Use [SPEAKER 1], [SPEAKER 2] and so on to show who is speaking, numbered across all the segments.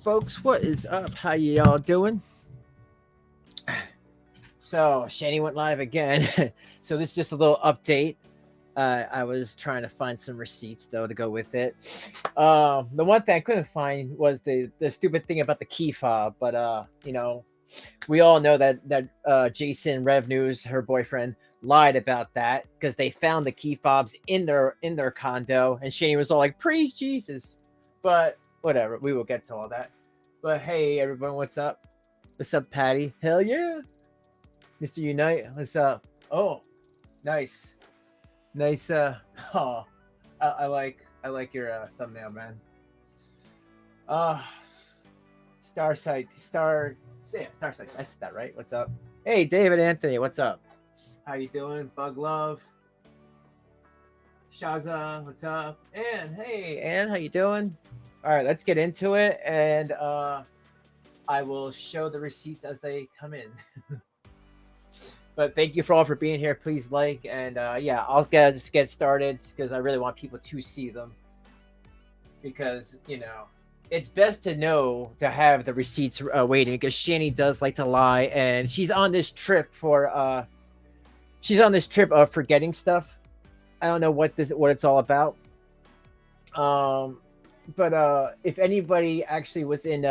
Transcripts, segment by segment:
[SPEAKER 1] folks? What is up? How y'all doing? So, Shanny went live again. So, this is just a little update. I was trying to find some receipts, though, to go with it. The one thing I couldn't find was the stupid thing about the key fob. But, we all know that Jason Rev News, her boyfriend, lied about that because they found the key fobs in their condo. And Shanny was all like, praise Jesus. But whatever, we will get to all that. But hey, everyone, what's up? What's up, Patty? Hell yeah. Mr. Unite, what's up? Oh, nice. Oh, I like your thumbnail, man. Starsight. I said that right. What's up? Hey, David Anthony, what's up? How you doing? Bug Love. Shaza, what's up? Ann, hey, Ann, how you doing? All right, let's get into it, and I will show the receipts as they come in. But thank you for all for being here. Please like, and yeah, I'll just get started because I really want people to see them. Because, it's best to have the receipts waiting, because Shanny does like to lie, and she's on this trip of forgetting stuff. I don't know what it's all about. But if anybody actually was in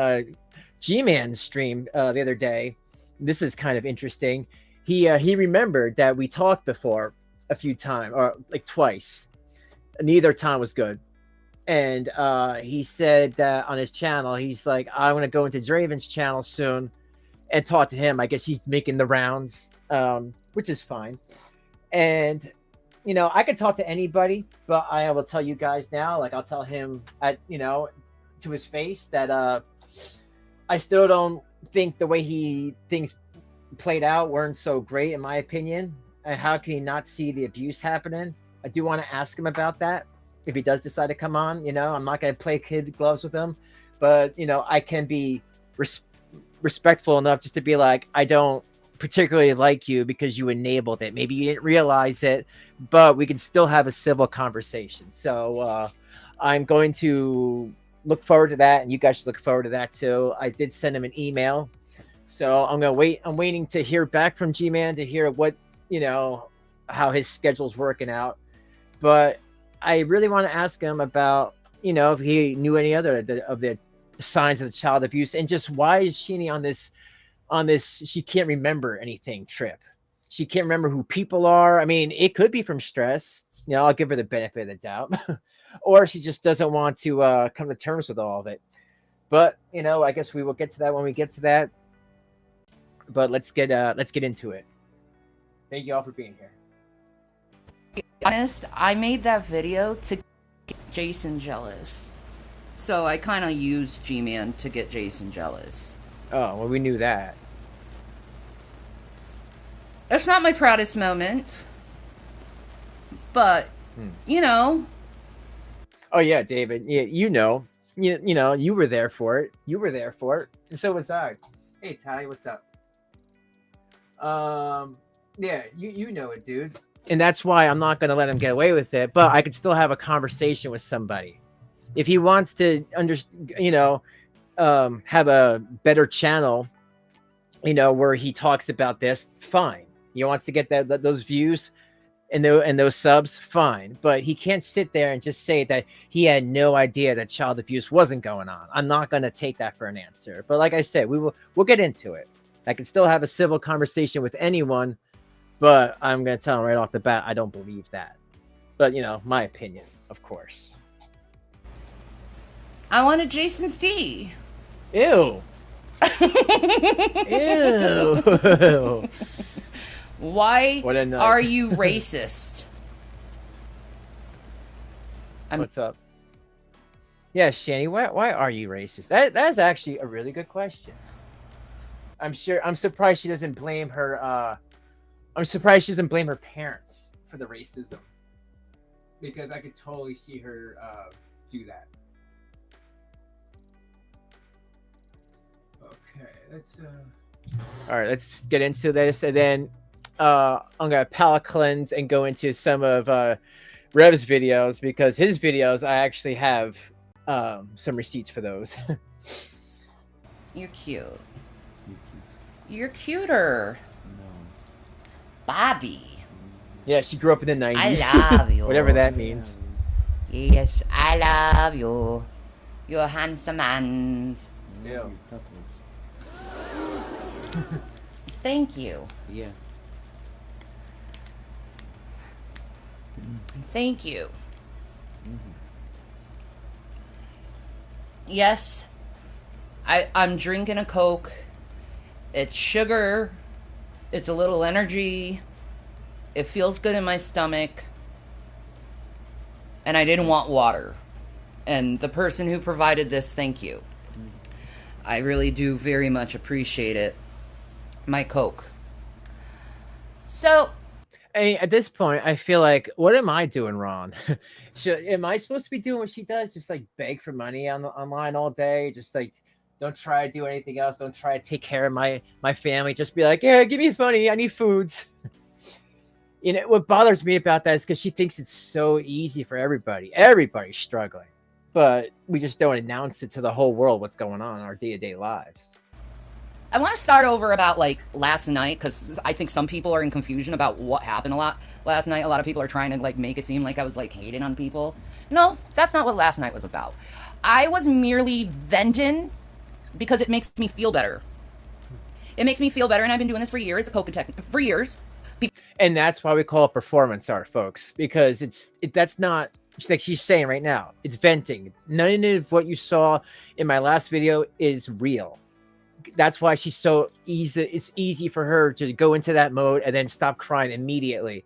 [SPEAKER 1] G-Man's stream the other day, this is kind of interesting. He remembered that we talked before a few times, or like twice. Neither time was good. And he said that on his channel, he's like, I want to go into Draven's channel soon and talk to him. I guess he's making the rounds, which is fine. And I could talk to anybody, but I will tell you guys now, like I'll tell him to his face that I still don't think the way things played out weren't so great, in my opinion. And how can he not see the abuse happening? I do want to ask him about that if he does decide to come on. I'm not going to play kid gloves with him, but I can be respectful enough just to be like, I don't particularly like you because you enabled it. Maybe you didn't realize it, but we can still have a civil conversation. So I'm going to look forward to that, and you guys should look forward to that too. I did send him an email, so I'm gonna wait. I'm waiting to hear back from G-Man to hear what how his schedule's working out. But I really want to ask him about if he knew any other of the signs of the child abuse, and just why is Shanny on this she can't remember anything trip. She can't remember who people are. I mean, it could be from stress. I'll give her the benefit of the doubt. Or she just doesn't want to come to terms with all of it. But, I guess we will get to that when we get to that. But let's get into it. Thank you all for being here.
[SPEAKER 2] To be honest, I made that video to get Jason jealous. So I kind of used G-Man to get Jason jealous.
[SPEAKER 1] Oh, well, we knew that.
[SPEAKER 2] It's not my proudest moment. But,
[SPEAKER 1] Oh, yeah, David. Yeah, you were there for it. And so was I. Hey, Ty, what's up? Yeah, you know it, dude. And that's why I'm not going to let him get away with it. But I could still have a conversation with somebody. If he wants to have a better channel, where he talks about this, fine. He wants to get those views and those subs, fine. But he can't sit there and just say that he had no idea that child abuse wasn't going on. I'm not going to take that for an answer. But like I said, we'll get into it. I can still have a civil conversation with anyone, but I'm going to tell him right off the bat, I don't believe that. But, my opinion, of course.
[SPEAKER 2] I wanted Jason's D.
[SPEAKER 1] Ew. Ew.
[SPEAKER 2] Why are you racist?
[SPEAKER 1] What's up? Yeah, Shanny, why are you racist? That's actually a really good question. I'm surprised she doesn't blame her parents for the racism. Because I could totally see her do that. Okay, all right, let's get into this, and then I'm gonna palate cleanse and go into some of Rev's videos, because his videos I actually have some receipts for those.
[SPEAKER 2] You're cute.
[SPEAKER 3] You're cute.
[SPEAKER 2] You're cuter.
[SPEAKER 3] No.
[SPEAKER 2] Bobby.
[SPEAKER 1] Yeah, she grew up in the 90s.
[SPEAKER 2] I love you.
[SPEAKER 1] Whatever that means.
[SPEAKER 2] Yes, I love you. You're a handsome man.
[SPEAKER 1] Yeah.
[SPEAKER 2] Thank you.
[SPEAKER 3] Yeah.
[SPEAKER 2] Thank you. Yes, I'm drinking a Coke. It's sugar. It's a little energy. It feels good in my stomach. And I didn't want water. And the person who provided this, thank you. I really do very much appreciate it. My Coke. So,
[SPEAKER 1] At this point, I feel like, what am I doing wrong? Am I supposed to be doing what she does? Just like beg for money online all day? Just like, don't try to do anything else. Don't try to take care of my family. Just be like, yeah, give me money. I need foods. What bothers me about that is because she thinks it's so easy for everybody. Everybody's struggling. But we just don't announce it to the whole world what's going on in our day-to-day lives.
[SPEAKER 2] I want to start over about like last night, because I think some people are in confusion about what happened a lot last night. A lot of people are trying to like make it seem like I was like hating on people. No, that's not what last night was about. I was merely venting because it makes me feel better. It makes me feel better, and I've been doing this for years, for years.
[SPEAKER 1] And that's why we call it performance art, folks, because that's not like she's saying right now. It's venting. None of what you saw in my last video is real. That's why she's so easy. It's easy for her to go into that mode and then stop crying immediately.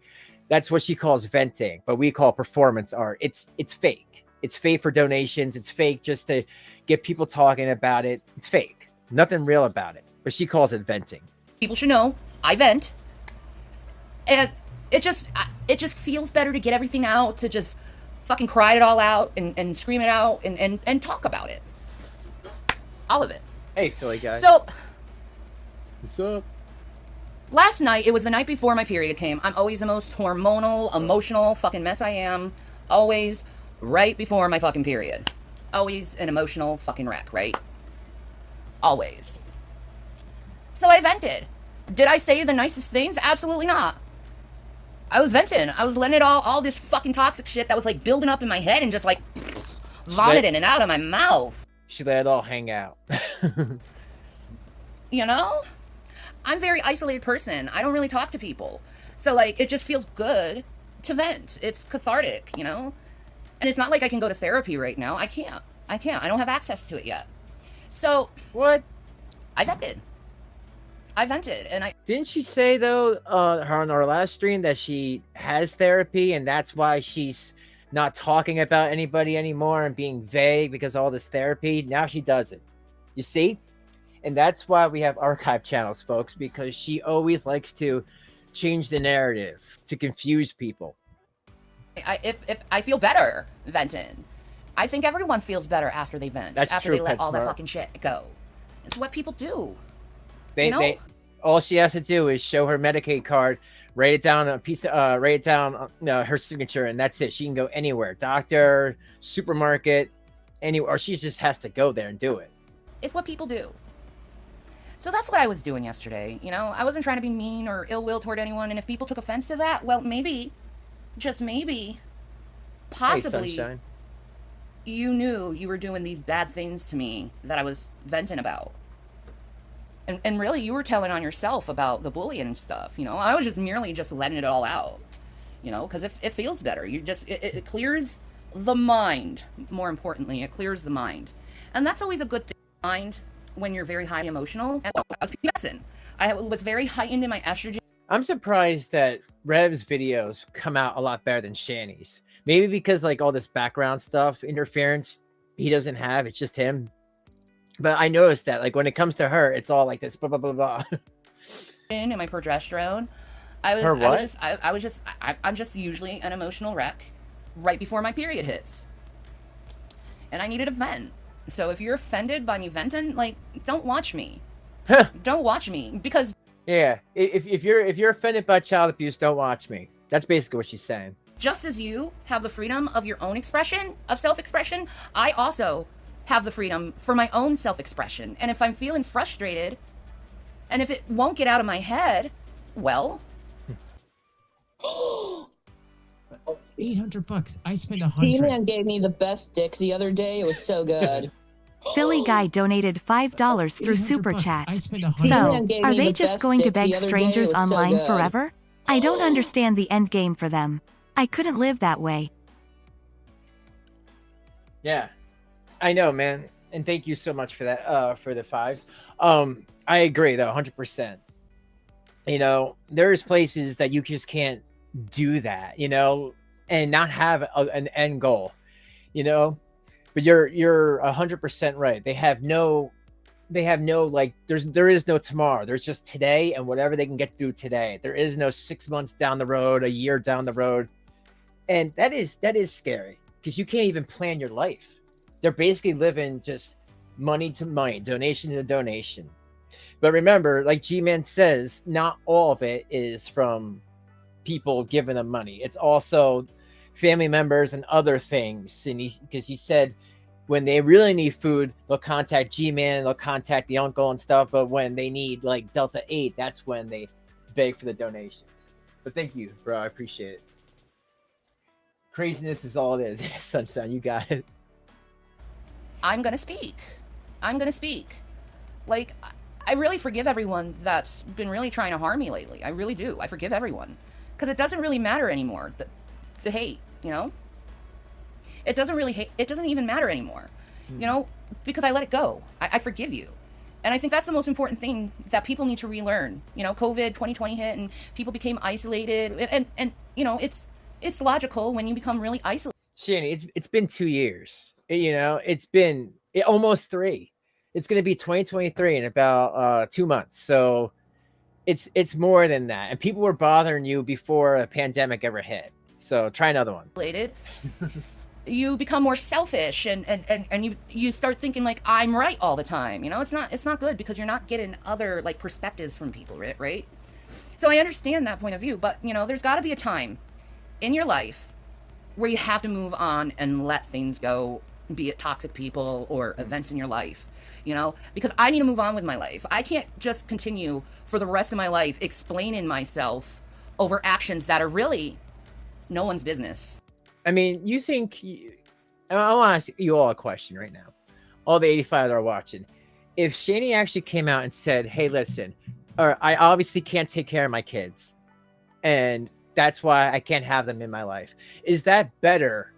[SPEAKER 1] That's what she calls venting, but we call performance art. It's fake. It's fake for donations. It's fake just to get people talking about it. It's fake. Nothing real about it. But she calls it venting.
[SPEAKER 2] People should know I vent, and it just feels better to get everything out, to just fucking cry it all out and scream it out and talk about it. All of it.
[SPEAKER 1] Hey, Philly guy.
[SPEAKER 2] So,
[SPEAKER 1] what's up?
[SPEAKER 2] Last night, it was the night before my period came. I'm always the most hormonal, emotional fucking mess I am. Always right before my fucking period. Always an emotional fucking wreck, right? Always. So I vented. Did I say the nicest things? Absolutely not. I was venting. I was letting it all this fucking toxic shit that was like building up in my head and just like vomiting it out of my mouth.
[SPEAKER 1] She let it all hang out.
[SPEAKER 2] You know? I'm a very isolated person. I don't really talk to people. So, like, it just feels good to vent. It's cathartic, you know? And it's not like I can go to therapy right now. I can't. I don't have access to it yet. So...
[SPEAKER 1] What?
[SPEAKER 2] I vented. And
[SPEAKER 1] Didn't she say, though, on our last stream that she has therapy and that's why she's not talking about anybody anymore and being vague because of all this therapy? Now she does it. You see? And that's why we have archive channels, folks, because she always likes to change the narrative to confuse people.
[SPEAKER 2] if I feel better venting. I think everyone feels better after they vent.
[SPEAKER 1] That's
[SPEAKER 2] after
[SPEAKER 1] true,
[SPEAKER 2] they let all
[SPEAKER 1] PetSmart.
[SPEAKER 2] that fucking shit go. It's what people do.
[SPEAKER 1] All she has to do is show her Medicaid card, write it down her signature, and that's it. She can go anywhere, doctor, supermarket, anywhere, or she just has to go there and do it.
[SPEAKER 2] It's what people do. So that's what I was doing yesterday. You know, I wasn't trying to be mean or ill will toward anyone, and if people took offense to that, well, maybe, just maybe, possibly,
[SPEAKER 1] Hey, sunshine.
[SPEAKER 2] you knew you were doing these bad things to me that I was venting about. And really, you were telling on yourself about the bullying and stuff, you know? I was just merely just letting it all out, you know? Because it feels better. It clears the mind, more importantly. It clears the mind. And that's always a good thing to mind when you're very high emotional. And I was PMSing. I was very heightened in my estrogen.
[SPEAKER 1] I'm surprised that Rev's videos come out a lot better than Shanny's. Maybe because like all this background stuff, interference, he doesn't have. It's just him. But I noticed that, like, when it comes to her, it's all like this, blah, blah, blah, blah.
[SPEAKER 2] And my progesterone. I'm just usually an emotional wreck right before my period hits. And I needed a vent. So if you're offended by me venting, like, don't watch me. Don't watch me, because...
[SPEAKER 1] Yeah, if you're offended by child abuse, don't watch me. That's basically what she's saying.
[SPEAKER 2] Just as you have the freedom of your own expression, of self-expression, I also have the freedom for my own self-expression. And if I'm feeling frustrated, and if it won't get out of my head, well...
[SPEAKER 3] $800. I spent $100.
[SPEAKER 4] He-Man gave me the best dick the other day. It was so good.
[SPEAKER 5] Philly Guy donated $5 through Super Chat.
[SPEAKER 3] I spent
[SPEAKER 5] So,
[SPEAKER 3] $100.
[SPEAKER 5] are they just going to beg strangers online forever? I don't understand the end game for them. I couldn't live that way.
[SPEAKER 1] Yeah, I know, man. And thank you so much for that, for the 5. I agree, though, 100%. You know, there's places that you just can't do that, you know, and not have an end goal, you know. But you're 100% right. They have no like there is no tomorrow. There's just today and whatever they can get through today. There is no 6 months down the road, a year down the road. And that is scary because you can't even plan your life. They're basically living just money to money, donation to donation. But remember, like G-Man says, not all of it is from people giving them money. It's also family members and other things. And because he said when they really need food, they'll contact G-Man, they'll contact the uncle and stuff. But when they need like Delta 8, that's when they beg for the donations. But thank you, bro. I appreciate it. Craziness is all it is. Sunshine, you got it.
[SPEAKER 2] I'm gonna speak. I'm gonna speak. Like, I really forgive everyone that's been really trying to harm me lately. I really do. I forgive everyone. Because it doesn't really matter anymore, the hate, you know? It doesn't even matter anymore, you know? Because I let it go. I forgive you. And I think that's the most important thing that people need to relearn. You know, COVID, 2020 hit, and people became isolated. And you know, it's logical when you become really isolated.
[SPEAKER 1] Shanny, it's been 2 years. You know, it's been almost 3. It's going to be 2023 in about 2 months. So it's more than that. And people were bothering you before a pandemic ever hit. So try another one.
[SPEAKER 2] You become more selfish and you start thinking like I'm right all the time. You know, it's not good because you're not getting other like perspectives from people, right? So I understand that point of view, but you know, there's got to be a time in your life where you have to move on and let things go, be it toxic people or events in your life. You know, because I need to move on with my life. I can't just continue for the rest of my life explaining myself over actions that are really no one's business.
[SPEAKER 1] I mean, you think... I want to ask you all a question right now. All the 85 that are watching. If Shanny actually came out and said, hey, listen, I obviously can't take care of my kids. And that's why I can't have them in my life. Is that better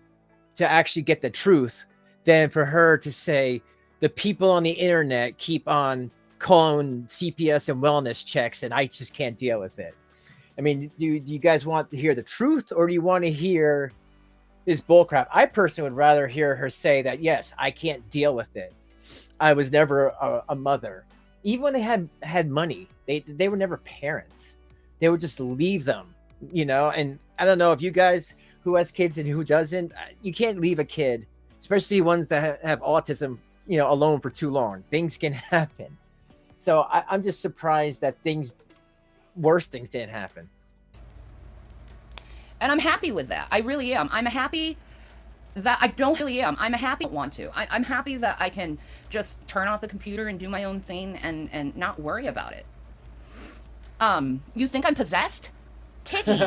[SPEAKER 1] to actually get the truth than for her to say... the people on the internet keep on calling CPS and wellness checks, and I just can't deal with it? I mean, do you guys want to hear the truth, or do you want to hear this bullcrap? I personally would rather hear her say that, yes, I can't deal with it. I was never a mother. Even when they had money, they were never parents. They would just leave them, you know? And I don't know if you guys who has kids and who doesn't, you can't leave a kid, especially ones that have autism, you know, alone for too long. Things can happen. So I'm just surprised that worse things didn't happen.
[SPEAKER 2] And I'm happy with that. I really am. I'm happy that I don't really am. I'm happy I don't want to. I'm happy that I can just turn off the computer and do my own thing and not worry about it. You think I'm possessed? Titty.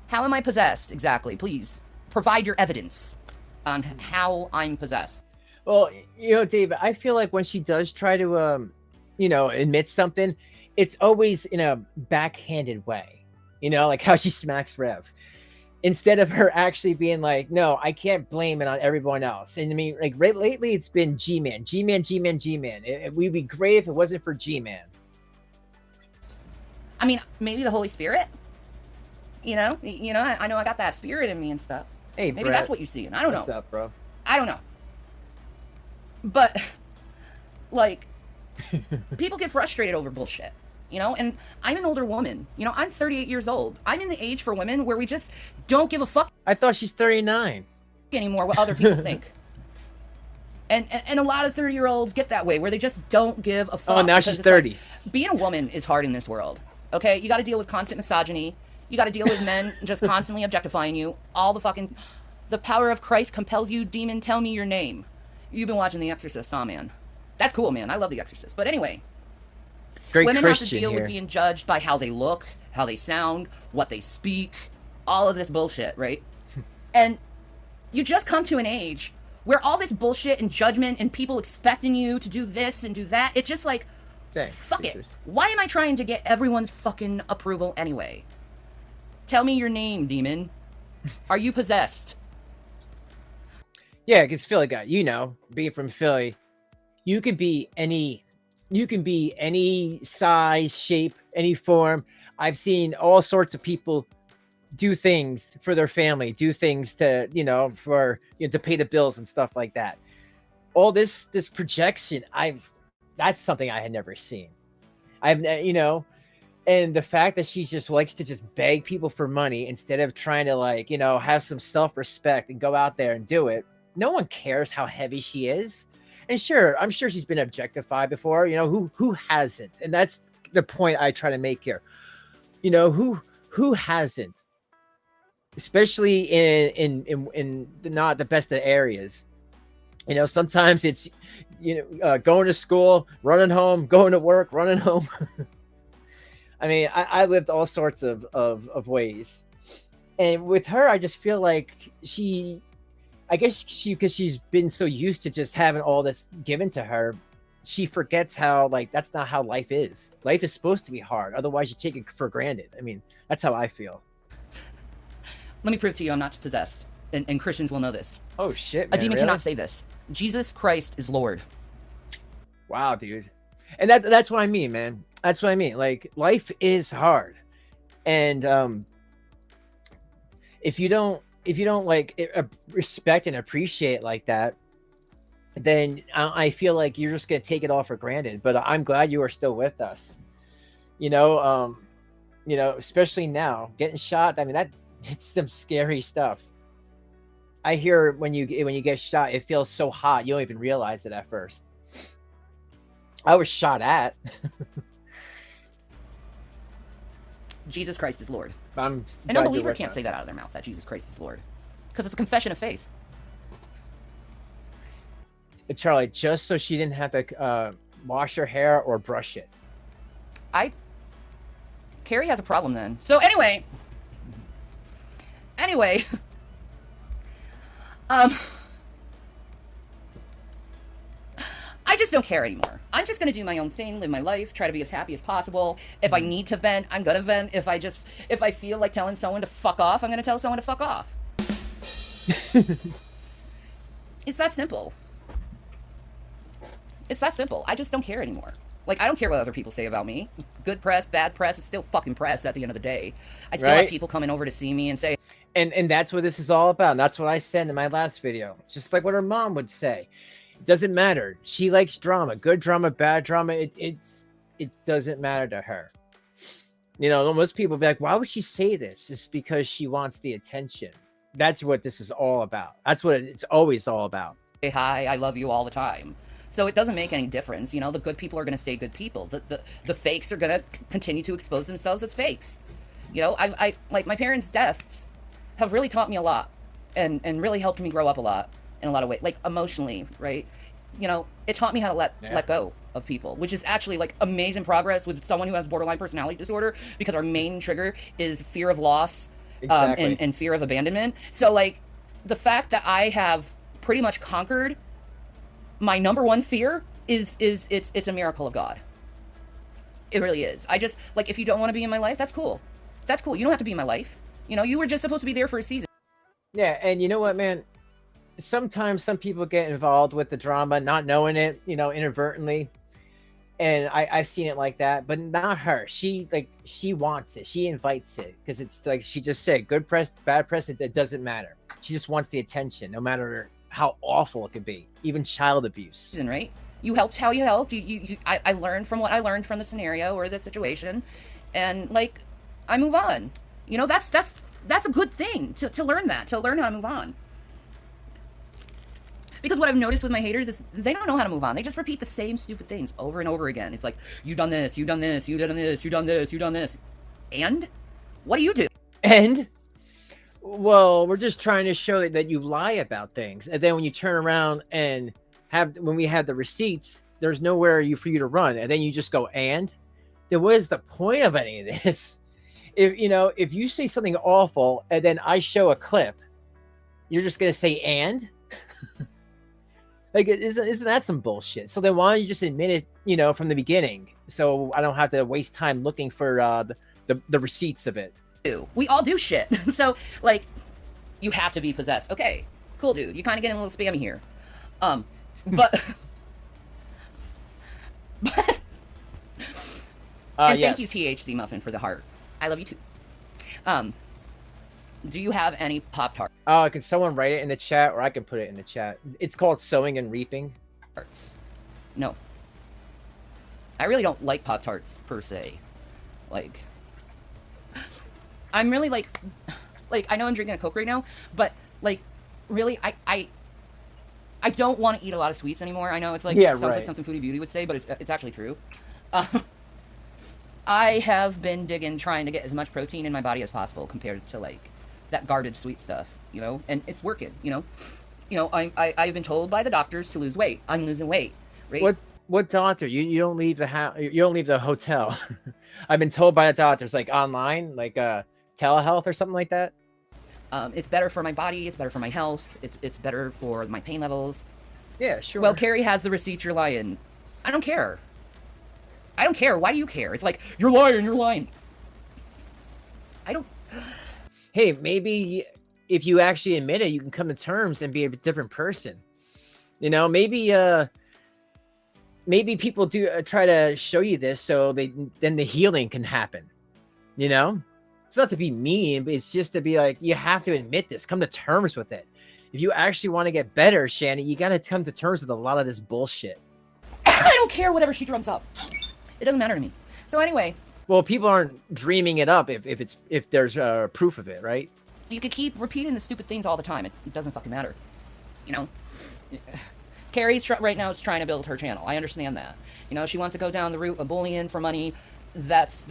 [SPEAKER 2] How am I possessed exactly? Please provide your evidence on how I'm possessed.
[SPEAKER 1] Well, you know, David, I feel like when she does try to, you know, admit something, it's always in a backhanded way, you know, like how she smacks Rev, instead of her actually being like, no, I can't blame it on everyone else. And I mean, like lately it's been G-Man. We'd be great if it wasn't for G-Man.
[SPEAKER 2] I mean, maybe the Holy Spirit, you know, I know I got that spirit in me and stuff.
[SPEAKER 1] Hey,
[SPEAKER 2] maybe
[SPEAKER 1] Brett,
[SPEAKER 2] that's what you see. I don't know.
[SPEAKER 1] What's up, bro?
[SPEAKER 2] I don't know. But, like, people get frustrated over bullshit, you know? And I'm an older woman. You know, I'm 38 years old. I'm in the age for women where we just don't give a fuck.
[SPEAKER 1] I thought she's 39.
[SPEAKER 2] Anymore what other people think. And a lot of 30-year-olds get that way, where they just don't give a fuck.
[SPEAKER 1] Oh, now she's 30.
[SPEAKER 2] Like, being a woman is hard in this world, okay? You got to deal with constant misogyny. You got to deal with men just constantly objectifying you all the fucking The power of Christ compels you, demon, tell me your name. You've been watching The Exorcist, man. That's cool, man. I love The Exorcist. But anyway,
[SPEAKER 1] Great
[SPEAKER 2] women
[SPEAKER 1] Christian
[SPEAKER 2] have to deal
[SPEAKER 1] here.
[SPEAKER 2] with being judged by how they look, how they sound, what they speak, all of this bullshit, right? And you just come to an age where all this bullshit and judgment and people expecting you to do this and do that, it's just like,
[SPEAKER 1] Thanks,
[SPEAKER 2] fuck
[SPEAKER 1] sisters.
[SPEAKER 2] it. Why am I trying to get everyone's fucking approval anyway? Tell me your name, demon. Are you possessed?
[SPEAKER 1] Yeah, because Philly guy, being from Philly, you can be any size, shape, any form. I've seen all sorts of people do things for their family, do things to, to pay the bills and stuff like that. All this projection, that's something I had never seen. And the fact that she just likes to just beg people for money instead of trying to have some self-respect and go out there and do it. No one cares how heavy she is. And sure, I'm sure she's been objectified before, who hasn't? And that's the point I try to make here. Who hasn't? Especially in the not the best of areas. Sometimes it's going to school, running home, going to work, running home. I mean, I lived all sorts of ways. And with her, I just feel like because she's been so used to just having all this given to her, she forgets how, that's not how life is. Life is supposed to be hard. Otherwise, you take it for granted. I mean, that's how I feel.
[SPEAKER 2] Let me prove to you I'm not possessed. And Christians will know this.
[SPEAKER 1] Oh, shit, man,
[SPEAKER 2] A demon
[SPEAKER 1] really?
[SPEAKER 2] cannot say this. Jesus Christ is Lord.
[SPEAKER 1] Wow, dude. And that's what I mean, man. That's what I mean. Life is hard. And if you don't respect and appreciate like that, then I feel like you're just going to take it all for granted. But I'm glad you are still with us. Especially now, getting shot. I mean, it's some scary stuff. I hear when you get shot, it feels so hot you don't even realize it at first. I was shot at.
[SPEAKER 2] Jesus Christ is Lord.
[SPEAKER 1] And
[SPEAKER 2] no believer can't say that out of their mouth, that Jesus Christ is Lord. Because it's a confession of faith.
[SPEAKER 1] Charlie, just so she didn't have to wash her hair or brush it.
[SPEAKER 2] Carrie has a problem then. So anyway, I just don't care anymore. I'm just going to do my own thing, live my life, try to be as happy as possible. If I need to vent, I'm going to vent. If I feel like telling someone to fuck off, I'm going to tell someone to fuck off. It's that simple. It's that simple. I just don't care anymore. I don't care what other people say about me. Good press, bad press, it's still fucking press at the end of the day. I still have people coming over to see me and say...
[SPEAKER 1] And that's what this is all about. And that's what I said in my last video. Just like what her mom would say. It doesn't matter. She likes drama. Good drama, bad drama. It doesn't matter to her. Most people be like, why would she say this? It's because she wants the attention. That's what this is all about. That's what it's always all about.
[SPEAKER 2] Say hi, I love you all the time. So it doesn't make any difference. The good people are going to stay good people. The fakes are going to continue to expose themselves as fakes. I my parents' deaths have really taught me a lot and really helped me grow up a lot in a lot of ways, emotionally, right? It taught me how to let go of people, which is actually amazing progress with someone who has borderline personality disorder, because our main trigger is fear of loss. Exactly. And fear of abandonment. So the fact that I have pretty much conquered my number one fear is it's a miracle of God. It really is. I just if you don't want to be in my life, that's cool. That's cool. You don't have to be in my life. You were just supposed to be there for a season.
[SPEAKER 1] Yeah, and you know what, man? Sometimes some people get involved with the drama, not knowing it, inadvertently. And I've seen it like that, but not her. She wants it. She invites it because it's she just said, good press, bad press. It doesn't matter. She just wants the attention, no matter how awful it could be, even child abuse.
[SPEAKER 2] Right? You helped how you helped. I learned from what I learned from the scenario or the situation, and I move on. That's a good thing to learn that, to learn how to move on. Because what I've noticed with my haters is they don't know how to move on. They just repeat the same stupid things over and over again. It's you done this, you done this, you done this, you done this, you done this. And? What do you do?
[SPEAKER 1] And? Well, we're just trying to show that you lie about things, and then when you turn around and when we have the receipts, there's nowhere for you to run, and then you just go and. Then what is the point of any of this? If you say something awful and then I show a clip, you're just gonna say and. Like, isn't that some bullshit? So then why don't you just admit it, from the beginning, so I don't have to waste time looking for the receipts of it.
[SPEAKER 2] We all do shit. So, like, you have to be possessed. Okay, cool, dude. You kind of getting a little spammy here. But... and
[SPEAKER 1] yes.
[SPEAKER 2] thank you, THC Muffin, for the heart. I love you, too. Do you have any Pop-Tarts?
[SPEAKER 1] Oh, can someone write it in the chat, or I can put it in the chat? It's called Sowing and Reaping.
[SPEAKER 2] No. I really don't like Pop-Tarts, per se. Like... I'm really, like, I know I'm drinking a Coke right now, but, like, really, I don't want to eat a lot of sweets anymore. I know it's, like, sounds like something Foodie Beauty would say, but it's actually true. I have been trying to get as much protein in my body as possible compared to, like, that garbage sweet stuff, and it's working, I've been told by the doctors to lose weight. I'm losing weight, right?
[SPEAKER 1] What doctor? You don't leave the house. You don't leave the hotel. I've been told by the doctors, like, online, like, telehealth or something like that.
[SPEAKER 2] It's better for my body. It's better for my health. It's better for my pain levels.
[SPEAKER 1] Yeah, sure.
[SPEAKER 2] Well, Carrie has the receipts. You're lying. I don't care. I don't care. Why do you care? It's like, you're lying. You're lying. I don't...
[SPEAKER 1] Hey, maybe if you actually admit it, you can come to terms and be a different person. Maybe people do try to show you this so then the healing can happen. It's not to be mean, but it's just to be like, you have to admit this. Come to terms with it. If you actually want to get better, Shanny, you got to come to terms with a lot of this bullshit.
[SPEAKER 2] I don't care whatever she drums up. It doesn't matter to me. So anyway.
[SPEAKER 1] Well, people aren't dreaming it up if there's proof of it, right?
[SPEAKER 2] You could keep repeating the stupid things all the time. It doesn't fucking matter. Carrie's right now is trying to build her channel. I understand that. She wants to go down the route of bullying for money. That's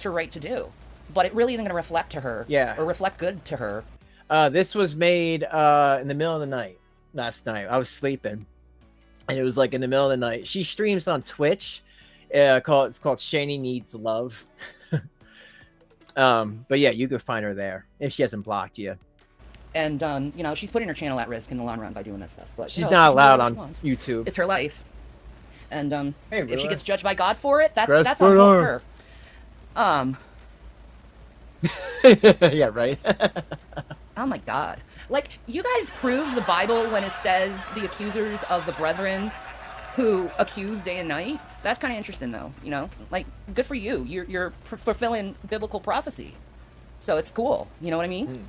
[SPEAKER 2] her right to do. But it really isn't going to reflect to her.
[SPEAKER 1] Yeah.
[SPEAKER 2] Or reflect good to her.
[SPEAKER 1] This was made in the middle of the night last night. I was sleeping, and it was like in the middle of the night. She streams on Twitch. It's called Shannyneedslove. But yeah, you could find her there if she hasn't blocked you.
[SPEAKER 2] And she's putting her channel at risk in the long run by doing that stuff. But
[SPEAKER 1] she's not allowed on YouTube.
[SPEAKER 2] It's her life. And
[SPEAKER 1] hey,
[SPEAKER 2] if she gets judged by God for it, that's on her.
[SPEAKER 1] Yeah, right.
[SPEAKER 2] Oh my God. Like, you guys prove the Bible when it says the accusers of the brethren who accuse day and night. That's kind of interesting, though. Like, good for you. You're fulfilling biblical prophecy. So it's cool. You know what I mean?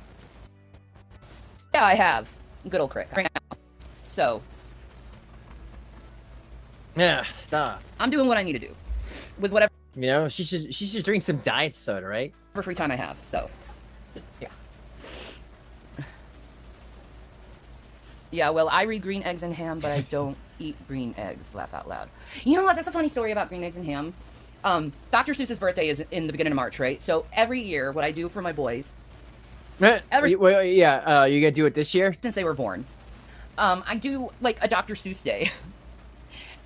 [SPEAKER 2] Yeah, I have. Good old Crick. Right now. So.
[SPEAKER 1] Yeah, stop.
[SPEAKER 2] I'm doing what I need to do. With whatever.
[SPEAKER 1] She should drink some diet soda, right?
[SPEAKER 2] For free time I have. So. Yeah. Yeah, well, I read Green Eggs and Ham, but I don't eat green eggs. Laugh out loud. You know what? That's a funny story about Green Eggs and Ham. Dr. Seuss's birthday is in the beginning of March, right? So every year, what I do for my boys...
[SPEAKER 1] you gonna do it this year?
[SPEAKER 2] Since they were born. I do, like, a Dr. Seuss day.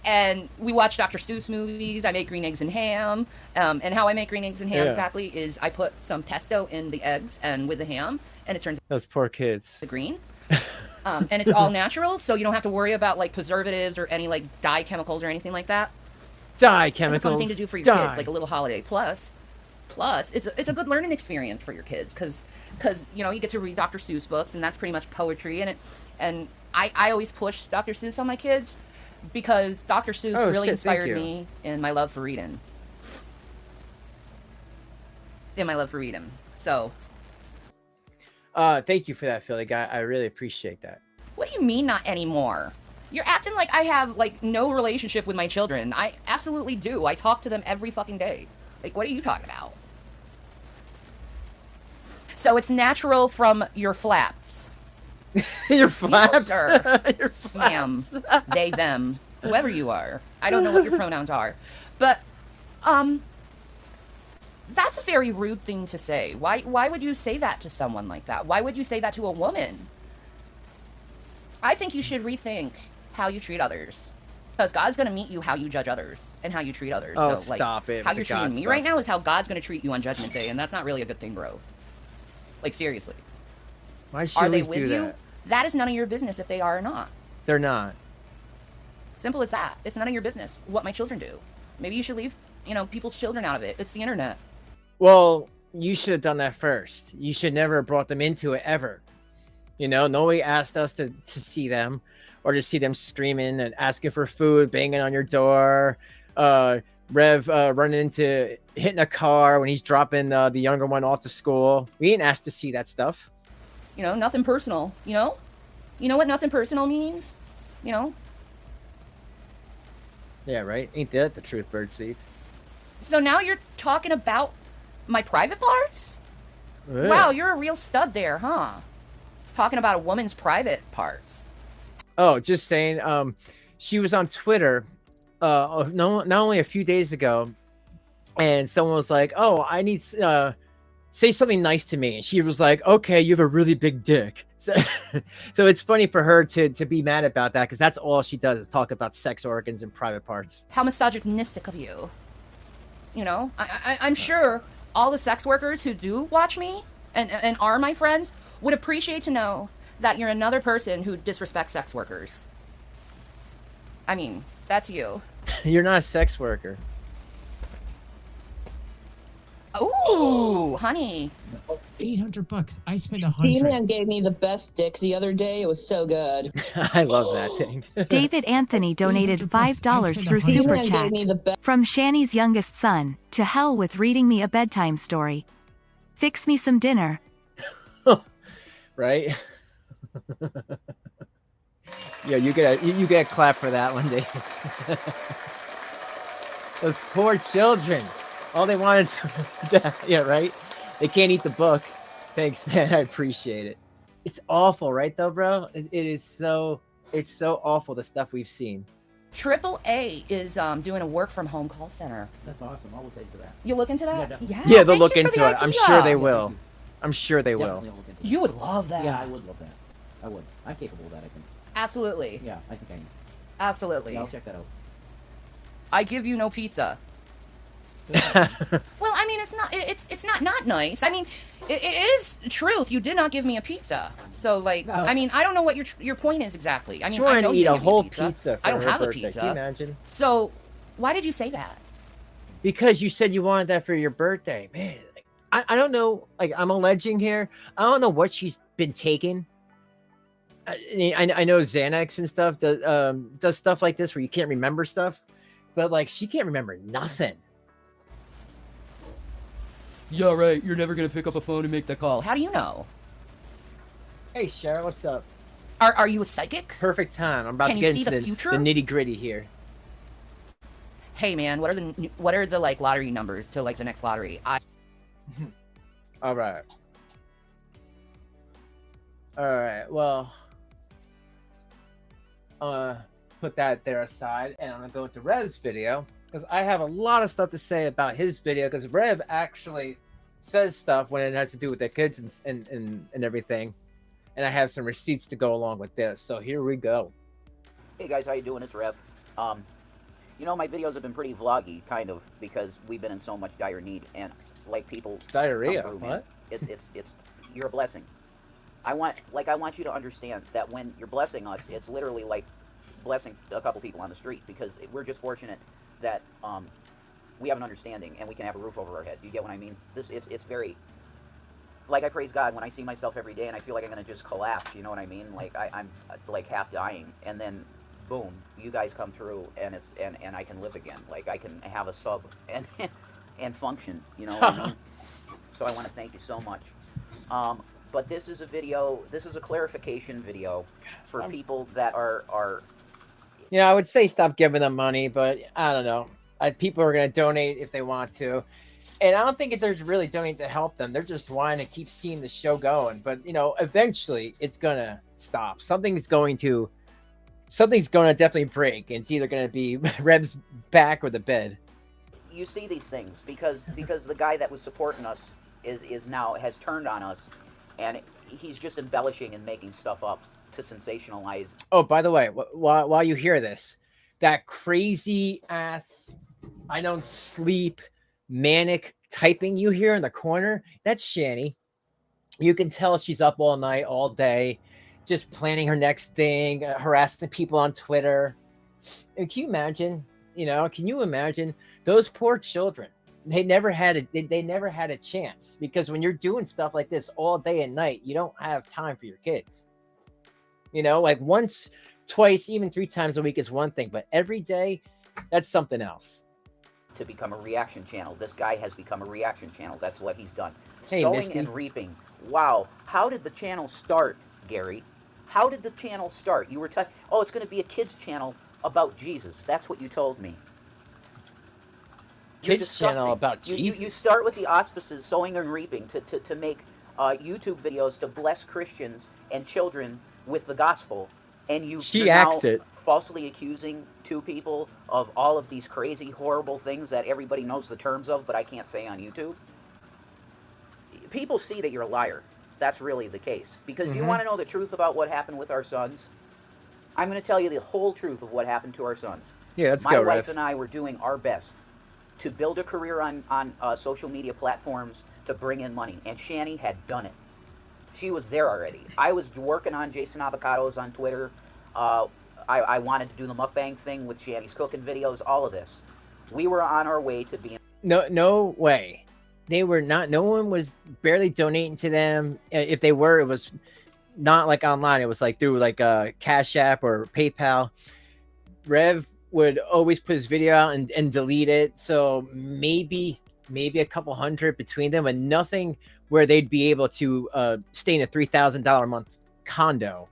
[SPEAKER 2] And we watch Dr. Seuss movies. I make Green Eggs and Ham. And how I make Green Eggs and Ham exactly is I put some pesto in the eggs and with the ham, and it turns...
[SPEAKER 1] Those poor kids.
[SPEAKER 2] ...the green. And it's all natural, so you don't have to worry about, like, preservatives or any, like, dye chemicals or anything like that.
[SPEAKER 1] Dye chemicals.
[SPEAKER 2] It's a fun thing to do for your kids, like a little holiday. Plus, it's a good learning experience for your kids, because you get to read Dr. Seuss books, and that's pretty much poetry, and I always push Dr. Seuss on my kids, because Dr. Seuss really inspired me in my love for reading. So...
[SPEAKER 1] thank you for that, Philly guy. I really appreciate that.
[SPEAKER 2] What do you mean not anymore? You're acting like I have, like, no relationship with my children. I absolutely do. I talk to them every fucking day. Like, what are you talking about? So it's natural from your flaps.
[SPEAKER 1] Your flaps?
[SPEAKER 2] No, sir.
[SPEAKER 1] Your flaps.
[SPEAKER 2] Ma'am. They, them. Whoever you are. I don't know what your pronouns are. But, That's a very rude thing to say. Why would you say that to someone like that? Why would you say that to a woman? I think you should rethink how you treat others. Because God's going to meet you how you judge others and how you treat others.
[SPEAKER 1] Oh,
[SPEAKER 2] so, like,
[SPEAKER 1] stop it.
[SPEAKER 2] How
[SPEAKER 1] with
[SPEAKER 2] you're
[SPEAKER 1] the
[SPEAKER 2] treating
[SPEAKER 1] God
[SPEAKER 2] me
[SPEAKER 1] stuff.
[SPEAKER 2] right now is how God's going to treat you on Judgment Day, and that's not really a good thing, bro. Like, seriously.
[SPEAKER 1] Why should
[SPEAKER 2] Are
[SPEAKER 1] we
[SPEAKER 2] they with
[SPEAKER 1] do
[SPEAKER 2] you?
[SPEAKER 1] that?
[SPEAKER 2] That is none of your business if they are or not.
[SPEAKER 1] They're not.
[SPEAKER 2] Simple as that. It's none of your business what my children do. Maybe you should leave, people's children out of it. It's the internet.
[SPEAKER 1] Well, you should have done that first. You should never have brought them into it ever. Nobody asked us to see them or to see them screaming and asking for food, banging on your door. Rev running into hitting a car when he's dropping the younger one off to school. We didn't ask to see that stuff.
[SPEAKER 2] Nothing personal, You know what nothing personal means?
[SPEAKER 1] Yeah, right? Ain't that the truth, Birdspeed?
[SPEAKER 2] So now you're talking about my private parts?
[SPEAKER 1] Ugh.
[SPEAKER 2] Wow, you're a real stud there, huh? Talking about a woman's private parts.
[SPEAKER 1] Oh, just saying. She was on Twitter, not only a few days ago, and someone was like, "Oh, I need say something nice to me," and she was like, "Okay, you have a really big dick." So, so it's funny for her to be mad about that because that's all she does is talk about sex organs and private parts.
[SPEAKER 2] How misogynistic of you. I'm sure all the sex workers who do watch me and are my friends would appreciate to know that you're another person who disrespects sex workers. I mean, that's you.
[SPEAKER 1] You're not a sex worker.
[SPEAKER 2] Ooh, honey.
[SPEAKER 3] $800. I spent
[SPEAKER 4] He-Man
[SPEAKER 3] $100.
[SPEAKER 4] gave me the best dick the other day. It was so good.
[SPEAKER 1] I love that thing.
[SPEAKER 5] David Anthony donated $5 through Super
[SPEAKER 4] He-Man
[SPEAKER 5] Chat.
[SPEAKER 4] gave me the best.
[SPEAKER 5] From Shanny's youngest son, to hell with reading me a bedtime story. Fix me some dinner.
[SPEAKER 1] Right? Yeah, you get a clap for that one, Dave. Those poor children. All they wanted to, yeah, right? They can't eat the book. Thanks, man. I appreciate it. It's awful, right, though, bro? It's so awful, the stuff we've seen.
[SPEAKER 2] AAA is doing a work from home call center.
[SPEAKER 6] That's awesome. I will take to that.
[SPEAKER 2] You look into that?
[SPEAKER 6] Yeah,
[SPEAKER 1] Yeah, they'll
[SPEAKER 2] thank
[SPEAKER 1] look
[SPEAKER 2] you for
[SPEAKER 1] into
[SPEAKER 2] the
[SPEAKER 1] it. I'm
[SPEAKER 2] idea.
[SPEAKER 1] sure they
[SPEAKER 6] Yeah,
[SPEAKER 1] will.
[SPEAKER 6] thank you.
[SPEAKER 1] I'm sure they will.
[SPEAKER 6] Definitely will look into
[SPEAKER 2] You would love that.
[SPEAKER 6] it. Yeah, I would love that. I would. I'm capable of that, I think.
[SPEAKER 2] Absolutely.
[SPEAKER 6] Yeah, I think I am.
[SPEAKER 2] Absolutely.
[SPEAKER 6] Yeah, I'll check that out.
[SPEAKER 2] I give you no pizza. Well, I mean, it's not nice. I mean, it is truth. You did not give me a pizza. So, like,
[SPEAKER 6] No.
[SPEAKER 2] I mean, I don't know what your point is exactly. I mean,
[SPEAKER 1] She
[SPEAKER 2] I
[SPEAKER 1] wanted
[SPEAKER 2] know
[SPEAKER 1] to
[SPEAKER 2] you
[SPEAKER 1] eat a
[SPEAKER 2] didn't give me
[SPEAKER 1] whole pizza for
[SPEAKER 2] I don't
[SPEAKER 1] her
[SPEAKER 2] have a
[SPEAKER 1] birthday.
[SPEAKER 2] pizza.
[SPEAKER 1] Can you imagine?
[SPEAKER 2] So, why did you say that?
[SPEAKER 1] Because you said you wanted that for your birthday, man. I don't know. Like, I'm alleging here. I don't know what she's been taking. I know Xanax and stuff does stuff like this where you can't remember stuff, but like she can't remember nothing.
[SPEAKER 2] Yeah, right. You're never gonna pick up a phone and make the call. How do you know?
[SPEAKER 1] Hey, Cheryl, what's up?
[SPEAKER 2] Are you a psychic?
[SPEAKER 1] Perfect time. I'm about
[SPEAKER 2] Can
[SPEAKER 1] to
[SPEAKER 2] you
[SPEAKER 1] get
[SPEAKER 2] see
[SPEAKER 1] into
[SPEAKER 2] the
[SPEAKER 1] the
[SPEAKER 2] future?
[SPEAKER 1] nitty gritty here.
[SPEAKER 2] Hey, man, what are the like lottery numbers to like the next lottery?
[SPEAKER 1] All right. Well, put that there aside, and I'm gonna go into Rev's video because I have a lot of stuff to say about his video because Rev actually says stuff when it has to do with their kids and everything, and I have some receipts to go along with this. So here we go.
[SPEAKER 7] Hey guys, how you doing? It's Rev. My videos have been pretty vloggy, kind of, because we've been in so much dire need, and like people
[SPEAKER 1] Diarrhea.
[SPEAKER 7] come through,
[SPEAKER 1] What?
[SPEAKER 7] man. It's you're a blessing. I want you to understand that when you're blessing us, it's literally like blessing a couple people on the street, because we're just fortunate that we have an understanding and we can have a roof over our head. You get what I mean? It's very, like, I praise God when I see myself every day and I feel like I'm gonna just collapse. You know what I mean? Like I'm like half dying, and then boom, you guys come through and and I can live again. Like I can have a sub and function. You know what I mean? So I want to thank you so much. But this is a video. This is a clarification video for people that are.
[SPEAKER 1] Yeah, I would say stop giving them money, but I don't know. People are going to donate if they want to. And I don't think they're really donating to help them. They're just wanting to keep seeing the show going. But, eventually it's going to stop. Something's going to definitely break. And it's either going to be Rev's back or the bed.
[SPEAKER 7] you see these things because the guy that was supporting us is now has turned on us, and he's just embellishing and making stuff up to sensationalize.
[SPEAKER 1] Oh, by the way, while you hear this, that crazy ass, I don't sleep, manic typing you hear in the corner, that's Shanny. You can tell she's up all night, all day, just planning her next thing, harassing people on Twitter. And can you imagine? Can you imagine those poor children? They never had a chance, because when you're doing stuff like this all day and night, you don't have time for your kids. Like once, twice, even 3 times a week is one thing, but every day, that's something else.
[SPEAKER 7] To become a reaction channel. This guy has become a reaction channel. That's what he's done.
[SPEAKER 1] Hey,
[SPEAKER 7] Sowing
[SPEAKER 1] Misty.
[SPEAKER 7] and reaping. Wow. How did the channel start, Gary? How did the channel start? You were oh, it's going to be a kids channel about Jesus. That's what you told me.
[SPEAKER 1] Kids channel about Jesus?
[SPEAKER 7] You start with the auspices, sowing and reaping, to make YouTube videos to bless Christians and children with the gospel. And you're now falsely accusing 2 people of all of these crazy, horrible things that everybody knows the terms of, but I can't say on YouTube. People see that you're a liar. That's really the case. Because you want to know the truth about what happened with our sons? I'm going to tell you the whole truth of what happened to our sons.
[SPEAKER 1] Yeah, let's
[SPEAKER 7] go,
[SPEAKER 1] Rev.
[SPEAKER 7] My wife and I were doing our best to build a career on social media platforms to bring in money, and Shanny had done it. She was there already. I was working on Jason Avocados on Twitter. I wanted to do the mukbang thing with Shanny's cooking videos, all of this. We were on our way to being...
[SPEAKER 1] No way. They were not, no one was barely donating to them. If they were, it was not like online. It was like through like a Cash App or PayPal. Rev would always put his video out and delete it. So maybe a couple hundred between them, and nothing where they'd be able to stay in a $3,000 a month condo.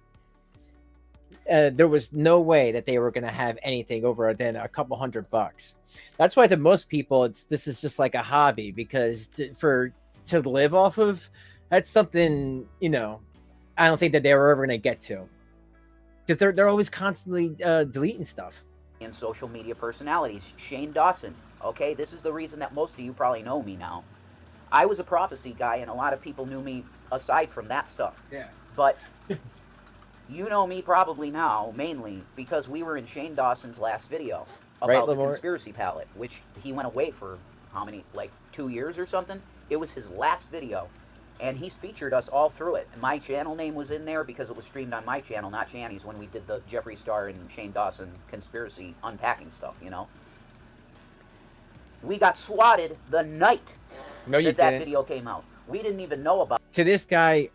[SPEAKER 1] There was no way that they were going to have anything over than a couple $100. That's why to most people, this is just like a hobby, because to live off of, that's something, I don't think that they were ever going to get to, because they're always constantly deleting stuff.
[SPEAKER 7] And social media personalities. Shane Dawson. Okay, this is the reason that most of you probably know me now. I was a prophecy guy, and a lot of people knew me aside from that stuff.
[SPEAKER 1] Yeah.
[SPEAKER 7] But you know me probably now, mainly, because we were in Shane Dawson's last video about the conspiracy palette, which he went away for, how many, like 2 years or something? It was his last video, and he's featured us all through it. And my channel name was in there because it was streamed on my channel, not Shanny's, when we did the Jeffree Star and Shane Dawson conspiracy unpacking stuff, We got swatted the night that video came out. We didn't even know about it.
[SPEAKER 1] To this guy,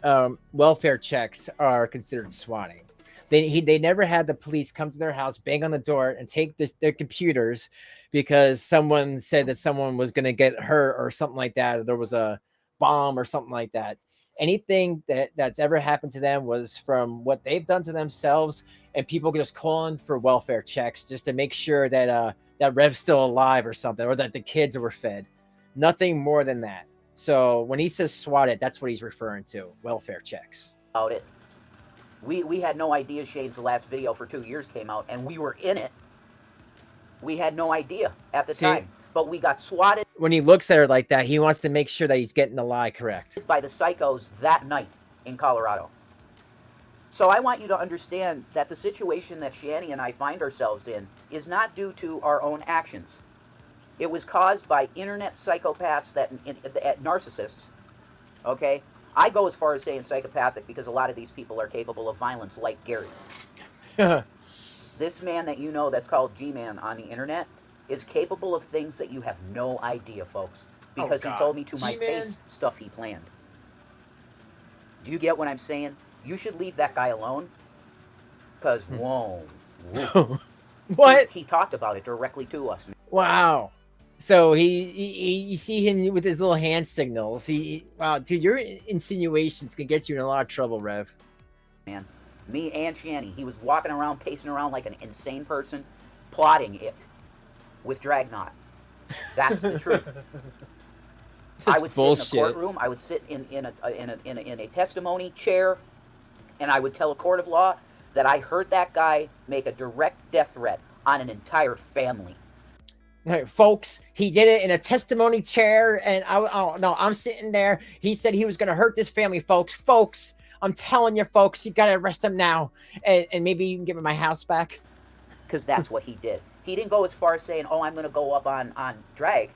[SPEAKER 1] welfare checks are considered swatting. They never had the police come to their house, bang on the door, and take their computers because someone said that someone was going to get hurt or something like that, or there was a bomb or something like that. Anything that's ever happened to them was from what they've done to themselves, and people just calling for welfare checks just to make sure that that Rev's still alive or something, or that the kids were fed. Nothing more than that. So when he says swatted, that's what he's referring to, welfare checks.
[SPEAKER 7] About it. We had no idea Shane's last video for 2 years came out, and we were in it. We had no idea at the time, but we got swatted.
[SPEAKER 1] When he looks at her like that, he wants to make sure that he's getting the lie correct.
[SPEAKER 7] By the psychos that night in Colorado. So I want you to understand that the situation that Shanny and I find ourselves in is not due to our own actions. It was caused by internet psychopaths, narcissists, okay? I go as far as saying psychopathic because a lot of these people are capable of violence, like Gary. This man that you know that's called G-Man on the internet is capable of things that you have no idea, folks. Because he told me to my face stuff he planned. Do you get what I'm saying? You should leave that guy alone. Because, whoa.
[SPEAKER 1] What?
[SPEAKER 7] He talked about it directly to us.
[SPEAKER 1] Wow. So you see him with his little hand signals. Wow, dude, your insinuations can get you in a lot of trouble, Rev.
[SPEAKER 7] Man, me and Shanny, he was walking around, pacing around like an insane person, plotting it with Dragnot. That's the truth. I would sit in a courtroom. I would sit in a testimony chair, and I would tell a court of law that I heard that guy make a direct death threat on an entire family.
[SPEAKER 1] Like, folks, he did it in a testimony chair, and no, I'm sitting there. He said he was going to hurt this family, folks. I'm telling you, folks, you got to arrest him now, and maybe you can give me my house back.
[SPEAKER 7] Because that's what he did. He didn't go as far as saying, oh, I'm going to go up on drag.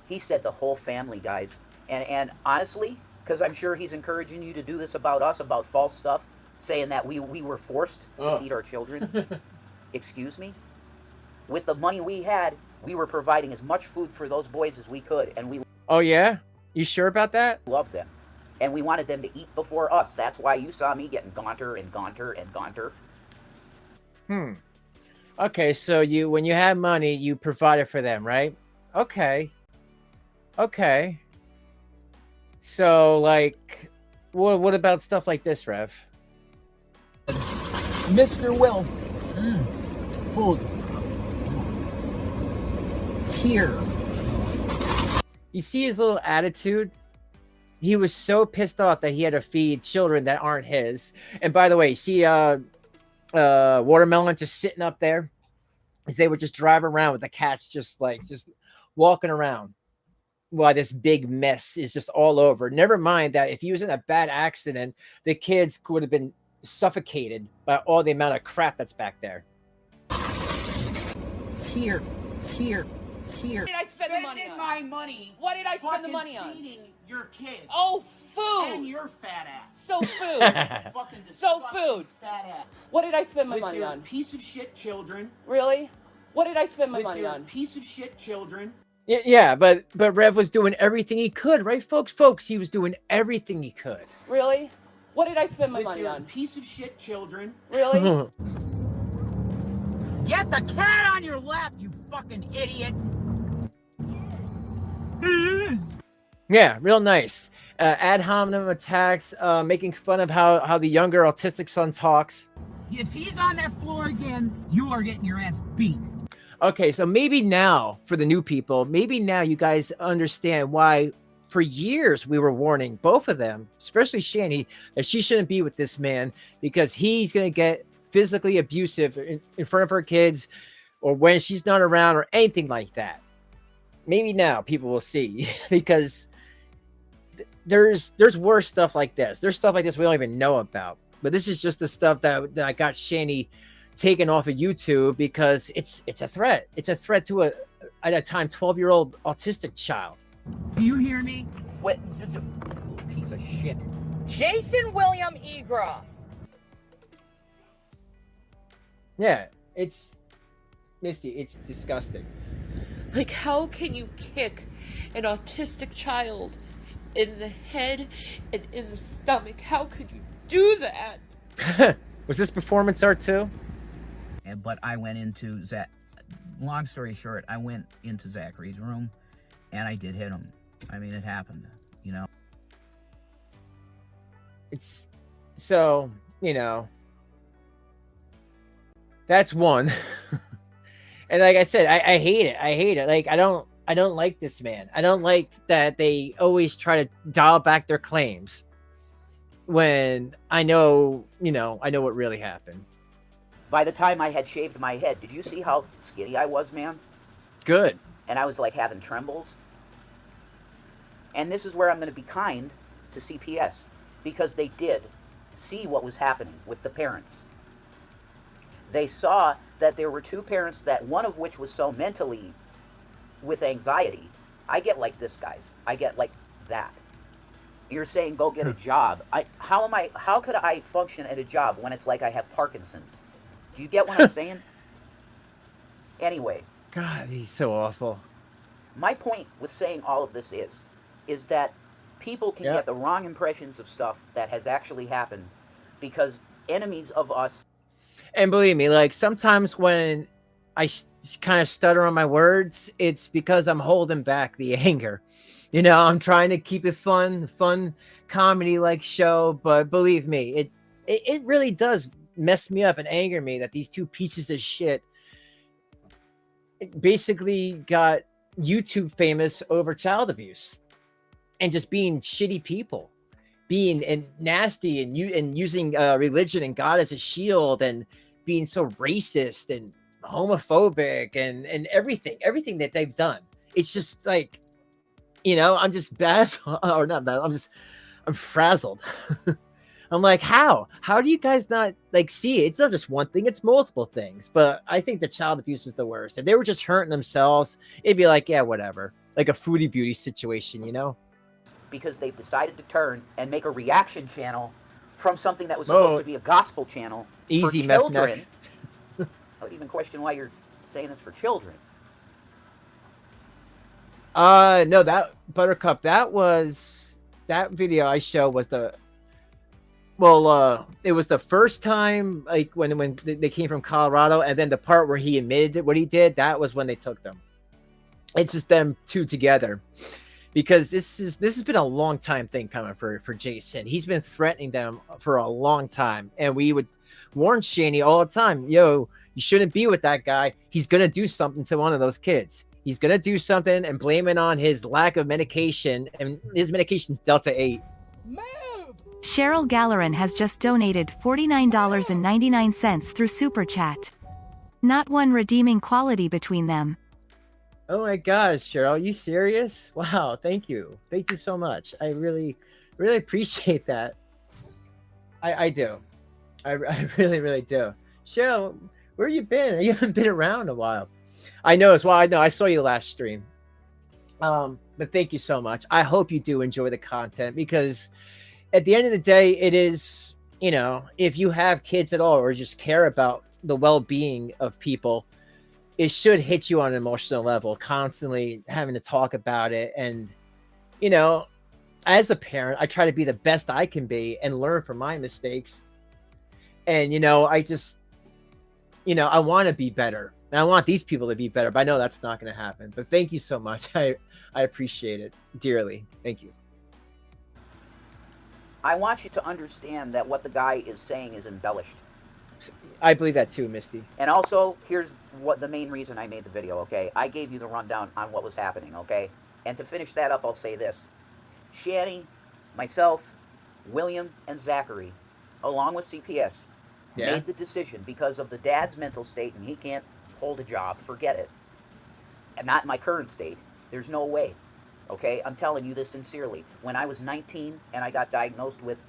[SPEAKER 7] He said the whole family, guys. And honestly, because I'm sure he's encouraging you to do this about us, about false stuff, saying that we were forced to feed our children. Excuse me? With the money we had, we were providing as much food for those boys as we could, and we...
[SPEAKER 1] Oh, yeah? You sure about that?
[SPEAKER 7] Loved them. And we wanted them to eat before us. That's why you saw me getting gaunter and gaunter and gaunter.
[SPEAKER 1] Okay, so when you had money, you provided for them, right? Okay. So, like, what about stuff like this, Rev?
[SPEAKER 6] Mr. Will. Food. Here.
[SPEAKER 1] You see his little attitude? He was so pissed off that he had to feed children that aren't his. And by the way, see Watermelon just sitting up there as they would just drive around with the cats just walking around while this big mess is just all over. Never mind that if he was in a bad accident, the kids would have been suffocated by all the amount of crap that's back there.
[SPEAKER 6] Here.
[SPEAKER 2] What did I spend the money on?
[SPEAKER 8] My money.
[SPEAKER 2] What did I spend the money on?
[SPEAKER 8] Feeding your kids.
[SPEAKER 2] Oh, food.
[SPEAKER 8] And your fat ass.
[SPEAKER 2] So food.
[SPEAKER 8] Fucking
[SPEAKER 2] So
[SPEAKER 8] disgusting
[SPEAKER 2] food.
[SPEAKER 8] Fat ass.
[SPEAKER 2] What did I spend my
[SPEAKER 8] With
[SPEAKER 2] money
[SPEAKER 8] your
[SPEAKER 2] on?
[SPEAKER 8] piece of shit children.
[SPEAKER 2] Really? What did I spend my
[SPEAKER 8] With
[SPEAKER 2] money
[SPEAKER 8] your
[SPEAKER 2] on?
[SPEAKER 8] piece of shit children.
[SPEAKER 1] Yeah, but Rev was doing everything he could, right, folks? He was doing everything he could.
[SPEAKER 2] Really? What did I spend my
[SPEAKER 8] With
[SPEAKER 2] money
[SPEAKER 8] your
[SPEAKER 2] on?
[SPEAKER 8] piece of shit children.
[SPEAKER 2] Really?
[SPEAKER 8] Get the cat on your lap, you fucking idiot.
[SPEAKER 1] Yeah, real nice. Ad hominem attacks, making fun of how the younger autistic son talks.
[SPEAKER 8] If he's on that floor again, you are getting your ass beat.
[SPEAKER 1] Okay, so maybe now, for the new people, maybe now you guys understand why for years we were warning both of them, especially Shanny, that she shouldn't be with this man because he's going to get physically abusive in front of her kids or when she's not around or anything like that. Maybe now people will see because there's worse stuff like this. There's stuff like this we don't even know about. But this is just the stuff that got Shanny taken off of YouTube because it's a threat. It's a threat to at that time 12-year-old autistic child.
[SPEAKER 8] Do you hear me?
[SPEAKER 2] What?
[SPEAKER 8] Piece of shit.
[SPEAKER 2] Jason William Egroff.
[SPEAKER 1] Yeah, it's Misty. It's disgusting.
[SPEAKER 9] Like, how can you kick an autistic child in the head and in the stomach? How could you do that?
[SPEAKER 1] Was this performance art too?
[SPEAKER 6] But I went into long story short, I went into Zachary's room and I did hit him. I mean, it happened, you know.
[SPEAKER 1] It's so, that's one. And like I said, I hate it. I hate it. Like, I don't like this man. I don't like that they always try to dial back their claims when I know what really happened.
[SPEAKER 7] By the time I had shaved my head, did you see how skinny I was, man?
[SPEAKER 1] Good.
[SPEAKER 7] And I was like having trembles. And this is where I'm going to be kind to CPS because they did see what was happening with the parents. They saw that there were two parents that one of which was so mentally with anxiety. I get like this, guys. I get like that. You're saying go get a job. How could I function at a job when it's like I have Parkinson's? Do you get what I'm saying? Anyway.
[SPEAKER 1] God, he's so awful.
[SPEAKER 7] My point with saying all of this is that people can get the wrong impressions of stuff that has actually happened because enemies of us.
[SPEAKER 1] And believe me, like sometimes when I kind of stutter on my words, it's because I'm holding back the anger. I'm trying to keep it fun comedy like show, but believe me, it really does mess me up and anger me that these two pieces of shit basically got YouTube famous over child abuse and just being shitty people, being nasty and using religion and God as a shield and being so racist and homophobic and everything that they've done. It's just like, I'm just or not bad. I'm frazzled. I'm like, how do you guys not like see it? It's not just one thing, it's multiple things. But I think the child abuse is the worst. If they were just hurting themselves, it'd be like, yeah, whatever. Like a Foodie Beauty situation,
[SPEAKER 7] Because they've decided to turn and make a reaction channel from something that was supposed to be a gospel channel
[SPEAKER 1] Easy,
[SPEAKER 7] for
[SPEAKER 1] meth
[SPEAKER 7] children.
[SPEAKER 1] neck.
[SPEAKER 7] I would even question why you're saying it's for children.
[SPEAKER 1] No, that Buttercup, that video I showed was it was the first time, like when they came from Colorado, and then the part where he admitted what he did, that was when they took them. It's just them two together, because this has been a long time thing coming for Jason. He's been threatening them for a long time, and we would warn Shanny all the time, yo, you shouldn't be with that guy. He's gonna do something to one of those kids. He's gonna do something and blame it on his lack of medication, and his medication's Delta 8.
[SPEAKER 5] Cheryl Gallerin has just donated $49.99 through Super Chat. Not one redeeming quality between them.
[SPEAKER 1] Oh my gosh, Cheryl, you serious? Wow, thank you. Thank you so much. I really, really appreciate that. I do. I really, really do. Cheryl, where you been? You haven't been around in a while. I know as well. I know. I saw you last stream. But thank you so much. I hope you do enjoy the content, because at the end of the day, it is, if you have kids at all or just care about the well-being of people, it should hit you on an emotional level, constantly having to talk about it. And, as a parent, I try to be the best I can be and learn from my mistakes. And, I just, I want to be better. And I want these people to be better, but I know that's not going to happen. But thank you so much. I appreciate it dearly. Thank you.
[SPEAKER 7] I want you to understand that what the guy is saying is embellished.
[SPEAKER 1] I believe that too, Misty.
[SPEAKER 7] And also, here's what the main reason I made the video, okay? I gave you the rundown on what was happening, okay? And to finish that up, I'll say this. Shanny, myself, William, and Zachary, along with CPS, made the decision because of the dad's mental state, and he can't hold a job. Forget it. And not in my current state. There's no way. Okay, I'm telling you this sincerely. When I was 19 and I got diagnosed with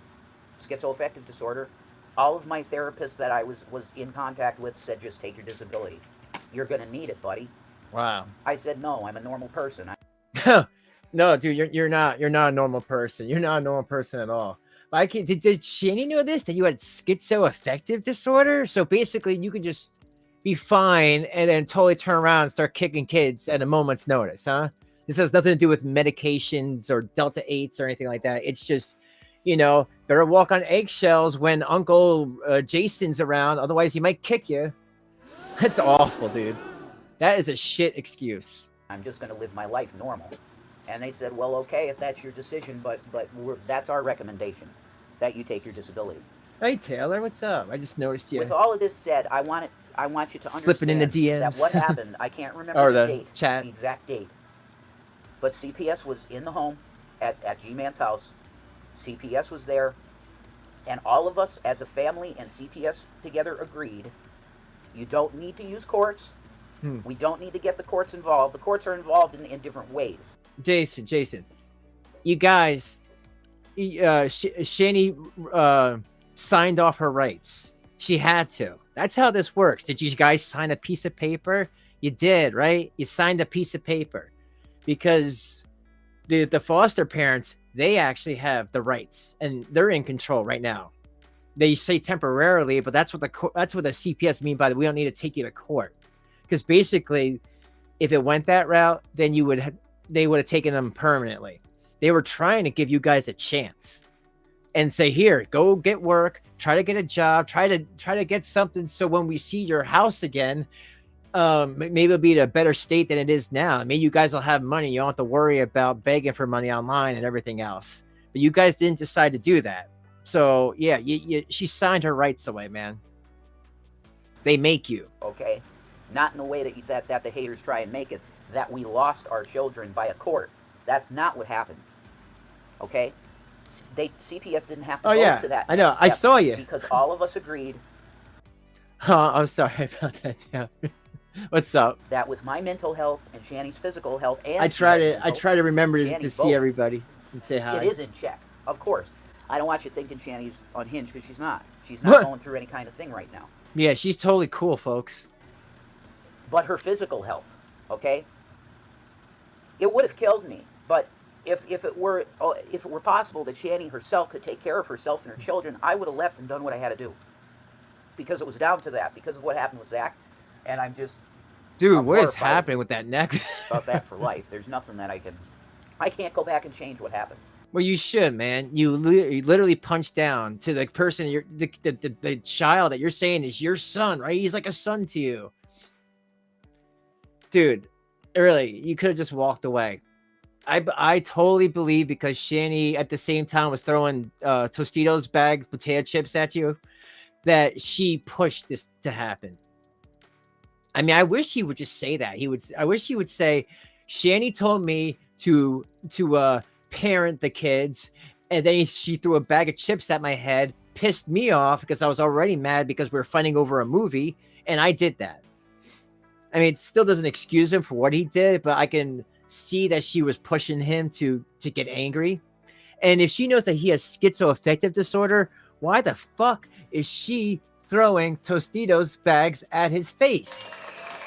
[SPEAKER 7] schizoaffective disorder, all of my therapists that I was in contact with said, just take your disability. You're going to need it, buddy.
[SPEAKER 1] Wow.
[SPEAKER 7] I said, no, I'm a normal person.
[SPEAKER 1] No, dude, you're not a normal person. You're not a normal person at all. Did Shanny know this, that you had schizoaffective disorder? So basically you could just be fine and then totally turn around and start kicking kids at a moment's notice, huh? This has nothing to do with medications or Delta 8s or anything like that. It's just, better walk on eggshells when Uncle Jason's around. Otherwise, he might kick you. That's awful, dude. That is a shit excuse.
[SPEAKER 7] I'm just going to live my life normal. And they said, well, okay, if that's your decision, but that's our recommendation, that you take your disability.
[SPEAKER 1] Hey, Taylor, what's up? I just noticed you.
[SPEAKER 7] With all of this said, I want you to
[SPEAKER 1] slipping
[SPEAKER 7] understand
[SPEAKER 1] in the DMs.
[SPEAKER 7] that what happened, I can't remember
[SPEAKER 1] the
[SPEAKER 7] date,
[SPEAKER 1] chat.
[SPEAKER 7] the exact date. But CPS was in the home at G-Man's house. CPS was there. And all of us as a family and CPS together agreed, you don't need to use courts. We don't need to get the courts involved. The courts are involved in different ways.
[SPEAKER 1] Jason, you guys, Shanny signed off her rights. She had to. That's how this works. Did you guys sign a piece of paper? You did, right? You signed a piece of paper. Because the foster parents, they actually have the rights, and they're in control right now. They say temporarily, but that's what the CPS mean by we don't need to take you to court. Because basically, if it went that route, then they would have taken them permanently. They were trying to give you guys a chance and say, here, go get work, try to get a job, try to get something, so when we see your house again, maybe it'll be in a better state than it is now. Maybe you guys will have money. You don't have to worry about begging for money online and everything else. But you guys didn't decide to do that. So yeah, she signed her rights away, man. They make you. Okay, not in the way that the haters try and make it, that we lost our children by a court. That's not what happened. Okay, CPS didn't have to go to that. I know. I saw you. Because all of us agreed. Oh, I'm sorry about that. Yeah. What's up?
[SPEAKER 7] that with my mental health and Shanny's physical health, and
[SPEAKER 1] I try
[SPEAKER 7] mental,
[SPEAKER 1] to remember
[SPEAKER 7] Shanny
[SPEAKER 1] to see
[SPEAKER 7] both,
[SPEAKER 1] everybody and say hi.
[SPEAKER 7] it is in check, of course. I don't want you thinking Shanny's unhinged, because she's not. She's not going through any kind of thing right now.
[SPEAKER 1] Yeah, she's totally cool, folks.
[SPEAKER 7] But her physical health, okay? It would have killed me, but if it were possible that Shanny herself could take care of herself and her children, I would have left and done what I had to do. Because it was down to that, because of what happened with Zach, and I'm just...
[SPEAKER 1] Dude, what is happening with that neck?
[SPEAKER 7] About that for life. There's nothing that I can't go back and change what happened.
[SPEAKER 1] Well, you should, man. You literally punched down to the person, the child that you're saying is your son, right? He's like a son to you. Dude, really, you could have just walked away. I totally believe, because Shanny at the same time was throwing Tostitos bags, potato chips at you, that she pushed this to happen. I mean, I wish he would just say that. I wish he would say, Shanny told me to parent the kids, and then she threw a bag of chips at my head, pissed me off because I was already mad because we were fighting over a movie, and I did that. I mean, it still doesn't excuse him for what he did, but I can see that she was pushing him to get angry. And if she knows that he has schizoaffective disorder, why the fuck is she throwing Tostitos bags at his face?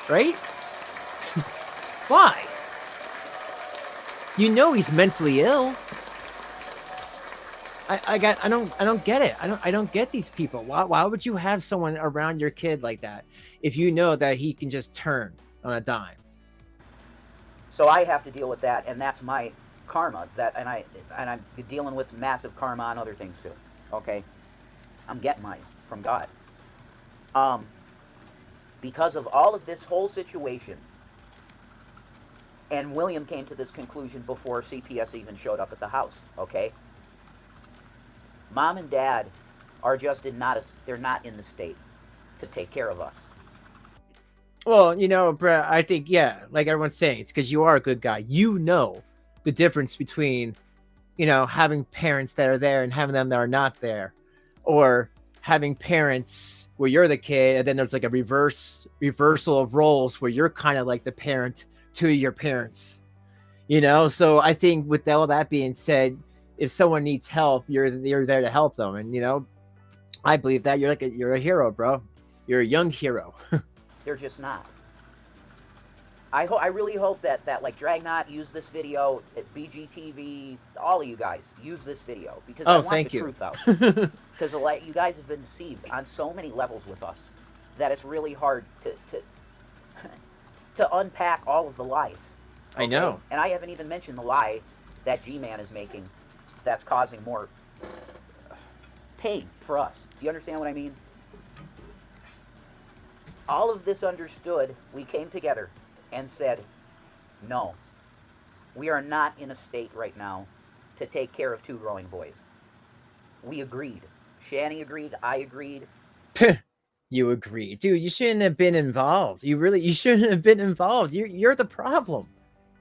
[SPEAKER 1] Right? Why? You know he's mentally ill. I don't get it. I don't get these people. Why would you have someone around your kid like that if you know that he can just turn on a dime?
[SPEAKER 7] So I have to deal with that, and that's my karma. And I'm dealing with massive karma on other things too. Okay, I'm getting mine from God. Because of all of this whole situation, and William came to this conclusion before CPS even showed up at the house. Okay. Mom and Dad are just they're not in the state to take care of us.
[SPEAKER 1] Well, you know, Brett, I think, yeah, like everyone's saying, it's because you are a good guy. You know the difference between, you know, having parents that are there and having them that are not there, or having parents where you're the kid and then there's like a reversal of roles where you're kind of like the parent to your parents, you know? So I think with all that being said, if someone needs help, you're there to help them. And, you know, I believe that you're a hero, bro. You're a young hero.
[SPEAKER 7] They're just not. I really hope that like Dragnot use this video, at BGTV, all of you guys use this video, because I want the truth out. Because you guys have been deceived on so many levels with us that it's really hard to unpack all of the lies. Okay?
[SPEAKER 1] I know.
[SPEAKER 7] And I haven't even mentioned the lie that G-Man is making that's causing more pain for us. Do you understand what I mean? All of this understood, we came together and said, no, we are not in a state right now to take care of two growing boys. We agreed. Shanny agreed. I agreed.
[SPEAKER 1] You agreed. Dude, you shouldn't have been involved. You shouldn't have been involved. You're the problem.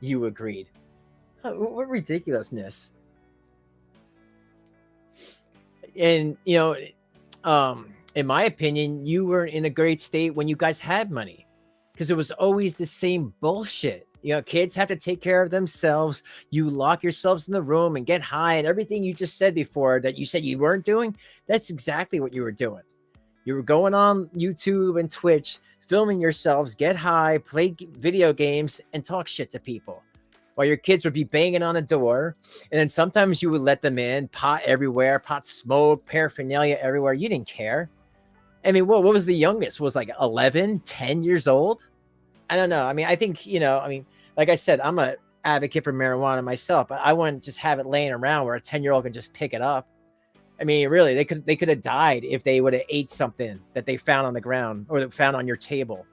[SPEAKER 1] You agreed. What ridiculousness. And, you know, in my opinion, you were in a great state when you guys had money, because it was always the same bullshit. You know, kids have to take care of themselves. You lock yourselves in the room and get high, and everything you just said before that you said you weren't doing, that's exactly what you were doing. You were going on YouTube and Twitch, filming yourselves, get high, play video games, and talk shit to people, while your kids would be banging on the door. And then sometimes you would let them in, pot everywhere, pot smoke, paraphernalia everywhere. You didn't care. I mean, what was the youngest? Was like 11, 10 years old? I don't know. I mean, I think, you know, I mean, like I said, I'm an advocate for marijuana myself, but I wouldn't just have it laying around where a 10-year-old can just pick it up. I mean, really, they could have died if they would have ate something that they found on the ground or that found on your table.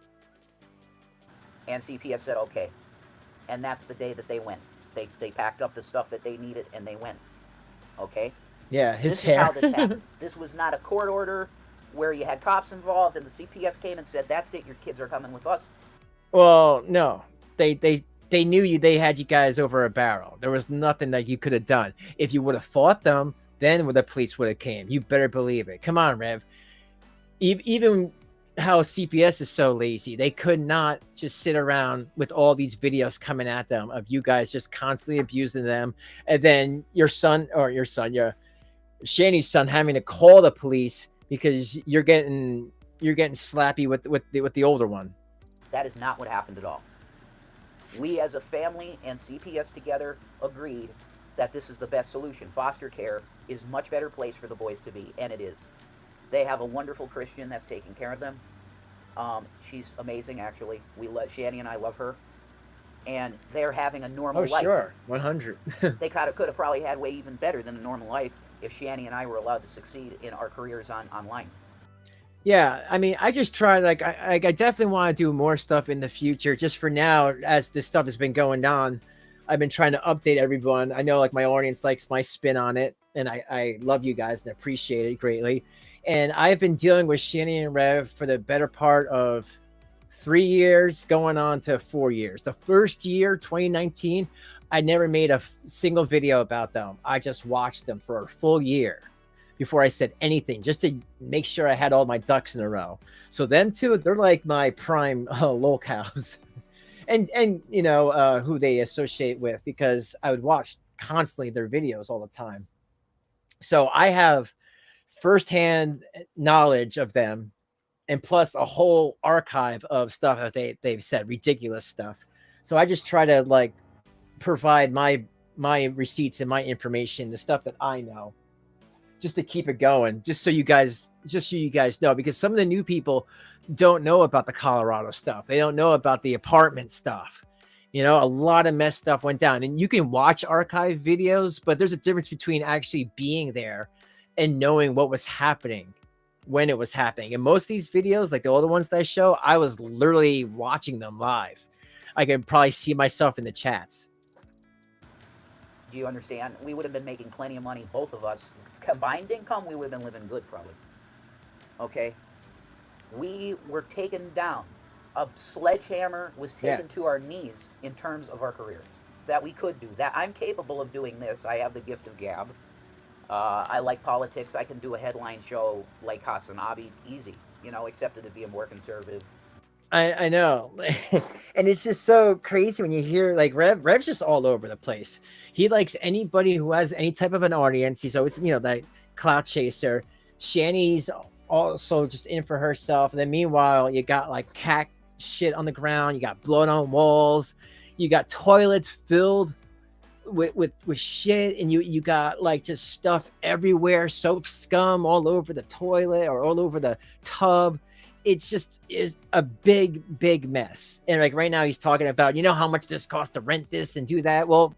[SPEAKER 7] And CPS said, okay. And that's the day that they went. They packed up the stuff that they needed and they went. Okay?
[SPEAKER 1] Yeah, his
[SPEAKER 7] this
[SPEAKER 1] hair.
[SPEAKER 7] Is how this happened. This was not a court order where you had cops involved and the CPS came and said, that's it, your kids are coming with us.
[SPEAKER 1] Well, no. They knew they had you guys over a barrel. There was nothing that you could have done. If you would have fought them, then the police would have came. You better believe it. Come on, Rev. Even how CPS is so lazy. They could not just sit around with all these videos coming at them of you guys just constantly abusing them, and then your Shanny's son having to call the police because you're getting slappy with the older one.
[SPEAKER 7] That is not what happened at all. We as a family and CPS together agreed that this is the best solution. Foster care is a much better place for the boys to be, and it is. They have a wonderful Christian that's taking care of them. She's amazing, actually. Shanny and I love her. And they're having a normal life. Oh,
[SPEAKER 1] sure. 100.
[SPEAKER 7] They could have probably had way even better than a normal life if Shanny and I were allowed to succeed in our careers online.
[SPEAKER 1] Yeah, I mean, I just try, like, I definitely want to do more stuff in the future. Just for now, as this stuff has been going on, I've been trying to update everyone. I know, like, my audience likes my spin on it, and I love you guys and appreciate it greatly. And I've been dealing with Shanny and Rev for the better part of 3 years, going on to 4 years. The first year, 2019, I never made a single video about them. I just watched them for a full year before I said anything, just to make sure I had all my ducks in a row. So them two, they're like my prime lolcows. and you know, who they associate with, because I would watch constantly their videos all the time. So I have firsthand knowledge of them, and plus a whole archive of stuff that they've said, ridiculous stuff. So I just try to, like, provide my receipts and my information, the stuff that I know, just to keep it going, just so you guys know, because some of the new people don't know about the Colorado stuff. They don't know about the apartment stuff. You know, a lot of mess stuff went down, and you can watch archive videos, but there's a difference between actually being there and knowing what was happening when it was happening. And most of these videos, like the older ones that I show, I was literally watching them live. I can probably see myself in the chats.
[SPEAKER 7] Do you understand? We would have been making plenty of money, both of us. Combined income, we would have been living good, probably. Okay? We were taken down. A sledgehammer was taken to our knees in terms of our careers. That we could do. That I'm capable of doing this. I have the gift of gab. I like politics. I can do a headline show like Hasanabi, easy. You know, except to be a more conservative.
[SPEAKER 1] I know. And it's just so crazy when you hear, like, Rev's just all over the place. He likes anybody who has any type of an audience. He's always, you know, that clout chaser. Shanny's also just in for herself. And then meanwhile, you got, like, cat shit on the ground. You got blood on walls. You got toilets filled with shit, and you got, like, just stuff everywhere, soap scum all over the toilet or all over the tub. It's just is a big mess. And, like, right now he's talking about, you know, how much this costs to rent this and do that. Well,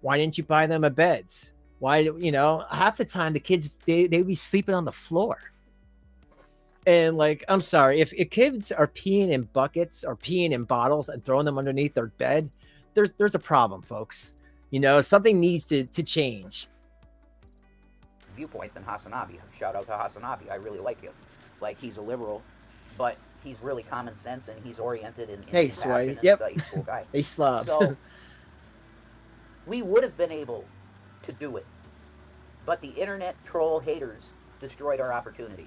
[SPEAKER 1] why didn't you buy them a beds? Why, you know, half the time the kids, they be sleeping on the floor. And, like, I'm sorry, if kids are peeing in buckets or peeing in bottles and throwing them underneath their bed, there's a problem, folks. You know, something needs to change.
[SPEAKER 7] Viewpoint than Hasanabi. Shout out to Hasanabi. I really like him. Like, he's a liberal, but he's really common sense, and he's oriented in
[SPEAKER 1] hey,
[SPEAKER 7] compassion.
[SPEAKER 1] Yep.
[SPEAKER 7] He's a cool guy.
[SPEAKER 1] Hey, slobs.
[SPEAKER 7] So, we would have been able to do it, but the internet troll haters destroyed our opportunities.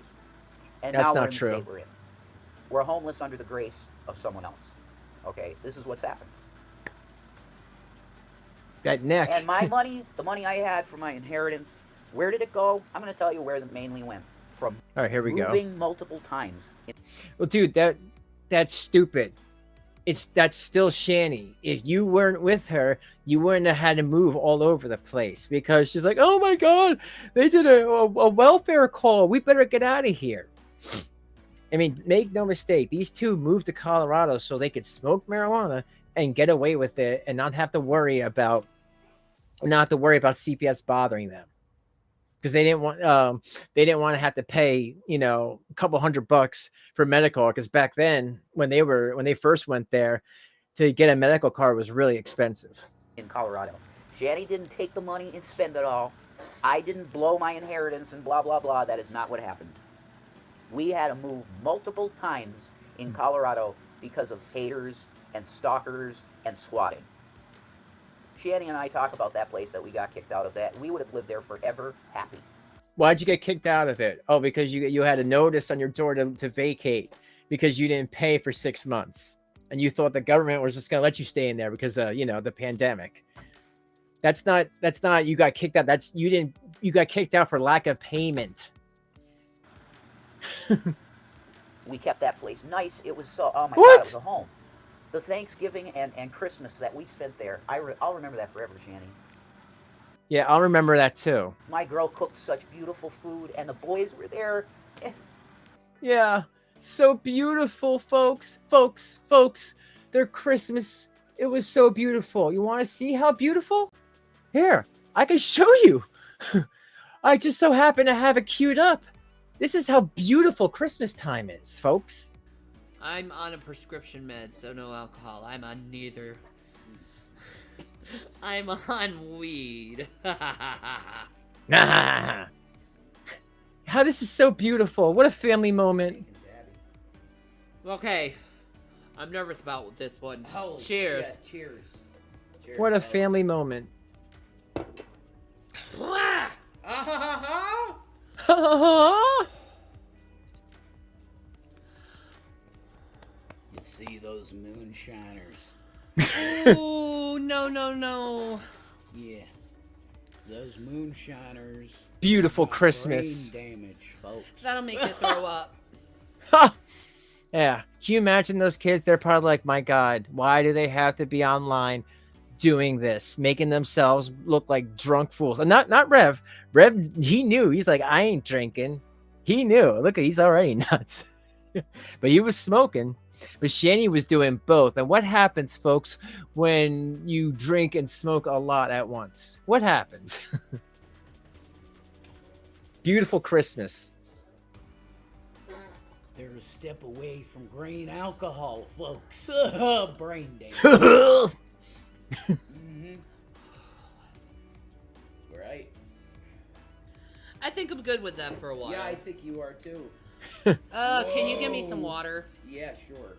[SPEAKER 7] And
[SPEAKER 1] that's
[SPEAKER 7] now
[SPEAKER 1] not
[SPEAKER 7] we're in
[SPEAKER 1] true.
[SPEAKER 7] The state we're in. We're homeless under the grace of someone else. Okay, this is what's happened.
[SPEAKER 1] That neck.
[SPEAKER 7] And my money, the money I had from my inheritance, where did it go? I'm going to tell you where it mainly went. From
[SPEAKER 1] all right, here we go.
[SPEAKER 7] Moving multiple times.
[SPEAKER 1] Well, dude, that's stupid. That's still Shanny. If you weren't with her, you wouldn't have had to move all over the place, because she's like, oh my God, they did a welfare call. We better get out of here. I mean, make no mistake, these two moved to Colorado so they could smoke marijuana and get away with it and not have to worry about CPS bothering them, because they didn't want to have to pay, you know, a couple $100 for medical, because back then when they first went there, to get a medical card was really expensive
[SPEAKER 7] in Colorado. Shanny didn't take the money and spend it all. I didn't blow my inheritance and blah blah blah. That is not what happened. We had to move multiple times in Colorado because of haters and stalkers and swatting. Shanny and I talk about that place that we got kicked out of. That we would have lived there forever happy.
[SPEAKER 1] Why'd you get kicked out of it? Oh, because you had a notice on your door to vacate because you didn't pay for 6 months and you thought the government was just going to let you stay in there because the pandemic. That's not you got kicked out. You got kicked out for lack of payment.
[SPEAKER 7] We kept that place nice. It was so, oh my
[SPEAKER 1] What?
[SPEAKER 7] God, it was a home. The Thanksgiving and Christmas that we spent there, I'll remember that forever, Shanny.
[SPEAKER 1] Yeah, I'll remember that too.
[SPEAKER 7] My girl cooked such beautiful food, and the boys were there.
[SPEAKER 1] Yeah, so beautiful, folks. Their Christmas, it was so beautiful. You want to see how beautiful? Here, I can show you. I just so happen to have it queued up. This is how beautiful Christmas time is, folks.
[SPEAKER 10] I'm on a prescription med, so no alcohol. I'm on neither. I'm on weed.
[SPEAKER 1] How this is so beautiful. What a family moment.
[SPEAKER 10] Okay. I'm nervous about this one.
[SPEAKER 6] Holy
[SPEAKER 10] Cheers.
[SPEAKER 6] shit, cheers. Cheers.
[SPEAKER 1] What a
[SPEAKER 6] folks.
[SPEAKER 1] family moment.
[SPEAKER 6] You see those moonshiners?
[SPEAKER 10] Oh, no.
[SPEAKER 6] Yeah. Those moonshiners.
[SPEAKER 1] Beautiful
[SPEAKER 6] got
[SPEAKER 1] Christmas.
[SPEAKER 6] Brain damage, folks.
[SPEAKER 10] That'll make you throw up.
[SPEAKER 1] Yeah. Can you imagine those kids? They're probably like, my God, why do they have to be online doing this, making themselves look like drunk fools? And not Rev. Rev, he knew. He's like, I ain't drinking. He knew. Look, he's already nuts. But he was smoking. But Shanny was doing both. And what happens, folks, when you drink and smoke a lot at once? What happens? Beautiful Christmas.
[SPEAKER 6] They're a step away from grain alcohol, folks. Brain damage. Mm-hmm. Right?
[SPEAKER 10] I think I'm good with that for a while.
[SPEAKER 6] Yeah, I think you are too.
[SPEAKER 10] Can you give me some water?
[SPEAKER 6] Yeah, sure.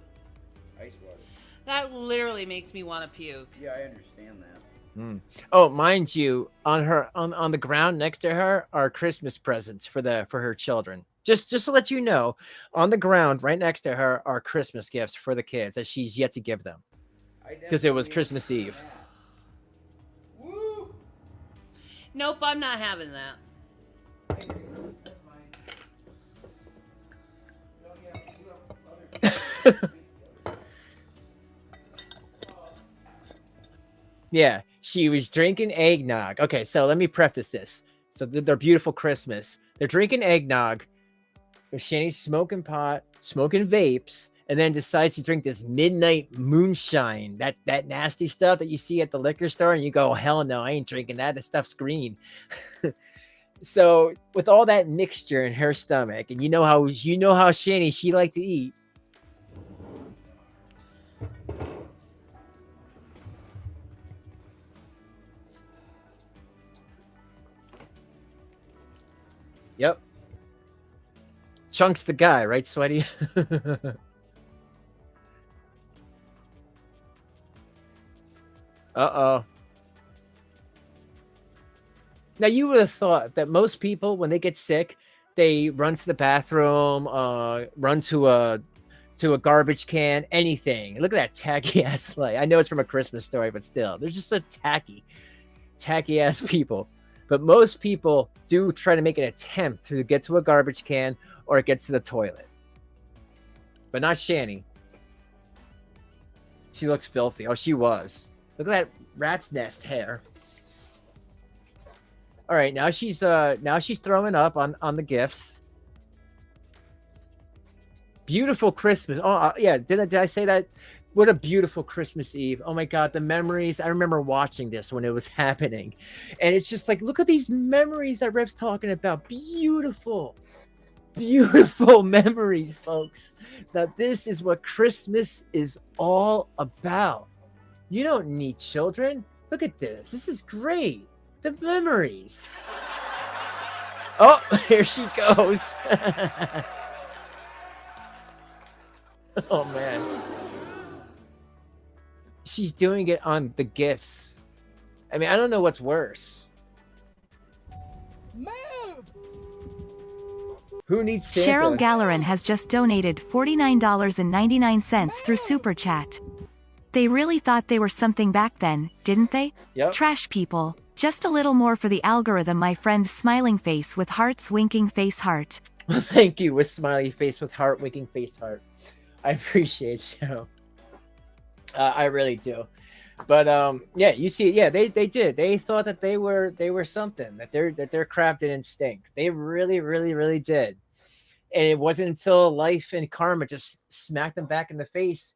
[SPEAKER 6] Ice water.
[SPEAKER 10] That literally makes me want to puke.
[SPEAKER 6] Yeah, I understand that.
[SPEAKER 1] Mm. Oh, mind you, on the ground next to her are Christmas presents for her children. Just to let you know, on the ground right next to her are Christmas gifts for the kids that she's yet to give them because it was Christmas Eve.
[SPEAKER 6] Woo!
[SPEAKER 10] Nope, I'm not having that.
[SPEAKER 1] Yeah, she was drinking eggnog. Okay, so let me preface this. So they're beautiful Christmas. They're drinking eggnog. Shanny's smoking pot, smoking vapes, and then decides to drink this midnight moonshine, that nasty stuff that you see at the liquor store, and you go, oh, hell no, I ain't drinking that. The stuff's green. So with all that mixture in her stomach, and you know how Shanny, she liked to eat. Yep. Chunk's the guy, right, Sweaty? Uh-oh. Now, you would have thought that most people, when they get sick, they run to the bathroom, run to a garbage can, anything. Look at that tacky-ass light. I know it's from A Christmas Story, but still. They're just so tacky-ass people. But most people do try to make an attempt to get to a garbage can or get to the toilet. But not Shanny. She looks filthy. Oh, she was. Look at that rat's nest hair. All right, now she's throwing up on the gifts. Beautiful Christmas. Oh, yeah. Did I say that? What a beautiful Christmas Eve. Oh my God, the memories. I remember watching this when it was happening. And it's just like, look at these memories that Rev's talking about. Beautiful memories, folks. Now, this is what Christmas is all about. You don't need children. Look at this. This is great. The memories. Oh, here she goes. Oh, man. She's doing it on the gifts. I mean, I don't know what's worse.
[SPEAKER 8] Move!
[SPEAKER 1] Who needs Santa?
[SPEAKER 5] Cheryl Gallerin has just donated $49.99 through Super Chat. They really thought they were something back then, didn't they?
[SPEAKER 1] Yep.
[SPEAKER 5] Trash people. Just a little more for the algorithm, my friend. Smiling face with hearts, winking face heart.
[SPEAKER 1] Well, thank you, with smiley face with heart, winking face heart. I appreciate you. I really do. But yeah, you see, yeah, they did. They thought that they were something, that their crap didn't stink. They really did. And it wasn't until life and karma just smacked them back in the face,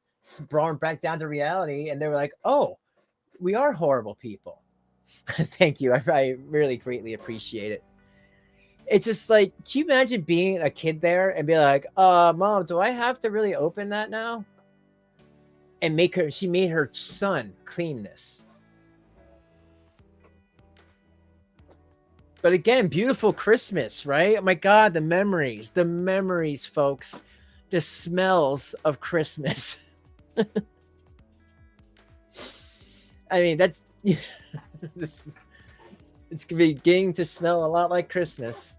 [SPEAKER 1] brought them back down to reality, and they were like, "Oh, we are horrible people." Thank you. I really greatly appreciate it. It's just like, can you imagine being a kid there and be like, Mom, do I have to really open that now? And she made her son clean this. But again, beautiful Christmas, right? Oh my God, the memories, folks, the smells of Christmas. I mean, that's this. It's beginning to smell a lot like Christmas.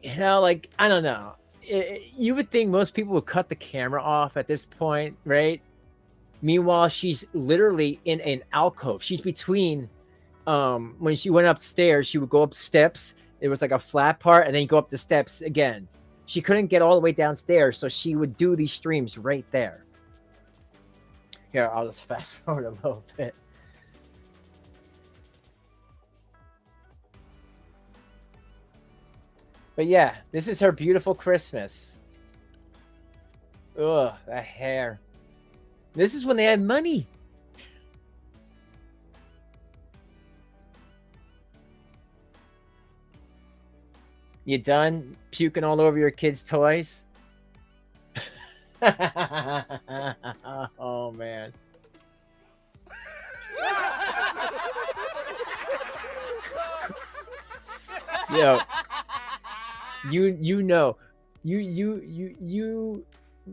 [SPEAKER 1] You know, like, I don't know. You would think most people would cut the camera off at this point, right? Meanwhile, she's literally in an alcove. She's between, when she went upstairs, she would go up steps. It was like a flat part, and then you go up the steps again. She couldn't get all the way downstairs, so she would do these streams right there. Here, I'll just fast forward a little bit. But yeah, this is her beautiful Christmas. Ugh, that hair. This is when they had money. You done puking all over your kids' toys? Oh man. Yo,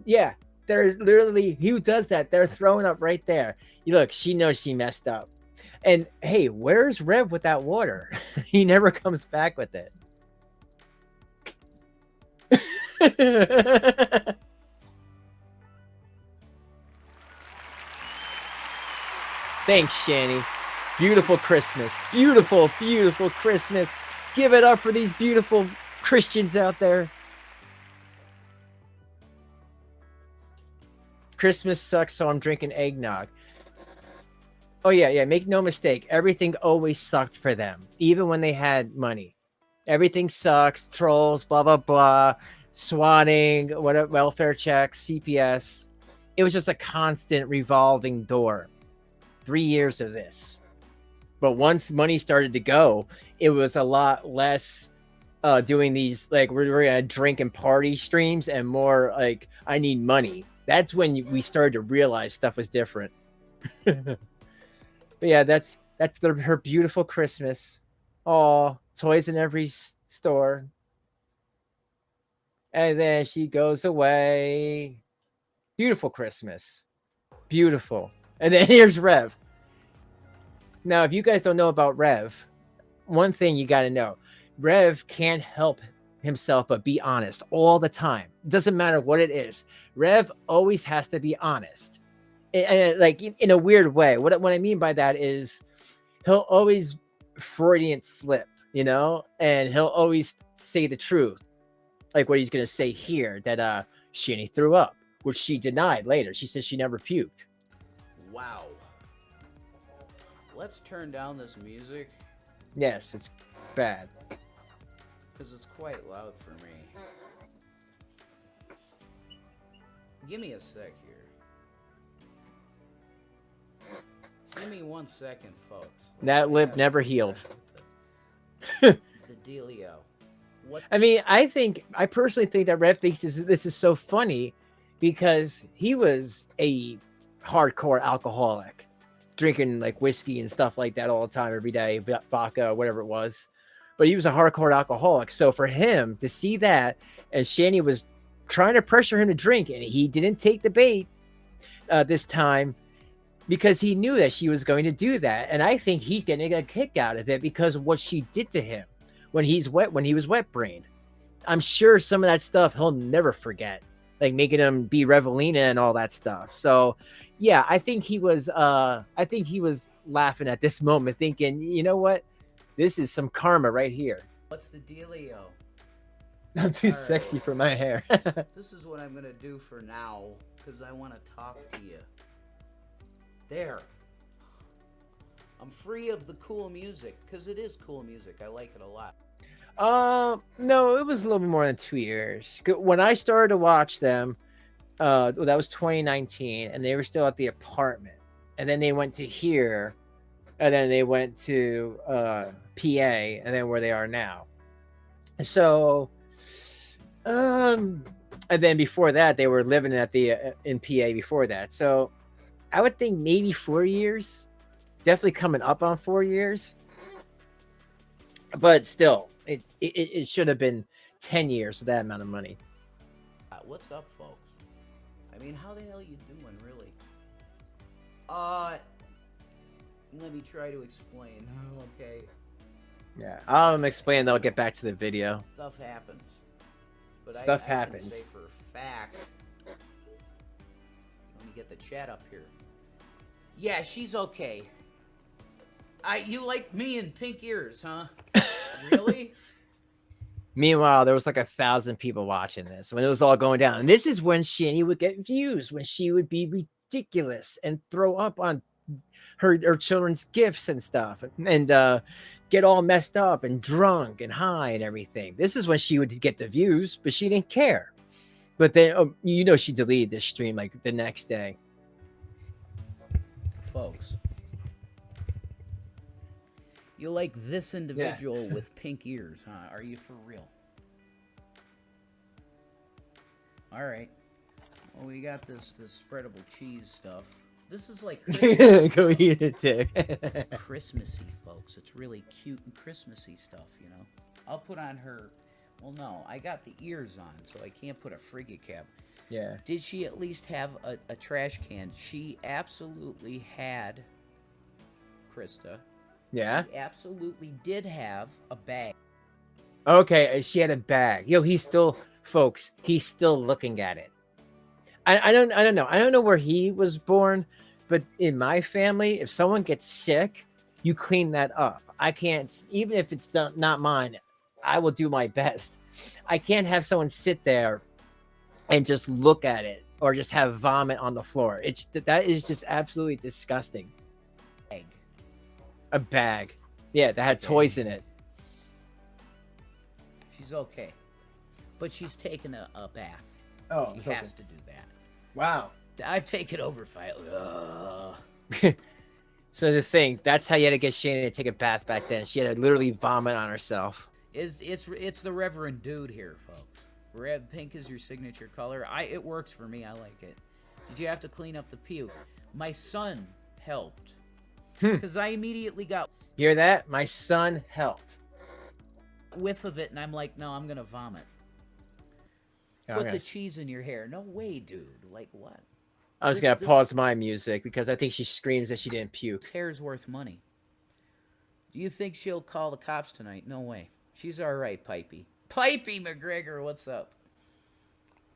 [SPEAKER 1] yeah, they're literally, who does that? They're throwing up right there. You look, she knows she messed up. And hey, where's Rev with that water? He never comes back with it. Thanks, Shanny. Beautiful Christmas. Beautiful Christmas. Give it up for these beautiful Christians out there. Christmas sucks, so I'm drinking eggnog. Oh, yeah. Make no mistake. Everything always sucked for them, even when they had money. Everything sucks. Trolls, blah, blah, blah. Swatting, whatever, welfare checks, CPS. It was just a constant revolving door. 3 years of this. But once money started to go, it was a lot less doing these, like, we're gonna drink and party streams, and more like, I need money. That's when we started to realize stuff was different. But yeah, that's her beautiful Christmas. Oh, toys in every store. And then she goes away. Beautiful Christmas. Beautiful. And then here's Rev. Now, if you guys don't know about Rev, one thing you got to know. Rev can't help himself but be honest all the time. It doesn't matter what it is. Rev always has to be honest. And like, in a weird way. What I mean by that is he'll always Freudian slip, you know? And he'll always say the truth. Like what he's going to say here, that Shanny threw up, which she denied later. She says she never puked.
[SPEAKER 6] Wow. Let's turn down this music.
[SPEAKER 1] Yes, it's bad.
[SPEAKER 6] Because it's quite loud for me. Give me a sec here. Give me 1 second, folks.
[SPEAKER 1] That lip never healed.
[SPEAKER 6] The dealio. What?
[SPEAKER 1] I mean, I personally think that Rev thinks this is so funny because he was a hardcore alcoholic, drinking like whiskey and stuff like that all the time, every day, vodka, whatever it was. But he was a hardcore alcoholic. So for him to see that, and Shanny was trying to pressure him to drink, and he didn't take the bait this time, because he knew that she was going to do that, and I think he's getting a kick out of it because of what she did to him when he was wet brained. I'm sure some of that stuff he'll never forget, like making him be Revelina and all that stuff. So yeah, I think he was laughing at this moment, thinking, you know what, this is some karma right here.
[SPEAKER 6] What's the dealio?
[SPEAKER 1] I'm too sexy for my hair.
[SPEAKER 6] This is what I'm gonna do for now, because I want to talk to you. There. I'm free of the cool music, because it is cool music. I like it a lot.
[SPEAKER 1] No, it was a little bit more than 2 years. When I started to watch them, that was 2019, and they were still at the apartment. And then they went to here, and then they went to PA, and then where they are now. So, and then before that, they were living at the in PA before that. So, I would think maybe 4 years, definitely coming up on 4 years. But still, it should have been 10 years for that amount of money.
[SPEAKER 6] What's up, folks? I mean, how the hell you doing, really? Let me try to explain. Okay.
[SPEAKER 1] Yeah, I'll explain. I'll get back to the video.
[SPEAKER 6] Stuff happens. But
[SPEAKER 1] Stuff
[SPEAKER 6] I
[SPEAKER 1] happens.
[SPEAKER 6] Can say for a fact. Let me get the chat up here. Yeah, she's okay. You like me in pink ears, huh? Really?
[SPEAKER 1] Meanwhile, there was like 1,000 people watching this when it was all going down. And this is when Shanny would get views, when she would be ridiculous and throw up on her children's gifts and stuff, and get all messed up and drunk and high and everything. This is when she would get the views, but she didn't care. But then, she deleted this stream like the next day.
[SPEAKER 6] Folks. You like this individual with pink ears, huh? Are you for real? All right. Well, we got this spreadable cheese stuff. This is like
[SPEAKER 1] go eat it, Dick.
[SPEAKER 6] Christmassy, folks. It's really cute and Christmassy stuff, you know. I'll put on her. Well, no, I got the ears on, so I can't put a frigate cap.
[SPEAKER 1] Yeah.
[SPEAKER 6] Did she at least have a trash can? She absolutely had, Krista.
[SPEAKER 1] Yeah.
[SPEAKER 6] She absolutely did have a bag.
[SPEAKER 1] Okay, she had a bag. He's still, folks. He's still looking at it. I don't know. I don't know where he was born, but in my family, if someone gets sick, you clean that up. I can't, even if it's not mine, I will do my best. I can't have someone sit there and just look at it or just have vomit on the floor. That is just absolutely disgusting. A bag. Yeah, that had toys in it.
[SPEAKER 6] She's okay. But she's taken a bath.
[SPEAKER 1] Oh,
[SPEAKER 6] she has to do that.
[SPEAKER 1] Wow.
[SPEAKER 6] I've taken over finally.
[SPEAKER 1] So the thing, that's how you had to get Shanny to take a bath back then. She had to literally vomit on herself.
[SPEAKER 6] It's the Reverend Dude here, folks. Red pink is your signature color. It works for me. I like it. Did you have to clean up the puke? My son helped. Because I immediately got...
[SPEAKER 1] Hear that? My son helped.
[SPEAKER 6] Whiff of it, and I'm like, no, I'm going to vomit. Put the cheese in your hair. No way, dude. Like, what?
[SPEAKER 1] I was going to pause my music because I think she screams that she didn't puke.
[SPEAKER 6] Hair's worth money. Do you think she'll call the cops tonight? No way. She's all right, Pipey. Pipey McGregor, what's up?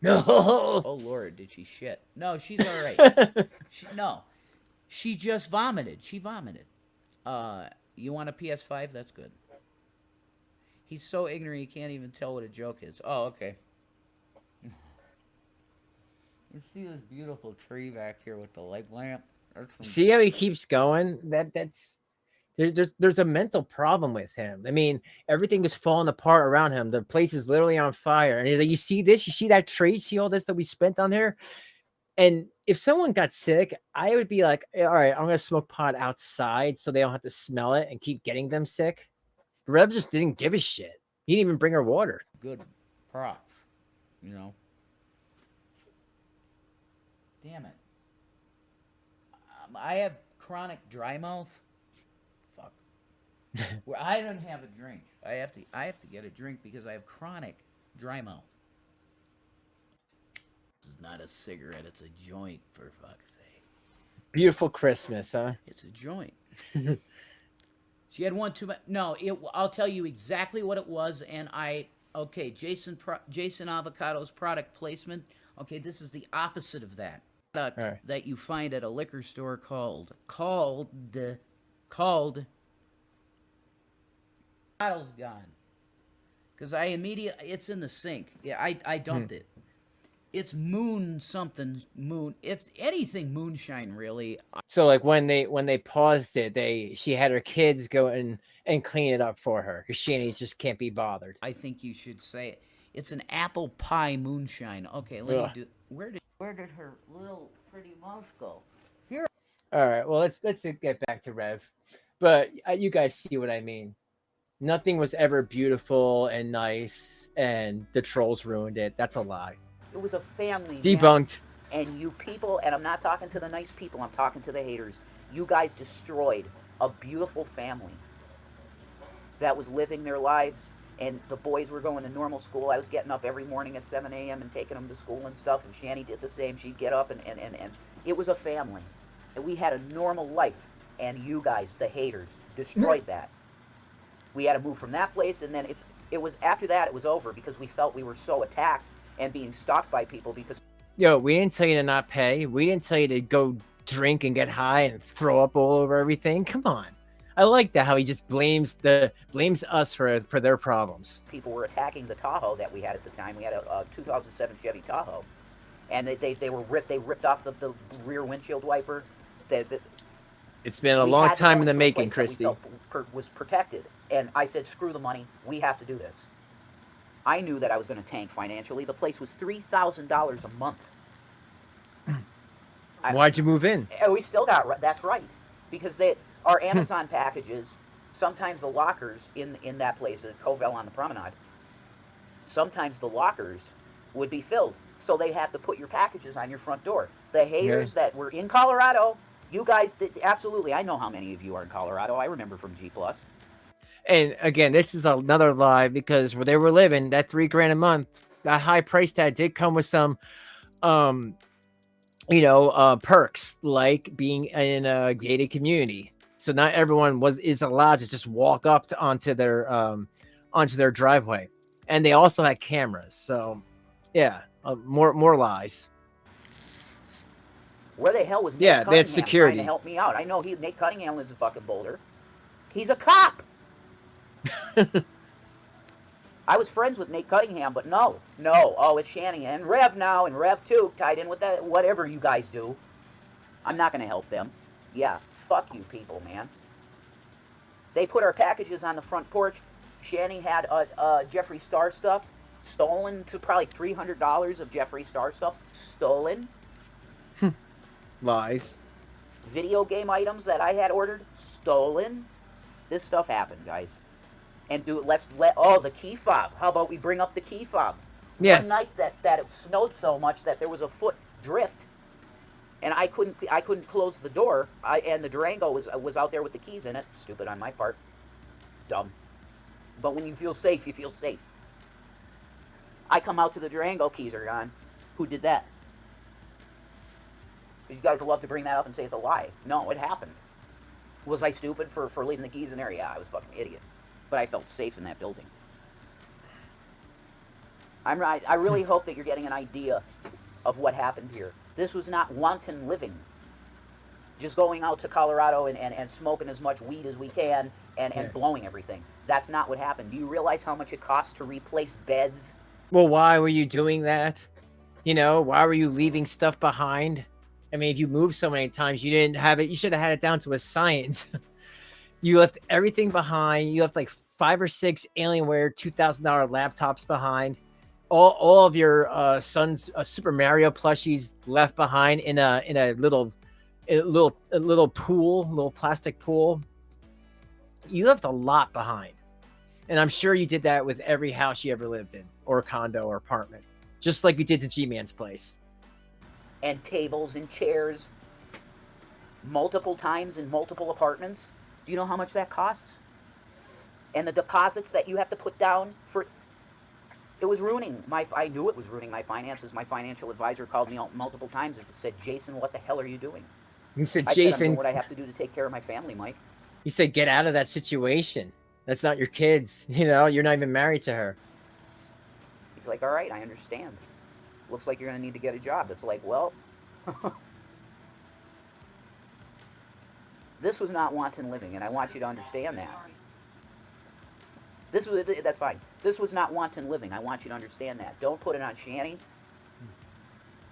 [SPEAKER 1] No.
[SPEAKER 6] Oh, Lord, did she shit? No, she's all right. She just vomited. She vomited. You want a PS5? That's good. He's so ignorant he can't even tell what a joke is. Oh, okay. You see this beautiful tree back here with the leg lamp?
[SPEAKER 1] See how he keeps going? There's a mental problem with him. I mean, everything is falling apart around him. The place is literally on fire. And you see this? You see that tree? See all this that we spent on there? And if someone got sick, I would be like, all right, I'm going to smoke pot outside so they don't have to smell it and keep getting them sick. Rev just didn't give a shit. He didn't even bring her water.
[SPEAKER 6] Good props, you know. Damn it. I have chronic dry mouth. Fuck. I don't have a drink. I have to get a drink because I have chronic dry mouth. This is not a cigarette, it's a joint, for fuck's sake.
[SPEAKER 1] Beautiful Christmas, huh?
[SPEAKER 6] It's a joint. She had one too much. No, I'll tell you exactly what it was, and okay, Jason Avocado's product placement. Okay, this is the opposite of that. Product
[SPEAKER 1] All right.
[SPEAKER 6] that you find at a liquor store called bottle's gone. Because it's in the sink. Yeah, I dumped it. It's moon. It's anything moonshine, really.
[SPEAKER 1] So like when they paused it, she had her kids go and clean it up for her because Shanny just can't be bothered.
[SPEAKER 6] I think you should say it. It's an apple pie moonshine. Okay, let me do. Where did her little pretty mouse go? Here.
[SPEAKER 1] All right. Well, let's get back to Rev, but you guys see what I mean. Nothing was ever beautiful and nice, and the trolls ruined it. That's a lie.
[SPEAKER 7] It was a family.
[SPEAKER 1] Debunked.
[SPEAKER 7] Man. And you people, and I'm not talking to the nice people, I'm talking to the haters. You guys destroyed a beautiful family that was living their lives, and the boys were going to normal school. I was getting up every morning at 7 a.m. and taking them to school and stuff, and Shanny did the same. She'd get up, and it was a family. And we had a normal life, and you guys, the haters, destroyed that. We had to move from that place, and then it was after that it was over because we felt we were so attacked and being stalked by people because...
[SPEAKER 1] Yo, we didn't tell you to not pay. We didn't tell you to go drink and get high and throw up all over everything. Come on. I like that how he just blames us for their problems.
[SPEAKER 7] People were attacking the Tahoe that we had at the time. We had a 2007 Chevy Tahoe, and they ripped off the rear windshield wiper.
[SPEAKER 1] It's been a long time in the making, Christy.
[SPEAKER 7] Was protected, and I said, screw the money. We have to do this. I knew that I was going to tank financially. The place was $3,000 a month.
[SPEAKER 1] Why'd you move in?
[SPEAKER 7] We still got, that's right, because our Amazon packages, sometimes the lockers in that place, at Covell on the Promenade, sometimes the lockers would be filled, so they'd have to put your packages on your front door. The haters that were in Colorado, you guys did, absolutely. I know how many of you are in Colorado. I remember from G+.
[SPEAKER 1] And again, this is another lie because where they were living, that $3,000 a month, that high price tag did come with some, perks like being in a gated community. So not everyone is allowed to just walk up onto their driveway, and they also had cameras. So, yeah, more lies.
[SPEAKER 7] Where the hell was Nate
[SPEAKER 1] Cunningham
[SPEAKER 7] they had
[SPEAKER 1] security
[SPEAKER 7] trying to help me out? I know Nate Cunningham lives in fucking Boulder. He's a cop. I was friends with Nate Cunningham, but no. Oh, it's Shanny and Rev now, and Rev too, tied in with that. Whatever you guys do, I'm not going to help them. Yeah, fuck you people, man. They put our packages on the front porch. Shanny had Jeffree Star stuff stolen, to probably $300 of Jeffree Star stuff stolen.
[SPEAKER 1] Lies.
[SPEAKER 7] Video game items that I had ordered stolen. This stuff happened, guys. And the key fob. How about we bring up the key fob?
[SPEAKER 1] Yes.
[SPEAKER 7] One night that it snowed so much that there was a foot drift, and I couldn't close the door. And the Durango was out there with the keys in it. Stupid on my part. Dumb. But when you feel safe, you feel safe. I come out to the Durango, keys are gone. Who did that? You guys love to bring that up and say it's a lie. No, it happened. Was I stupid for leaving the keys in there? Yeah, I was a fucking idiot. But I felt safe in that building. I really hope that you're getting an idea of what happened here. This was not wanton living. Just going out to Colorado and smoking as much weed as we can and blowing everything. That's not what happened. Do you realize how much it costs to replace beds?
[SPEAKER 1] Well, why were you doing that? Why were you leaving stuff behind? I mean, if you moved so many times, you didn't have it. You should have had it down to a science. You left everything behind. You left like 5 or 6 Alienware $2,000 laptops behind. All of your son's Super Mario plushies left behind in a little pool, little plastic pool. You left a lot behind, and I'm sure you did that with every house you ever lived in, or condo or apartment, just like you did to G-Man's place.
[SPEAKER 7] And tables and chairs multiple times in multiple apartments. Do you know how much that costs? And the deposits that you have to put down for... It was ruining I knew it was ruining my finances. My financial advisor called me out multiple times and said, Jason, what the hell are you doing?
[SPEAKER 1] He said,
[SPEAKER 7] I said, I'm
[SPEAKER 1] Jason,
[SPEAKER 7] doing what I have to do to take care of my family, Mike.
[SPEAKER 1] he said, get out of that situation. That's not your kids. You know, you're not even married to her.
[SPEAKER 7] He's like, all right, I understand. Looks like you're going to need to get a job. It's like, well, this was not wanton living, and I want you to understand that. That's fine. This was not wanton living. I want you to understand that. Don't put it on Shanny.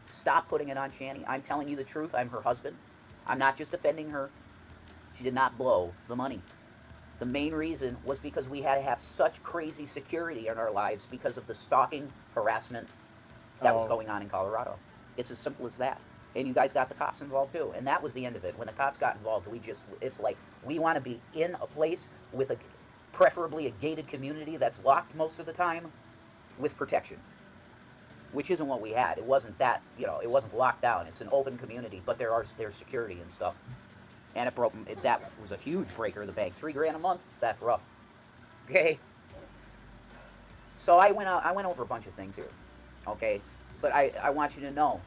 [SPEAKER 7] Stop putting it on Shanny. I'm telling you the truth. I'm her husband. I'm not just defending her. She did not blow the money. The main reason was because we had to have such crazy security in our lives because of the stalking, harassment that was going on in Colorado. It's as simple as that. And you guys got the cops involved too. And that was the end of it. When the cops got involved, it's like, we want to be in a place with preferably a gated community that's locked most of the time with protection, which isn't what we had. It wasn't that, it wasn't locked down. It's an open community, but there's security and stuff. And that was a huge breaker of the bank. $3,000 a month, that's rough. Okay? So I went over a bunch of things here. Okay? But I want you to know,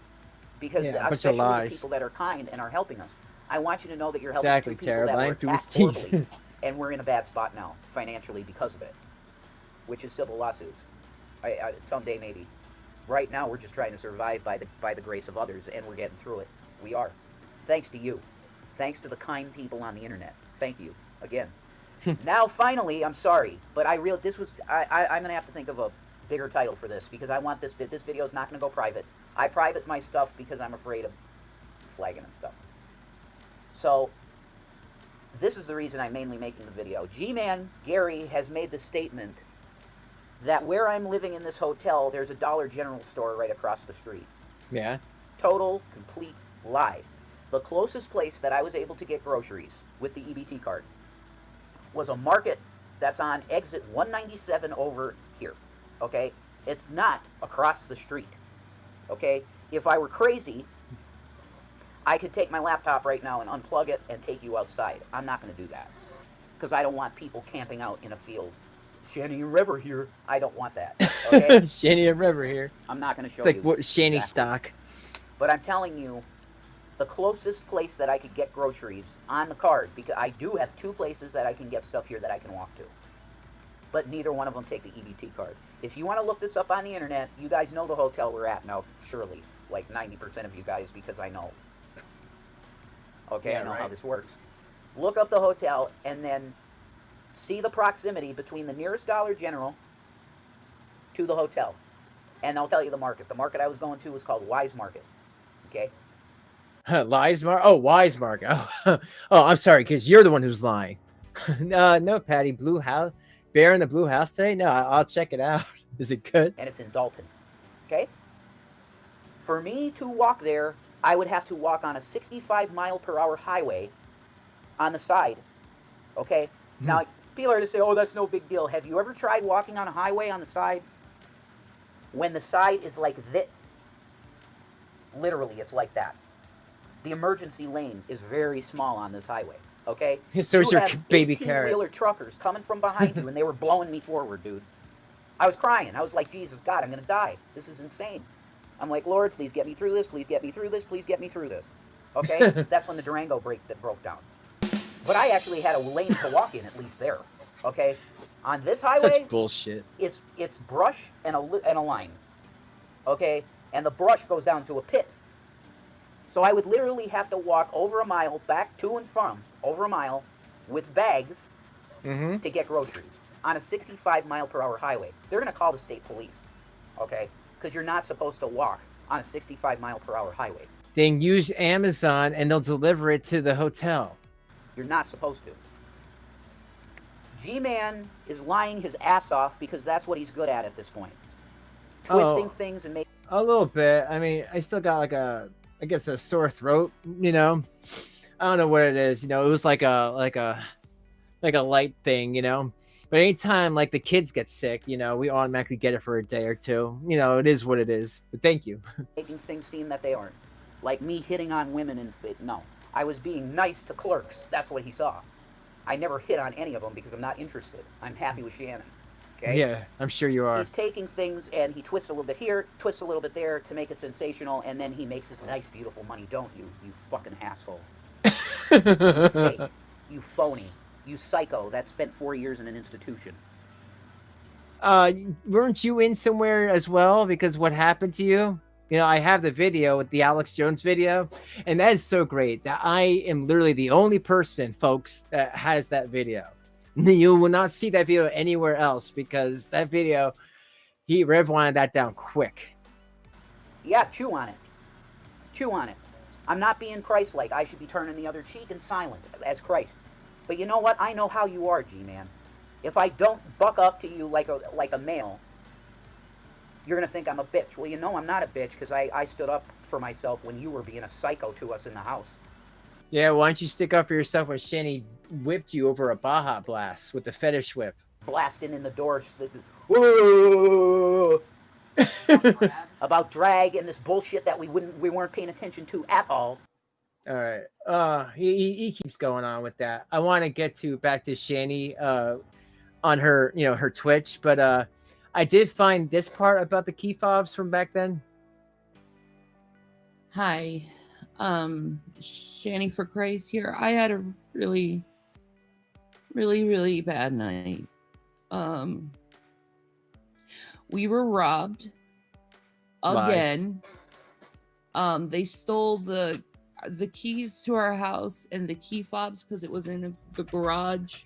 [SPEAKER 7] because especially the people that are kind and are helping us, I want you to know that you're helping two people that were attacked horribly, and we're in a bad spot now, financially, because of it, which is civil lawsuits. Someday, maybe. Right now, we're just trying to survive by the grace of others, and we're getting through it. We are. Thanks to you. Thanks to the kind people on the internet. Thank you again. Now, finally, I'm sorry, but I'm going to have to think of a bigger title for this, because I want this video is not going to go private. I private my stuff because I'm afraid of flagging and stuff. So, this is the reason I'm mainly making the video. G-Man Gary has made the statement that where I'm living in this hotel, there's a Dollar General store right across the street.
[SPEAKER 1] Yeah.
[SPEAKER 7] Total, complete lie. The closest place that I was able to get groceries with the EBT card was a market that's on exit 197 over here. Okay? It's not across the street. Okay? If I were crazy, I could take my laptop right now and unplug it and take you outside. I'm not going to do that, because I don't want people camping out in a field. Shanny and River here. I don't want that. Okay?
[SPEAKER 1] Shanny and River here.
[SPEAKER 7] I'm not going to show
[SPEAKER 1] you. It's
[SPEAKER 7] you.
[SPEAKER 1] like what Shanny stock.
[SPEAKER 7] But I'm telling you, the closest place that I could get groceries on the card, because I do have 2 places that I can get stuff here that I can walk to, but neither one of them take the EBT card. If you want to look this up on the internet, you guys know the hotel we're at now, surely, like 90% of you guys, because I know. Okay, yeah, I know how this works. Look up the hotel and then see the proximity between the nearest Dollar General to the hotel, and they'll tell you the market. The market I was going to was called Wise Market. Okay.
[SPEAKER 1] Lies Mark? Oh, Wise Mark. Oh, I'm sorry, because you're the one who's lying. No, Patty. Blue House. Bear in the Blue House today? No, I'll check it out. Is it good?
[SPEAKER 7] And it's in Dalton. Okay? For me to walk there, I would have to walk on a 65-mile-per-hour highway on the side. Okay? Now, people are going to say, oh, that's no big deal. Have you ever tried walking on a highway on the side? When the side is like this. Literally, it's like that. The emergency lane is very small on this highway, okay?
[SPEAKER 1] So is your baby
[SPEAKER 7] carrot. 18-wheeler truckers coming from behind you, and they were blowing me forward, dude. I was crying. I was like, Jesus, God, I'm going to die. This is insane. I'm like, Lord, please get me through this. Please get me through this. Please get me through this. Okay? That's when the Durango broke down. But I actually had a lane to walk in, at least there, okay? On this highway,
[SPEAKER 1] such bullshit.
[SPEAKER 7] It's brush and a line, okay? And the brush goes down to a pit. So I would literally have to walk over a mile back to and from, over a mile, with bags to get groceries on a 65-mile-per-hour highway. They're going to call the state police, okay? Because you're not supposed to walk on a 65-mile-per-hour highway.
[SPEAKER 1] Then use Amazon and they'll deliver it to the hotel.
[SPEAKER 7] You're not supposed to. G-Man is lying his ass off because that's what he's good at this point. Twisting things and making...
[SPEAKER 1] A little bit. I mean, I still got like I guess a sore throat, you know. I don't know what it is, you know. It was like a light thing, you know. But anytime like the kids get sick, you know, we automatically get it for a day or two. You know, it is what it is. But thank you.
[SPEAKER 7] Making things seem that they aren't. Like me hitting on women and no. I was being nice to clerks. That's what he saw. I never hit on any of them because I'm not interested. I'm happy with Shannon. Okay?
[SPEAKER 1] Yeah, I'm sure you are.
[SPEAKER 7] He's taking things and he twists a little bit here, twists a little bit there to make it sensational, and then he makes this nice, beautiful money, don't you? You fucking asshole. Hey, you phony. You psycho that spent 4 years in an institution.
[SPEAKER 1] Weren't you in somewhere as well? Because what happened to you? You know, I have the video with the Alex Jones video, and that is so great that I am literally the only person, folks, that has that video. You will not see that video anywhere else because that video, Rev wanted that down quick.
[SPEAKER 7] Yeah, chew on it. Chew on it. I'm not being Christ-like. I should be turning the other cheek and silent as Christ. But you know what? I know how you are, G-Man. If I don't buck up to you like a male, you're going to think I'm a bitch. Well, you know I'm not a bitch because I stood up for myself when you were being a psycho to us in the house.
[SPEAKER 1] Yeah, why don't you stick up for yourself when Shanny whipped you over a Baja Blast with the fetish whip?
[SPEAKER 7] Blasting in the doors. Whoa! About drag and this bullshit that we weren't paying attention to at all.
[SPEAKER 1] All right. He keeps going on with that. I want to get back to Shanny on her, her Twitch, but I did find this part about the key fobs from back then.
[SPEAKER 11] Hi, ShannyForChrist here. I had a really, really, really bad night. We were robbed again. Nice. They stole the keys to our house and the key fobs because it was in the garage.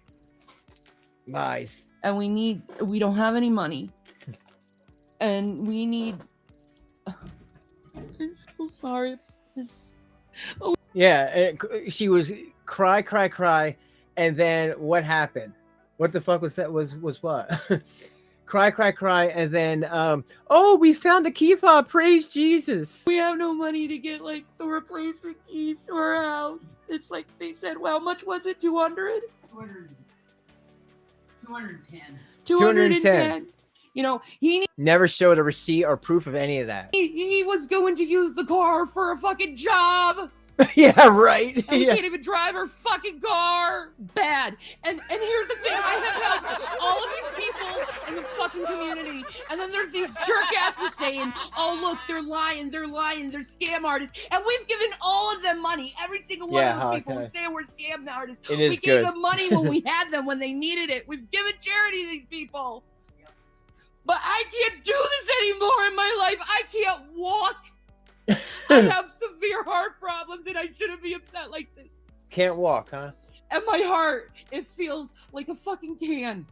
[SPEAKER 1] Nice.
[SPEAKER 11] And we don't have any money. And we need... I'm so sorry. Oh.
[SPEAKER 1] Yeah, she was cry. And then what happened? What the fuck was that? Was what? Cry. And then, oh, we found the key fob. Praise Jesus.
[SPEAKER 11] We have no money to get like the replacement keys to our house. It's like they said, well, how much was it? 200? 210. You know, he
[SPEAKER 1] never showed a receipt or proof of any of that.
[SPEAKER 11] He was going to use the car for a fucking job.
[SPEAKER 1] Yeah, right.
[SPEAKER 11] And we can't even drive our fucking car. Bad. And here's the thing. I have helped all of you people in the fucking community. And then there's these jerk asses saying, oh, look, they're lying. They're scam artists. And we've given all of them money. Every single one of those people who say we're scam artists. We gave them money when we had them, when they needed it. We've given charity to these people. But I can't do this anymore in my life. I can't walk. I have severe heart problems and I shouldn't be upset like this.
[SPEAKER 1] Can't walk, huh?
[SPEAKER 11] And my heart, it feels like a fucking can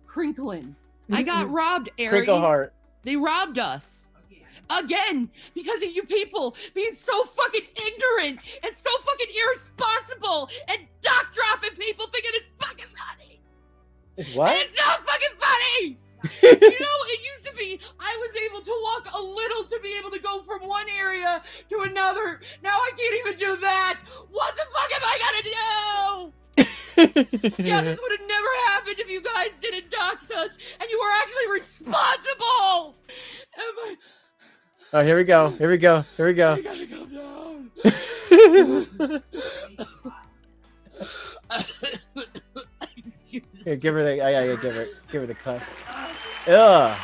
[SPEAKER 11] crinkling. I got robbed, Aries.
[SPEAKER 1] Crinkle heart.
[SPEAKER 11] They robbed us. Again, because of you people being so fucking ignorant and so fucking irresponsible and dock dropping people thinking it's fucking funny.
[SPEAKER 1] It's what?
[SPEAKER 11] And it's not fucking funny. You know, it used to be I was able to walk a little to be able to go from one area to another. Now I can't even do that. What the fuck am I gonna do? Yeah, this would have never happened if you guys didn't dox us and you were actually responsible.
[SPEAKER 1] Oh, here we go.
[SPEAKER 11] I gotta go down.
[SPEAKER 1] Here, give her the. Give her the cut. Ugh.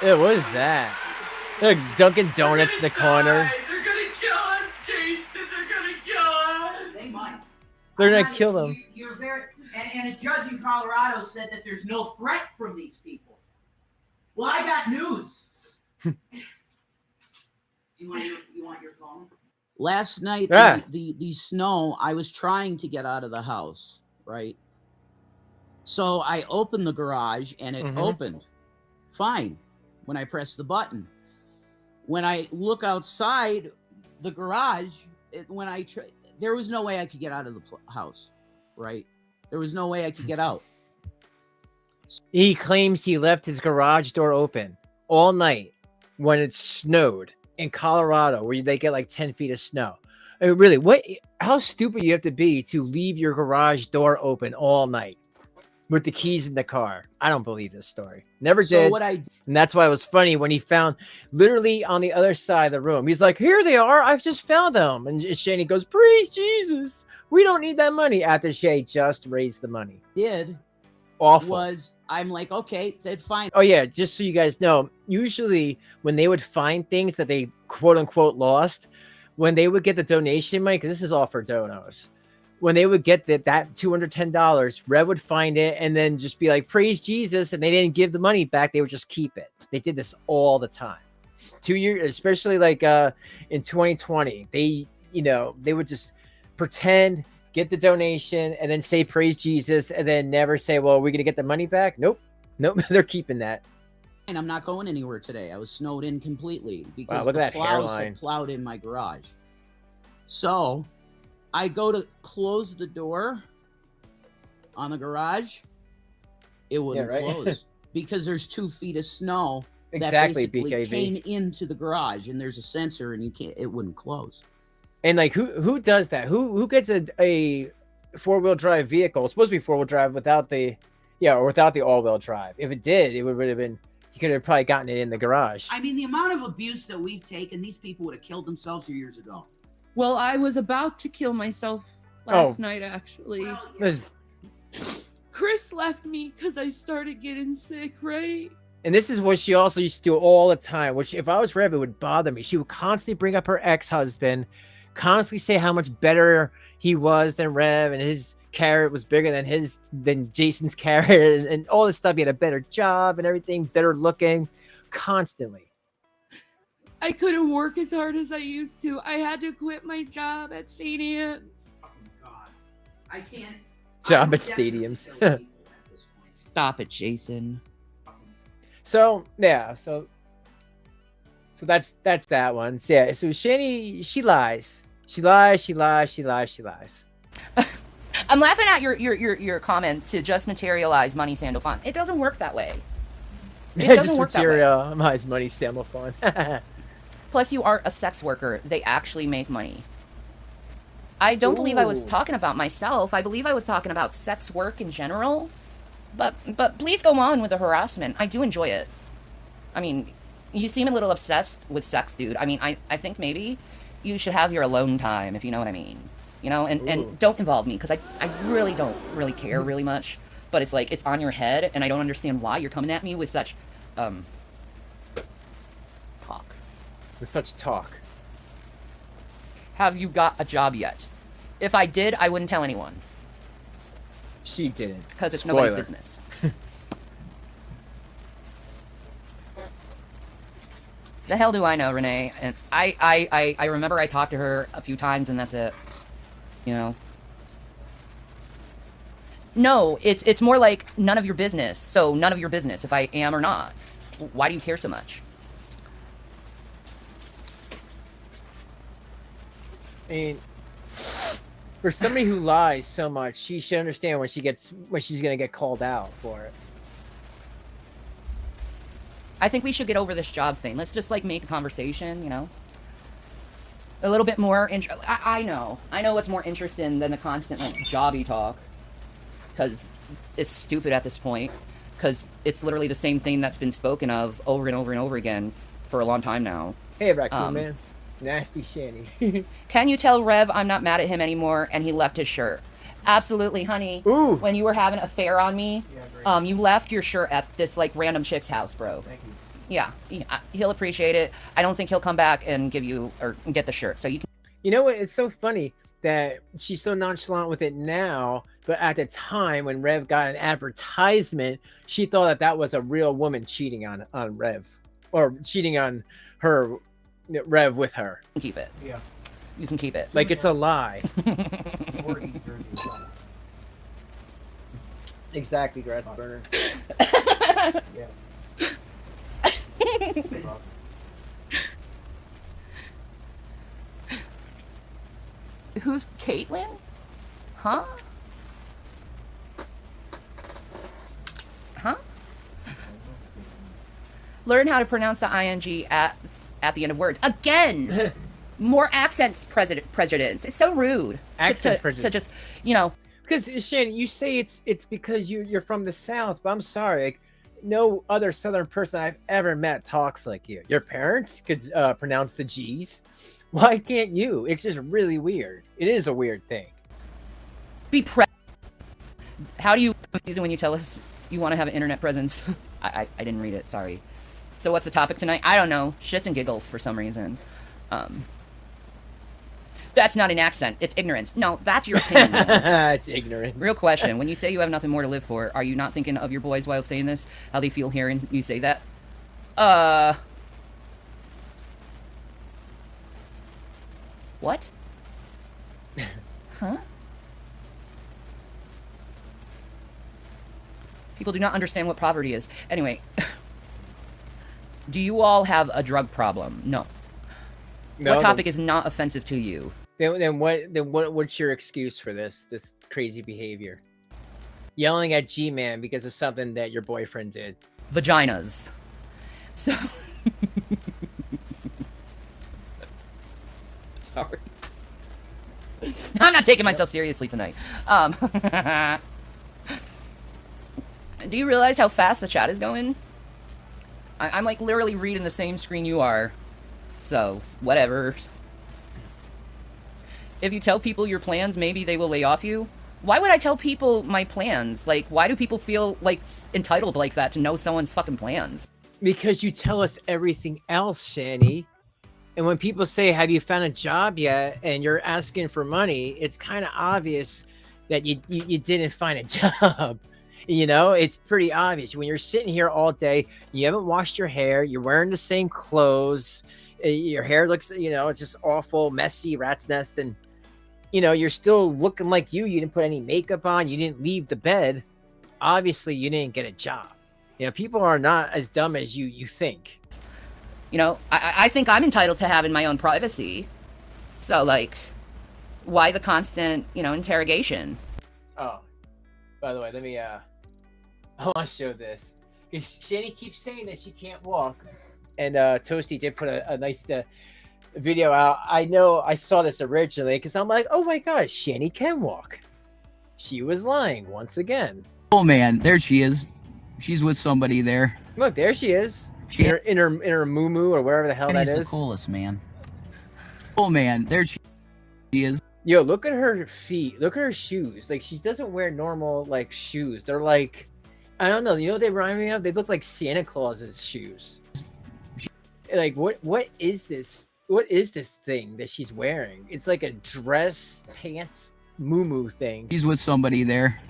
[SPEAKER 1] Ew, what is that? Look, Dunkin' Donuts in the corner.
[SPEAKER 8] They're gonna kill us, Jason. They're gonna kill us.
[SPEAKER 10] They might.
[SPEAKER 1] They're gonna kill them.
[SPEAKER 10] You're very, and a judge in Colorado said that there's no threat from these people. Well, I got news. You want your phone? Last night, the snow, I was trying to get out of the house, right? So I opened the garage and it opened. Fine. When I pressed the button. When I look outside the garage, there was no way I could get out of the house, right? There was no way I could get out.
[SPEAKER 1] He claims he left his garage door open all night when it snowed in Colorado, where they get like 10 feet of snow. I mean, really, how stupid you have to be to leave your garage door open all night with the keys in the car. I don't believe this story. Never did. And that's why it was funny when he found literally on the other side of the room. He's like, here they are. I've just found them. And Shanny goes, praise Jesus. We don't need that money. After Shay just raised the money. Awful.
[SPEAKER 10] I'm like, okay, that's fine.
[SPEAKER 1] Oh yeah, just so you guys know, usually when they would find things that they quote unquote lost, when they would get the donation money, because this is all for donos. When they would get that $210, Rev would find it and then just be like, praise Jesus. And they didn't give the money back. They would just keep it. They did this all the time. 2 years, especially like in 2020, they would just pretend, get the donation, and then say, praise Jesus, and then never say, well, we're going to get the money back. Nope. They're keeping that.
[SPEAKER 10] And I'm not going anywhere today. I was snowed in completely because
[SPEAKER 1] look
[SPEAKER 10] the
[SPEAKER 1] at that
[SPEAKER 10] plows
[SPEAKER 1] hairline.
[SPEAKER 10] had plowed in my garage. So I go to close the door on the garage. It wouldn't close because there's 2 feet of snow
[SPEAKER 1] Exactly,
[SPEAKER 10] that basically
[SPEAKER 1] BKV.
[SPEAKER 10] came into the garage, and there's a sensor, and it wouldn't close.
[SPEAKER 1] And like, who does that? Who gets a 4-wheel drive vehicle? It's supposed to be 4-wheel drive without the all-wheel drive. If it did, it would have been. You could have probably gotten it in the garage.
[SPEAKER 10] I mean, the amount of abuse that we've taken, these people would have killed themselves years ago.
[SPEAKER 11] Well, I was about to kill myself last night, actually. Chris left me because I started getting sick, right?
[SPEAKER 1] And this is what she also used to do all the time, which if I was Rev, it would bother me. She would constantly bring up her ex-husband, constantly say how much better he was than Rev, and his carrot was bigger than Jason's carrot, and all this stuff. He had a better job and everything, better looking, constantly.
[SPEAKER 11] I couldn't work as hard as I used to. I had to quit my job at St. Anne's.
[SPEAKER 10] Oh, God. I can't.
[SPEAKER 1] Job at stadiums.
[SPEAKER 2] Stop it, Jason.
[SPEAKER 1] So yeah, so that's that one. So, yeah, so Shanny, she lies. She lies.
[SPEAKER 2] I'm laughing at your comment to just materialize money, sandal, fun. It doesn't work that way. It doesn't work that way.
[SPEAKER 1] Materialize money, sandal, fun.
[SPEAKER 2] Plus, you are a sex worker. They actually make money. I don't believe I was talking about myself. I believe I was talking about sex work in general. But please go on with the harassment. I do enjoy it. I mean, you seem a little obsessed with sex, dude. I mean, I think maybe you should have your alone time, if you know what I mean. You know, and don't involve me, because I really don't really care really much. But it's like, it's on your head, and I don't understand why you're coming at me with such, talk.
[SPEAKER 1] With such talk.
[SPEAKER 2] Have you got a job yet? If I did, I wouldn't tell anyone.
[SPEAKER 1] She didn't.
[SPEAKER 2] Because it's nobody's business. The hell do I know, Renee? And I remember I talked to her a few times, and that's it. You know? No, it's more like none of your business. So none of your business if I am or not. Why do you care so much?
[SPEAKER 1] I mean, for somebody who lies so much, she should understand when she's gonna get called out for it.
[SPEAKER 2] I think we should get over this job thing. Let's just like make a conversation, you know? A little bit more I know what's more interesting than the constant like jobby talk. Because it's stupid at this point. Because it's literally the same thing that's been spoken of over and over and over again for a long time now.
[SPEAKER 1] Hey, Raccoon Man. Nasty Shanny.
[SPEAKER 2] Can you tell Rev I'm not mad at him anymore and he left his shirt? Absolutely, honey.
[SPEAKER 1] Ooh.
[SPEAKER 2] When you were having an affair on me, you left your shirt at this like random chick's house, bro.
[SPEAKER 1] Thank you.
[SPEAKER 2] Yeah, he'll appreciate it. I don't think he'll come back and give you or get the shirt. So you can.
[SPEAKER 1] You know what? It's so funny that she's so nonchalant with it now, but at the time when Rev got an advertisement, she thought that was a real woman cheating on Rev, or cheating on her. Rev with her.
[SPEAKER 2] Keep it.
[SPEAKER 1] Yeah.
[SPEAKER 2] You can keep it.
[SPEAKER 1] Like it's a lie. Exactly, grass burner. Yeah.
[SPEAKER 2] Who's Caitlin? Huh? Huh? Learn how to pronounce the ing at the end of words. Again! More accents prejudice. It's so rude.
[SPEAKER 1] Accent prejudice.
[SPEAKER 2] To just, you know.
[SPEAKER 1] Because, Shannon, you say it's because you're from the South, but I'm sorry. Like, no other Southern person I've ever met talks like you. Your parents could pronounce the G's. Why can't you? It's just really weird. It is a weird thing.
[SPEAKER 2] How do you confuse it when you tell us you want to have an internet presence? I didn't read it, sorry. So what's the topic tonight? I don't know. Shits and giggles for some reason. That's not an accent. It's ignorance. No, that's your opinion.
[SPEAKER 1] It's ignorance.
[SPEAKER 2] Real question. When you say you have nothing more to live for, are you not thinking of your boys while saying this? How they feel hearing you say that? What? Huh? People do not understand what poverty is. Anyway, do you all have a drug problem? No.
[SPEAKER 1] No,
[SPEAKER 2] what topic is not offensive to you?
[SPEAKER 1] Then what's your excuse for this crazy behavior? Yelling at G-Man because of something that your boyfriend did.
[SPEAKER 2] Vaginas. So sorry. I'm not taking myself seriously tonight. Do you realize how fast the chat is going? I'm like literally reading the same screen you are. So, whatever. If you tell people your plans, maybe they will lay off you. Why would I tell people my plans? Like, why do people feel like entitled like that to know someone's fucking plans?
[SPEAKER 1] Because you tell us everything else, Shanny. And when people say, have you found a job yet? And you're asking for money, it's kind of obvious that you didn't find a job. You know, it's pretty obvious. When you're sitting here all day, you haven't washed your hair, you're wearing the same clothes, your hair looks, you know, it's just awful, messy, rat's nest. And, you know, you're still looking like you didn't put any makeup on, you didn't leave the bed. Obviously, you didn't get a job. You know, people are not as dumb as you think.
[SPEAKER 2] You know, I think I'm entitled to having my own privacy. So, like, why the constant, you know, interrogation?
[SPEAKER 1] Oh, by the way, let me, I want to show this. Because Shanny keeps saying that she can't walk. And Toasty did put a nice video out. I know I saw this originally because I'm like, oh my gosh, Shanny can walk. She was lying once again.
[SPEAKER 10] Oh man, there she is. She's with somebody there.
[SPEAKER 1] Look, there she is. In her moo-moo or wherever the hell that is.
[SPEAKER 10] Shanny's the coolest, man. Oh man, there she is.
[SPEAKER 1] Yo, look at her feet. Look at her shoes. Like, she doesn't wear normal, like, shoes. They're like, I don't know. You know what they remind me of? They look like Santa Claus's shoes. Like, what is this? What is this thing that she's wearing? It's like a dress, pants, moo-moo thing.
[SPEAKER 10] She's with somebody there.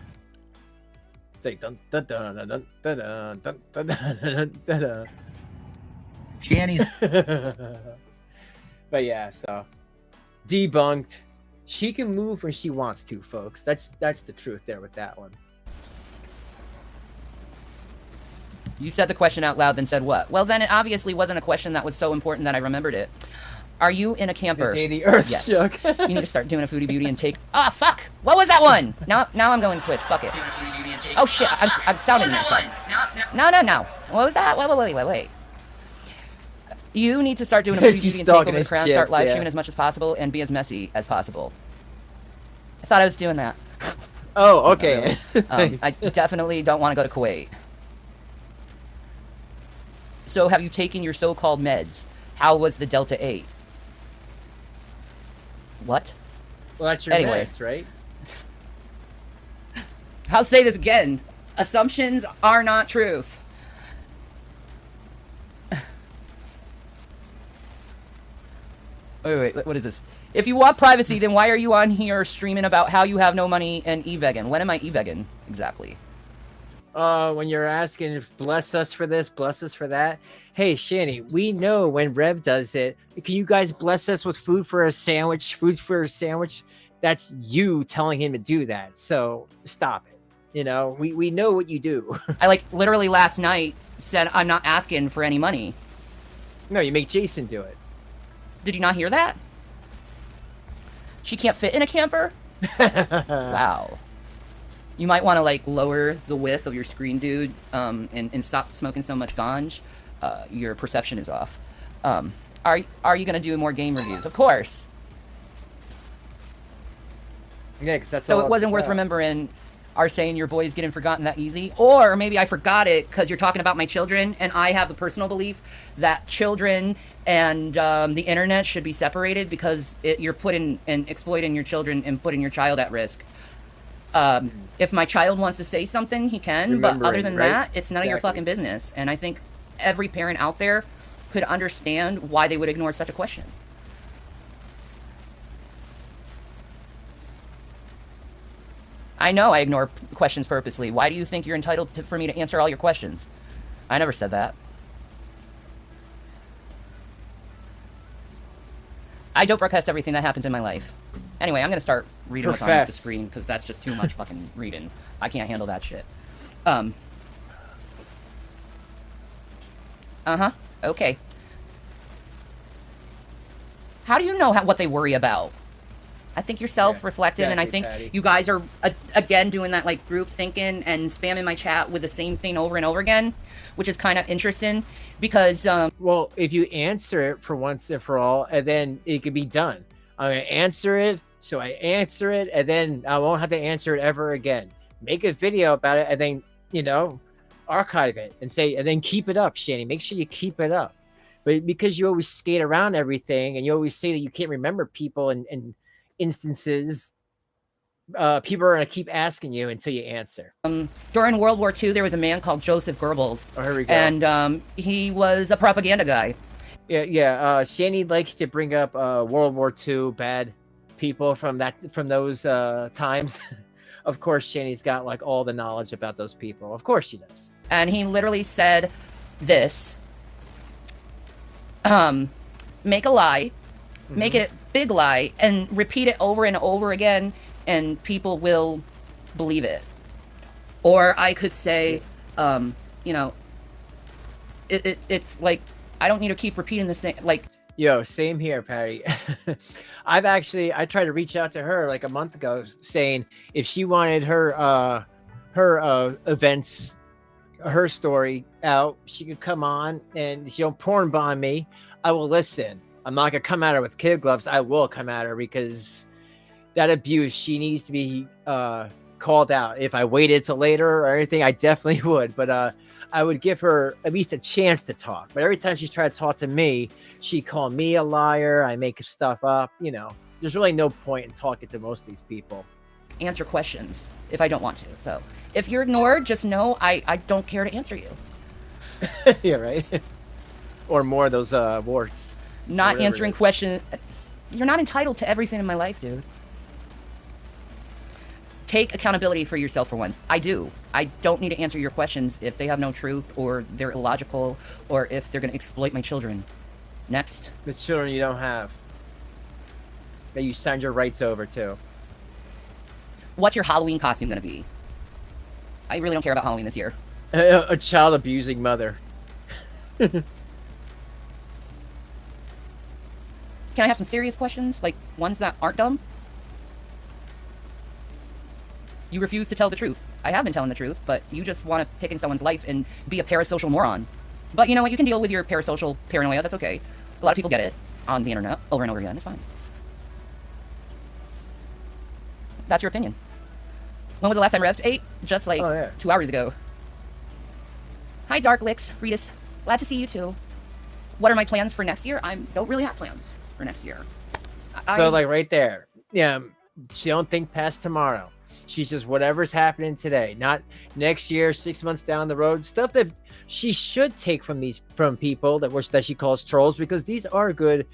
[SPEAKER 1] It's like, dun, dun, dun, dun, dun, dun, dun, dun, dun, dun, dun, dun.
[SPEAKER 10] Shanny's.
[SPEAKER 1] But yeah, so debunked. She can move when she wants to, folks. That's the truth there with that one.
[SPEAKER 2] You said the question out loud, then said what? Well, then it obviously wasn't a question that was so important that I remembered it. Are you in a camper?
[SPEAKER 1] The day the earth
[SPEAKER 2] yes.
[SPEAKER 1] shook.
[SPEAKER 2] You need to start doing a foodie beauty and take. Ah, fuck! What was that one? Now I'm going Twitch. Fuck it. Oh shit! I'm sounding inside. No. What was that? Wait. You need to start doing a foodie beauty and take over the crown. Start live streaming as much as possible and be as messy as possible. I thought I was doing that.
[SPEAKER 1] Oh, okay.
[SPEAKER 2] I definitely don't want to go to Kuwait. So have you taken your so-called meds? How was the Delta 8? What?
[SPEAKER 1] Well, that's your meds, right?
[SPEAKER 2] I'll say this again. Assumptions are not truth. Wait, what is this? If you want privacy, then why are you on here streaming about how you have no money and e-vegan? When am I e-vegan? Exactly.
[SPEAKER 1] When you're asking, bless us for this, bless us for that. Hey, Shanny, we know when Rev does it, can you guys bless us with food for a sandwich? That's you telling him to do that. So stop it. You know, we know what you do.
[SPEAKER 2] I like literally last night said I'm not asking for any money.
[SPEAKER 1] No, you make Jason do it.
[SPEAKER 2] Did you not hear that? She can't fit in a camper? Wow. You might want to like lower the width of your screen, dude, and stop smoking so much ganj. Your perception is off. Are you gonna do more game reviews? Of course.
[SPEAKER 1] Yeah, 'cause that's
[SPEAKER 2] so
[SPEAKER 1] all
[SPEAKER 2] it wasn't worth remembering. Are saying your boys getting forgotten that easy, or maybe I forgot it because you're talking about my children, and I have the personal belief that children and the internet should be separated because you're putting and exploiting your children and putting your child at risk. If my child wants to say something, he can, but other than that, it's none of your fucking business. And I think every parent out there could understand why they would ignore such a question. I know I ignore questions purposely. Why do you think you're entitled for me to answer all your questions? I never said that. I don't broadcast everything that happens in my life. Anyway, I'm going to start reading what's on the screen, because that's just too much fucking reading. I can't handle that shit. Okay. How do you know what they worry about? I think you're self-reflective, and I think you guys are, again, doing that, like, group thinking and spamming my chat with the same thing over and over again, which is kind of interesting, because...
[SPEAKER 1] well, if you answer it for once and for all, and then it could be done. I'm going to answer it, so I answer it, and then I won't have to answer it ever again. Make a video about it, and then, you know, archive it, and then keep it up, Shanny. Make sure you keep it up. But because you always skate around everything, and you always say that you can't remember people and instances, people are going to keep asking you until you answer.
[SPEAKER 2] During World War II, there was a man called Joseph Goebbels.
[SPEAKER 1] Oh, here we go.
[SPEAKER 2] And he was a propaganda guy.
[SPEAKER 1] Yeah. Shanny likes to bring up World War II bad people from those times. Of course, Shanny's got like all the knowledge about those people. Of course she does.
[SPEAKER 2] And he literally said this: make a lie, make it big lie, and repeat it over and over again, and people will believe it. Or I could say, you know, it's like, I don't need to keep repeating the same, like...
[SPEAKER 1] Yo, same here, Patty. I tried to reach out to her like a month ago, saying if she wanted her events, her story out, she could come on and she'll porn bomb me. I will listen. I'm not gonna come at her with kid gloves. I will come at her, because that abuse, she needs to be called out. If I waited till later or anything, I definitely would. But I would give her at least a chance to talk. But every time she's tried to talk to me, she called me a liar. I make stuff up. You know, there's really no point in talking to most of these people.
[SPEAKER 2] Answer questions if I don't want to. So if you're ignored, just know I don't care to answer you.
[SPEAKER 1] Yeah, right. Or more of those warts.
[SPEAKER 2] Not answering questions. You're not entitled to everything in my life, dude. Take accountability for yourself for once. I do. I don't need to answer your questions if they have no truth, or they're illogical, or if they're going to exploit my children. Next.
[SPEAKER 1] The children you don't have, that you signed your rights over to.
[SPEAKER 2] What's your Halloween costume going to be? I really don't care about Halloween this year.
[SPEAKER 1] A child abusing mother.
[SPEAKER 2] Can I have some serious questions? Like, ones that aren't dumb? You refuse to tell the truth. I have been telling the truth, but you just want to pick in someone's life and be a parasocial moron. But you know what? You can deal with your parasocial paranoia. That's okay. A lot of people get it on the internet over and over again. It's fine. That's your opinion. When was the last time Rev ate? Just like 2 hours ago. Hi, Dark Licks, Ritus. Glad to see you too. What are my plans for next year? I don't really have plans for next year.
[SPEAKER 1] So like right there. Yeah, she don't think past tomorrow. She's just whatever's happening today, not next year, 6 months down the road. Stuff that she should take from people that she calls trolls, because these are good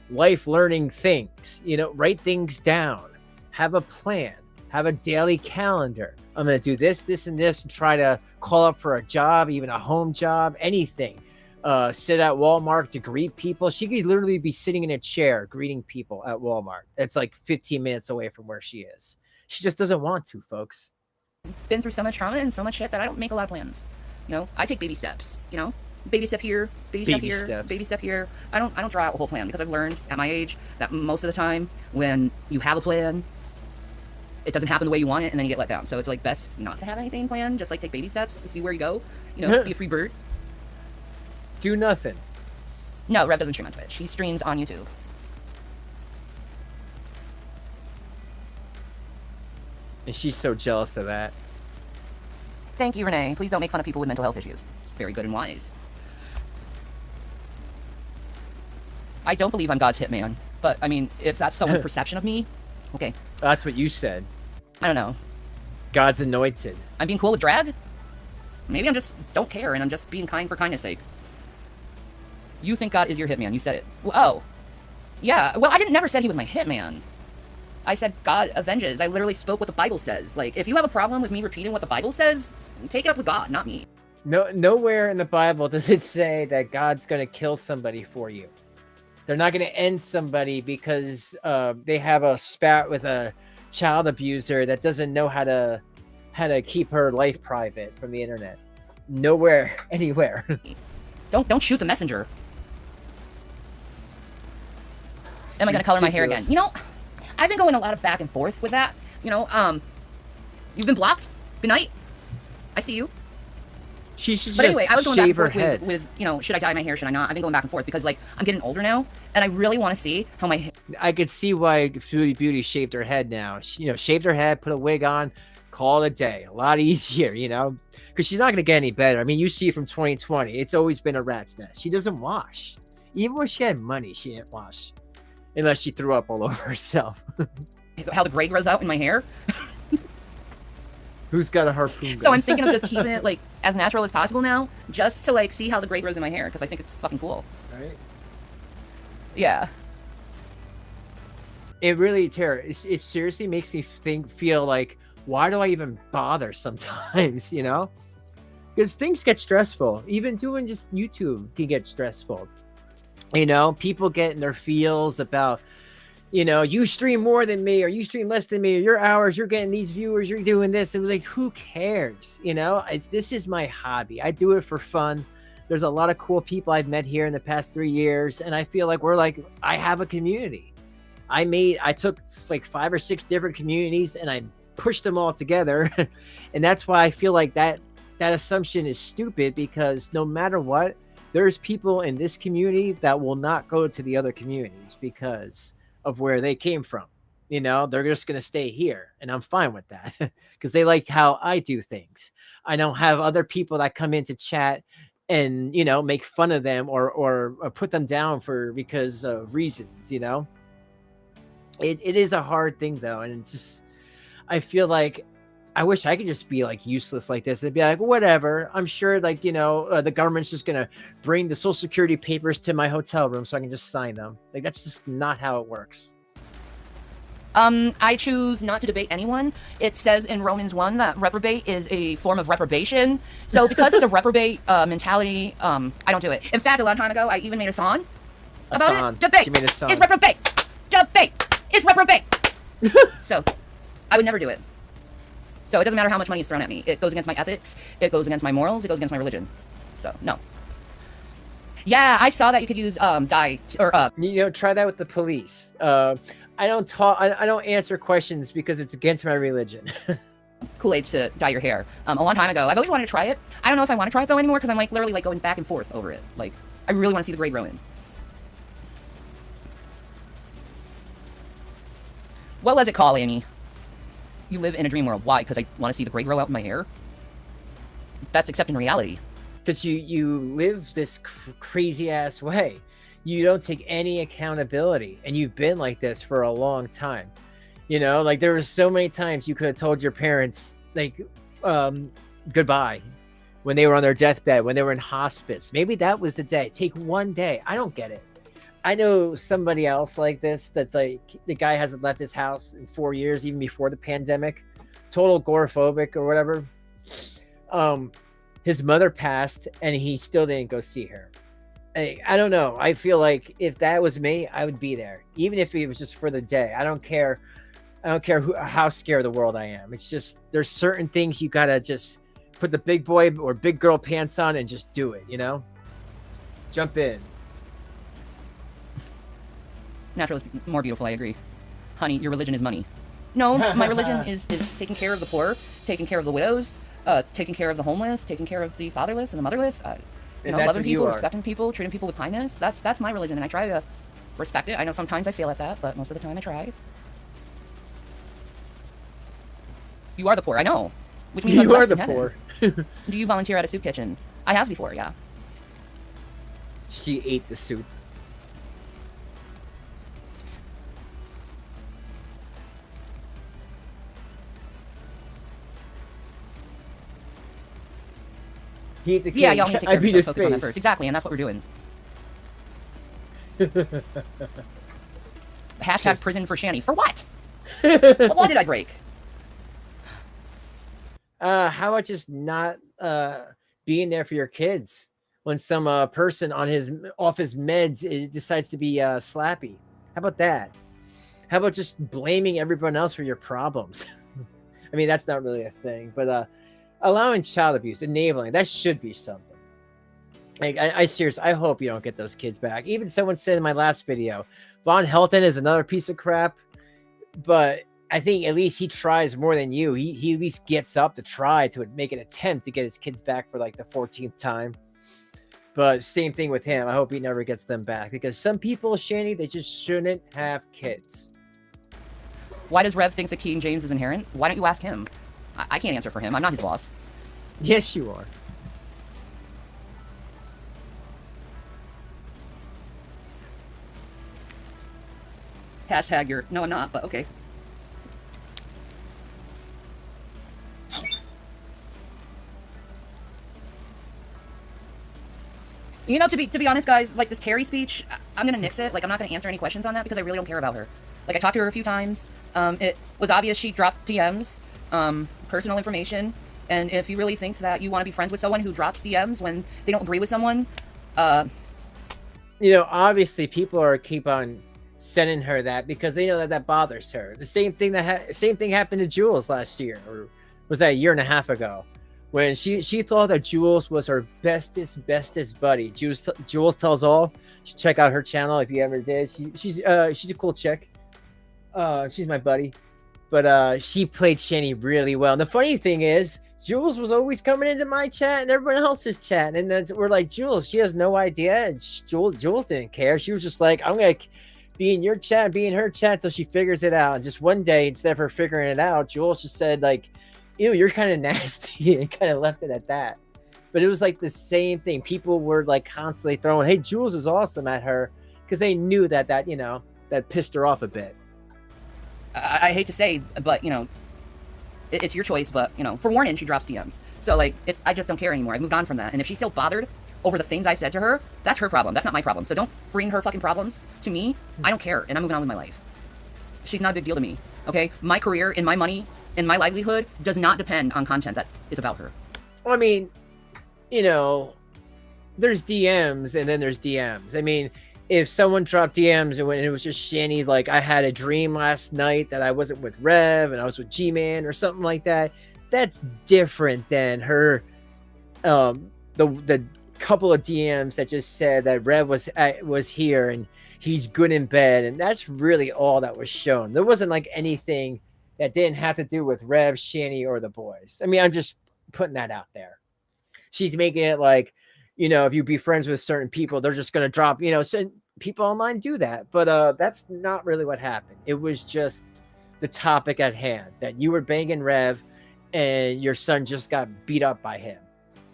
[SPEAKER 1] life learning things. You know, write things down, have a plan, have a daily calendar. I'm going to do this, this, and this, and try to call up for a job, even a home job, anything. Sit at Walmart to greet people. She could literally be sitting in a chair greeting people at Walmart. It's like 15 minutes away from where she is. She just doesn't want to, folks.
[SPEAKER 2] Been through so much trauma and so much shit that I don't make a lot of plans. You know, I take baby steps. You know, baby step here, baby step here, baby step here. I don't draw out a whole plan, because I've learned at my age that most of the time when you have a plan, it doesn't happen the way you want it, and then you get let down. So it's like best not to have anything planned. Just like take baby steps to see where you go. You know, be a free bird.
[SPEAKER 1] Do nothing.
[SPEAKER 2] No, Rev doesn't stream on Twitch. He streams on YouTube.
[SPEAKER 1] And she's so jealous of that.
[SPEAKER 2] Thank you, Renee. Please don't make fun of people with mental health issues. Very good and wise. I don't believe I'm God's hitman, but I mean, if that's someone's perception of me, okay.
[SPEAKER 1] That's what you said.
[SPEAKER 2] I don't know.
[SPEAKER 1] God's anointed.
[SPEAKER 2] I'm being cool with drag? Maybe I'm just don't care and I'm just being kind for kindness' sake. You think God is your hitman. You said it. Oh. Yeah. Well, I never said he was my hitman. I said God avenges. I literally spoke what the Bible says. Like, if you have a problem with me repeating what the Bible says, take it up with God, not me.
[SPEAKER 1] Nowhere in the Bible does it say that God's going to kill somebody for you. They're not going to end somebody because they have a spat with a child abuser that doesn't know how to keep her life private from the internet. Nowhere, anywhere.
[SPEAKER 2] Don't shoot the messenger. Am I going to color my hair again? You know, I've been going a lot of back and forth with that. You know, you've been blocked. Good night. I see you.
[SPEAKER 1] She should
[SPEAKER 2] but anyway, I was going back and forth
[SPEAKER 1] head.
[SPEAKER 2] with, you know, should I dye my hair, should I not? I've been going back and forth because, like, I'm getting older now, and I really want to see how my...
[SPEAKER 1] I could see why Foodie Beauty shaved her head now. She, you know, shaved her head, put a wig on, call it a day. A lot easier, you know? Because she's not going to get any better. I mean, you see from 2020, it's always been a rat's nest. She doesn't wash. Even when she had money, she didn't wash. Unless she threw up all over herself.
[SPEAKER 2] How the gray grows out in my hair.
[SPEAKER 1] Who's got a harpoon gun?
[SPEAKER 2] So I'm thinking of just keeping it, like, as natural as possible now, just to, like, see how the gray grows in my hair, because I think it's fucking cool.
[SPEAKER 1] Right?
[SPEAKER 2] Yeah.
[SPEAKER 1] It really, Tara, it seriously makes me feel like, why do I even bother sometimes, you know? Because things get stressful. Even doing just YouTube can get stressful. You know, people get in their feels about, you know, you stream more than me, or you stream less than me, or your hours, you're getting these viewers, you're doing this. It was like, who cares? You know, this is my hobby. I do it for fun. There's a lot of cool people I've met here in the past 3 years. And I feel like I have a community. I took like 5 or 6 different communities and I pushed them all together. And that's why I feel like that assumption is stupid, because no matter what, there's people in this community that will not go to the other communities because of where they came from. You know, they're just going to stay here, and I'm fine with that because they like how I do things. I don't have other people that come in to chat and, you know, make fun of them or put them down because of reasons, you know. It is a hard thing though, and it's just, I feel like I wish I could just be like useless like this. It'd be like, whatever. I'm sure, like, you know, the government's just gonna bring the Social Security papers to my hotel room so I can just sign them. Like, that's just not how it works.
[SPEAKER 2] I choose not to debate anyone. It says in Romans 1 that reprobate is a form of reprobation. So because it's a reprobate mentality, I don't do it. In fact, a long time ago, I even made a song about it. Debate is reprobate. Debate is reprobate. So I would never do it. So it doesn't matter how much money is thrown at me. It goes against my ethics. It goes against my morals. It goes against my religion. So, no. Yeah, I saw that you could use dye or
[SPEAKER 1] you know, try that with the police. I don't answer questions because it's against my religion.
[SPEAKER 2] Kool-Aid to dye your hair. A long time ago. I've always wanted to try it. I don't know if I want to try it though anymore because I'm like literally like going back and forth over it. Like, I really want to see the gray grow in. What was it called, Amy? You live in a dream world. Why? Because I want to see the gray grow out in my hair? That's accepting reality.
[SPEAKER 1] Because you live this crazy ass way. You don't take any accountability, and you've been like this for a long time. You know, like there were so many times you could have told your parents like goodbye when they were on their deathbed, when they were in hospice. Maybe that was the day. Take one day. I don't get it. I know somebody else like this that's like, the guy hasn't left his house in 4 years, even before the pandemic. Total agoraphobic or whatever. His mother passed and he still didn't go see her. I don't know. I feel like if that was me, I would be there, even if it was just for the day. I don't care. How scared of the world I am. It's just, there's certain things you gotta just put the big boy or big girl pants on and just do it, you know? Jump in.
[SPEAKER 2] Natural is more beautiful, I agree. Honey, your religion is money. No, my religion is taking care of the poor, taking care of the widows, taking care of the homeless, taking care of the fatherless and the motherless. You know, loving people, respecting people, treating people with kindness. That's my religion, and I try to respect it. I know sometimes I fail at that, but most of the time I try. You are the poor, I know. Which means
[SPEAKER 1] you are the poor.
[SPEAKER 2] Do you volunteer at a soup kitchen? I have before, yeah.
[SPEAKER 1] She ate the soup.
[SPEAKER 2] Yeah, y'all need to take care of yourself, focus on that first. Exactly, and that's what we're doing. Hashtag prison for Shanny. For what? What law did I break?
[SPEAKER 1] How about just not being there for your kids when some person on his off his meds decides to be slappy? How about that? How about just blaming everyone else for your problems? I mean, that's not really a thing, but allowing child abuse, enabling, that should be something. Like, I seriously, I hope you don't get those kids back. Even someone said in my last video, Von Helton is another piece of crap, but I think at least he tries more than you. He at least gets up to try to make an attempt to get his kids back for like the 14th time. But same thing with him. I hope he never gets them back, because some people, Shanny, they just shouldn't have kids.
[SPEAKER 2] Why does Rev think that King James is inherent? Why don't you ask him? I can't answer for him. I'm not his boss.
[SPEAKER 1] Yes, you are.
[SPEAKER 2] Hashtag you're... No, I'm not, but okay. You know, to be honest, guys, like this Carrie speech, I'm gonna nix it. Like, I'm not gonna answer any questions on that because I really don't care about her. Like, I talked to her a few times. It was obvious she dropped DMs, personal information, and if you really think that you want to be friends with someone who drops DMs when they don't agree with someone,
[SPEAKER 1] you know, obviously people are keep on sending her that because they know that that bothers her. The same thing same thing happened to Jules last year, or was that a year and a half ago, when she thought that Jules was her bestest buddy. Jules Tells All. You should check out her channel if you ever did. She's a cool chick. She's my buddy, but she played Shanny really well. And the funny thing is, Jules was always coming into my chat and everyone else's chat, and then we're like, Jules, she has no idea. And Jules didn't care. She was just like, I'm gonna be in your chat, be in her chat until she figures it out. And just one day, instead of her figuring it out, Jules just said like, ew, you're kind of nasty, and kind of left it at that. But it was like the same thing. People were like constantly throwing, hey, Jules is awesome at her, because they knew that you know, that pissed her off a bit.
[SPEAKER 2] I hate to say, but you know, it's your choice. But you know, for warning, she drops DMs. So like, I just don't care anymore. I've moved on from that. And if she's still bothered over the things I said to her, that's her problem. That's not my problem. So don't bring her fucking problems to me. I don't care, and I'm moving on with my life. She's not a big deal to me. Okay, my career and my money and my livelihood does not depend on content that is about her.
[SPEAKER 1] Well, I mean, you know, there's DMs and then there's DMs. I mean, if someone dropped DMs and when it was just Shanny's like, I had a dream last night that I wasn't with Rev and I was with G-Man or something like that, that's different than her, the couple of DMs that just said that Rev was here and he's good in bed, and that's really all that was shown. There wasn't like anything that didn't have to do with Rev, Shanny, or the boys. I mean, I'm just putting that out there. She's making it like, you know, if you be friends with certain people, they're just going to drop, you know, so people online do that. But that's not really what happened. It was just the topic at hand, that you were banging Rev and your son just got beat up by him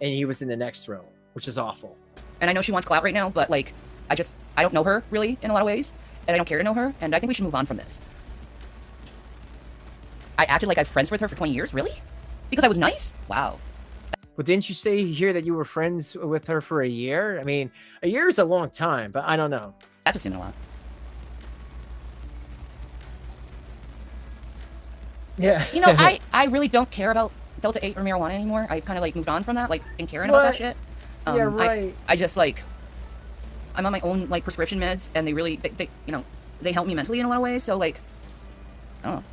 [SPEAKER 1] and he was in the next row, which is awful.
[SPEAKER 2] And I know she wants clout right now, but like, I don't know her really in a lot of ways, and I don't care to know her, and I think we should move on from this. I acted like I was friends with her for 20 years? Really? Because I was nice? Wow.
[SPEAKER 1] Well, didn't you say here that you were friends with her for a year? I mean, a year is a long time, but I don't know.
[SPEAKER 2] That's assuming a lot.
[SPEAKER 1] Yeah.
[SPEAKER 2] You know, I really don't care about Delta 8 or marijuana anymore. I've kind of like moved on from that, like, and caring about that shit.
[SPEAKER 1] Yeah, right.
[SPEAKER 2] I just like, I'm on my own like prescription meds, and they really, they you know, they help me mentally in a lot of ways. So like, I don't know.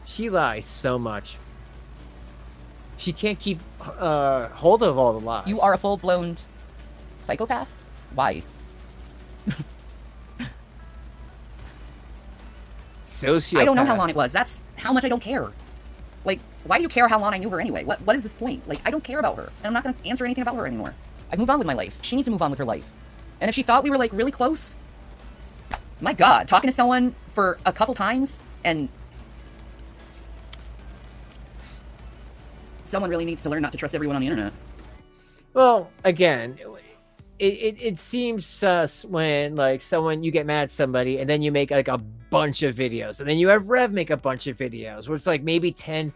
[SPEAKER 1] She lies so much. She can't keep hold of all the lies.
[SPEAKER 2] You are a full-blown psychopath? Why?
[SPEAKER 1] Sociopath.
[SPEAKER 2] I don't know how long it was. That's how much I don't care. Like, why do you care how long I knew her anyway? What is this point? Like, I don't care about her, and I'm not going to answer anything about her anymore. I moved on with my life. She needs to move on with her life. And if she thought we were, like, really close, my God, talking to someone for a couple times, and someone really needs to learn not to trust everyone on the internet.
[SPEAKER 1] Well, again, it seems sus when like you get mad at somebody and then you make like a bunch of videos, and then you have Rev make a bunch of videos where it's like maybe 10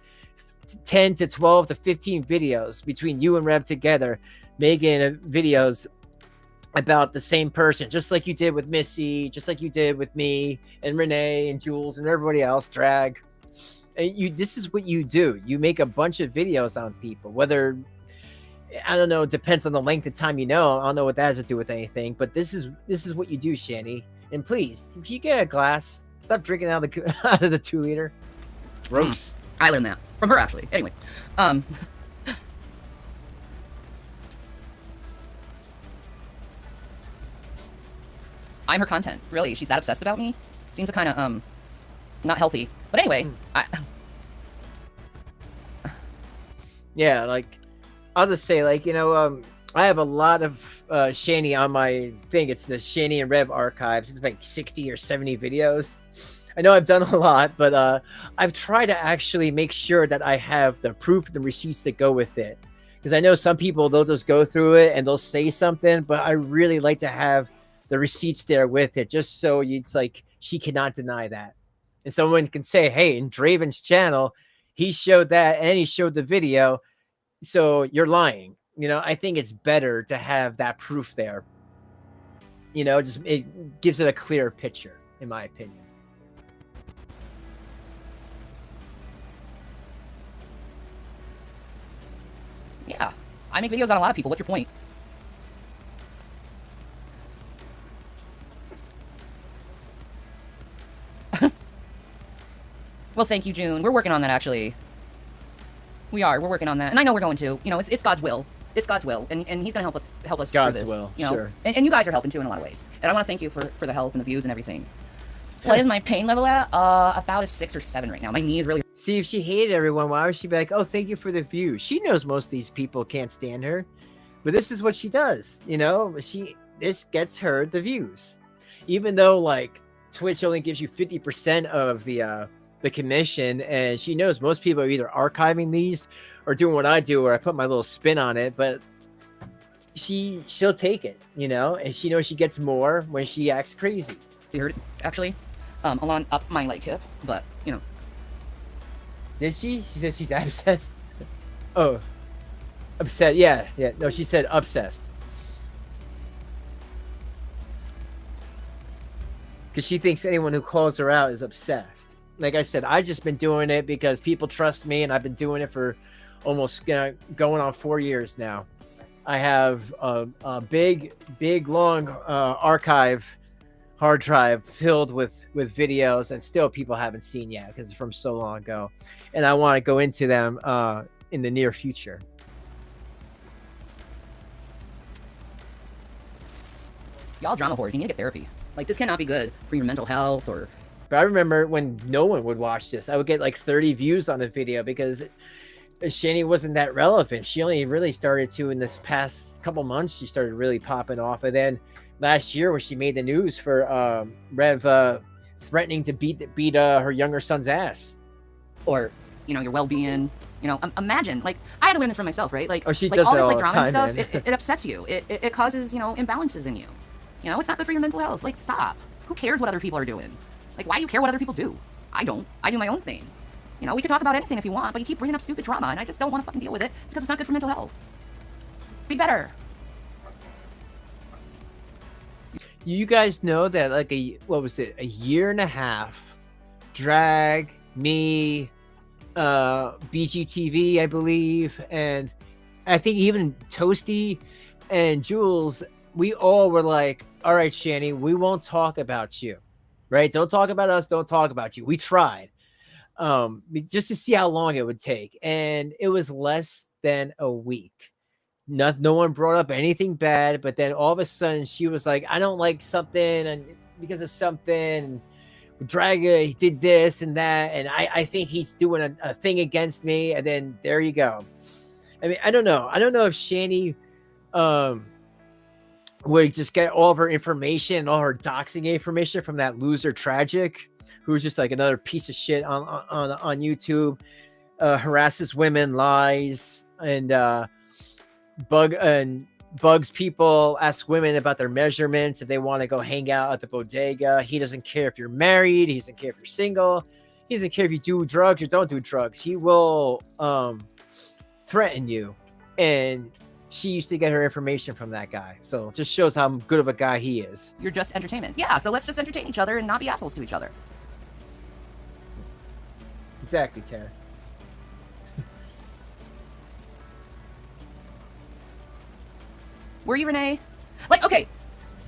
[SPEAKER 1] to 12 to 15 videos between you and Rev together making videos about the same person, just like you did with Missy, just like you did with me and Renee and Jules and everybody else, Drag. And this is what you do. You make a bunch of videos on people, whether, I don't know, it depends on the length of time, I don't know what that has to do with anything, but this is what you do, Shanny. And please, can you get a glass? Stop drinking out of the out of the 2-liter. Gross.
[SPEAKER 2] I learned that from her, actually. Anyway, I'm her content. Really, she's that obsessed about me. Seems kind of not healthy. But anyway,
[SPEAKER 1] yeah, like I'll just say, like, I have a lot of Shanny on my thing. It's the Shanny and Rev archives. It's like 60 or 70 videos. I know I've done a lot, but I've tried to actually make sure that I have the proof and the receipts that go with it. Because I know some people, they'll just go through it and they'll say something, but I really like to have the receipts there with it, just so it's like she cannot deny that. And someone can say, hey, in Draven's channel, he showed that and he showed the video, so you're lying. I think it's better to have that proof there. Just it gives it a clearer picture, in my opinion.
[SPEAKER 2] Yeah, I make videos on a lot of people. What's your point? Well, thank you, June. We're working on that, actually. We're working on that. And I know we're going to. It's God's will. It's God's will. And he's going to help us
[SPEAKER 1] God's
[SPEAKER 2] through this.
[SPEAKER 1] will,
[SPEAKER 2] Sure.
[SPEAKER 1] sure.
[SPEAKER 2] And you guys are helping, too, in a lot of ways. And I want to thank you for the help and the views and everything. What is my pain level at? About a 6 or 7 right now. My knee is really...
[SPEAKER 1] See, if she hated everyone, why would she be like, oh, thank you for the views? She knows most of these people can't stand her. But this is what she does, This gets her the views. Even though, like, Twitch only gives you 50% of the commission, and she knows most people are either archiving these or doing what I do, where I put my little spin on it, but she'll take it, and she knows she gets more when she acts crazy.
[SPEAKER 2] You heard it, actually, along up my leg hip, but,
[SPEAKER 1] Did she? She says she's obsessed. Oh, upset. Yeah. No, she said obsessed. Because she thinks anyone who calls her out is obsessed. Like I said, I've just been doing it because people trust me, and I've been doing it for almost going on 4 years now. I have a big, long archive hard drive filled with videos, and still people haven't seen yet because it's from so long ago. And I want to go into them in the near future.
[SPEAKER 2] Y'all drama whores, you need to get therapy. Like, this cannot be good for your mental health or...
[SPEAKER 1] But I remember when no one would watch this, I would get like 30 views on the video because Shanny wasn't that relevant. She only really started to, in this past couple months, she started really popping off. And then last year when she made the news for Rev threatening to beat her younger son's ass.
[SPEAKER 2] Or, your well-being. Imagine, like, I had to learn this from myself, right? Like,
[SPEAKER 1] she
[SPEAKER 2] like
[SPEAKER 1] does
[SPEAKER 2] all
[SPEAKER 1] that
[SPEAKER 2] this,
[SPEAKER 1] all
[SPEAKER 2] like,
[SPEAKER 1] the
[SPEAKER 2] drama and
[SPEAKER 1] time,
[SPEAKER 2] stuff, it upsets you. It causes, imbalances in you. It's not good for your mental health. Like, stop. Who cares what other people are doing? Like, why do you care what other people do? I don't. I do my own thing. We can talk about anything if you want, but you keep bringing up stupid drama, and I just don't want to fucking deal with it because it's not good for mental health. Be better.
[SPEAKER 1] You guys know that, like, a year and a half, Drag, me, BGTV, I believe, and I think even Toasty and Jules, we all were like, all right, Shanny, we won't talk about you, right? Don't talk about us. Don't talk about you. We tried just to see how long it would take. And it was less than a week. No one brought up anything bad, but then all of a sudden she was like, I don't like something, and because of something, Draga, he did this and that, and I think he's doing a thing against me. And then there you go. I mean, I don't know if Shanny would just get all of her information, all her doxing information from that loser Tragic, who's just like another piece of shit on YouTube, harasses women, lies, and bugs people, asks women about their measurements if they want to go hang out at the bodega. He doesn't care if you're married. He doesn't care if you're single. He doesn't care if you do drugs or don't do drugs. He will threaten you. And she used to get her information from that guy. So it just shows how good of a guy he is.
[SPEAKER 2] You're just entertainment. Yeah, so let's just entertain each other and not be assholes to each other.
[SPEAKER 1] Exactly, Tara.
[SPEAKER 2] Were you, Renee? Like, okay,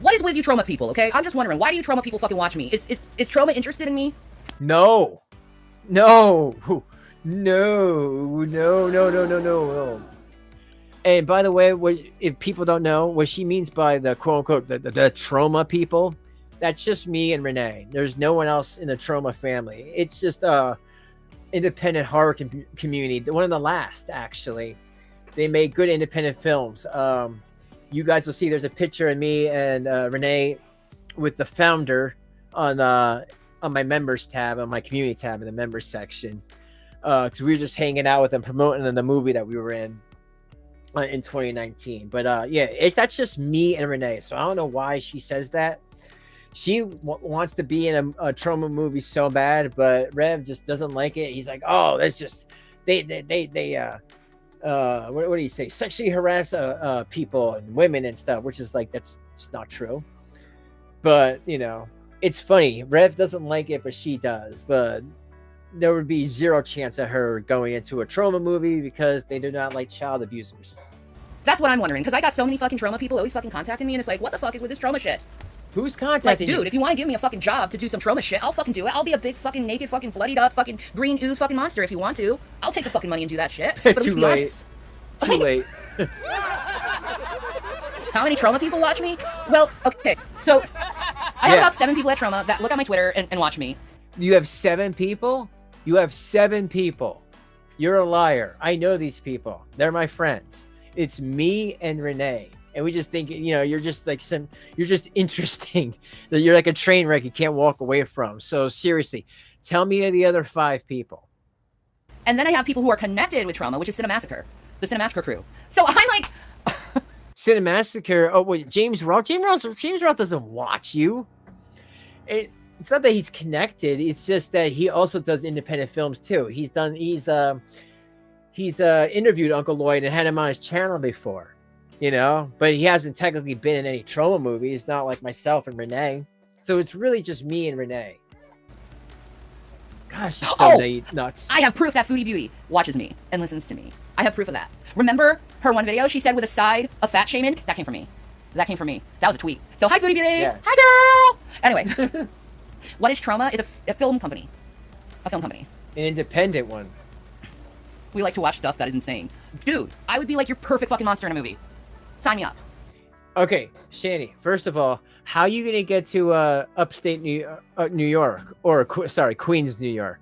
[SPEAKER 2] what is with you Troma people, okay? I'm just wondering, why do you Troma people fucking watch me? Is Troma interested in me?
[SPEAKER 1] No. No. No. And by the way, if people don't know, what she means by the quote-unquote the Troma people, that's just me and Renee. There's no one else in the Troma family. It's just independent horror community. One of the last, actually. They make good independent films. You guys will see there's a picture of me and Renee with the founder on my members tab, on my community tab in the members section. Because we were just hanging out with them, promoting the movie that we were in 2019. But yeah, that's just me and Renee. So I don't know why she says that. She wants to be in a Troma movie so bad, but Rev just doesn't like it. He's like, oh, that's just what do you say? Sexually harass people and women and stuff, which is like it's not true. But you know, it's funny. Rev doesn't like it, but she does. But there would be zero chance of her going into a Troma movie because they do not like child abusers.
[SPEAKER 2] That's what I'm wondering, because I got so many fucking Troma people always fucking contacting me, and it's like, what the fuck is with this Troma shit?
[SPEAKER 1] Who's contacting
[SPEAKER 2] you?
[SPEAKER 1] you?
[SPEAKER 2] Dude, if you want to give me a fucking job to do some Troma shit, I'll fucking do it. I'll be a big fucking naked fucking bloodied up fucking green ooze fucking monster if you want to. I'll take the fucking money and do that shit. But
[SPEAKER 1] Too
[SPEAKER 2] be
[SPEAKER 1] late.
[SPEAKER 2] Honest.
[SPEAKER 1] Too late.
[SPEAKER 2] How many Troma people watch me? Well, okay, so I have about 7 people at Troma that look at my Twitter and watch me.
[SPEAKER 1] You have 7 people? You have 7 people. You're a liar. I know these people. They're my friends. It's me and Renee. And we just think, you know, you're just like you're just interesting. That you're like a train wreck you can't walk away from. So seriously, tell me the other 5 people.
[SPEAKER 2] And then I have people who are connected with Troma, which is Cinemassacre, the Cinemassacre crew. So I'm like...
[SPEAKER 1] Cinemassacre. Oh, wait, James Roth? James Roth doesn't watch you. It's not that he's connected. It's just that he also does independent films too. He's interviewed Uncle Lloyd and had him on his channel before, you know, but he hasn't technically been in any Troma movies, not like myself and Renee. So it's really just me and Renee. Gosh, you're so nuts.
[SPEAKER 2] I have proof that Foodie Beauty watches me and listens to me. I have proof of that. Remember her one video she said with a side of fat shaming? That came from me. That was a tweet. So hi Foodie Beauty. Yeah. Hi girl. Anyway. What is Troma? It's a film company. A film company.
[SPEAKER 1] An independent one.
[SPEAKER 2] We like to watch stuff that is insane. Dude, I would be like your perfect fucking monster in a movie. Sign me up.
[SPEAKER 1] Okay, Shanny, first of all, how are you going to get to upstate New York, or Queens, New York,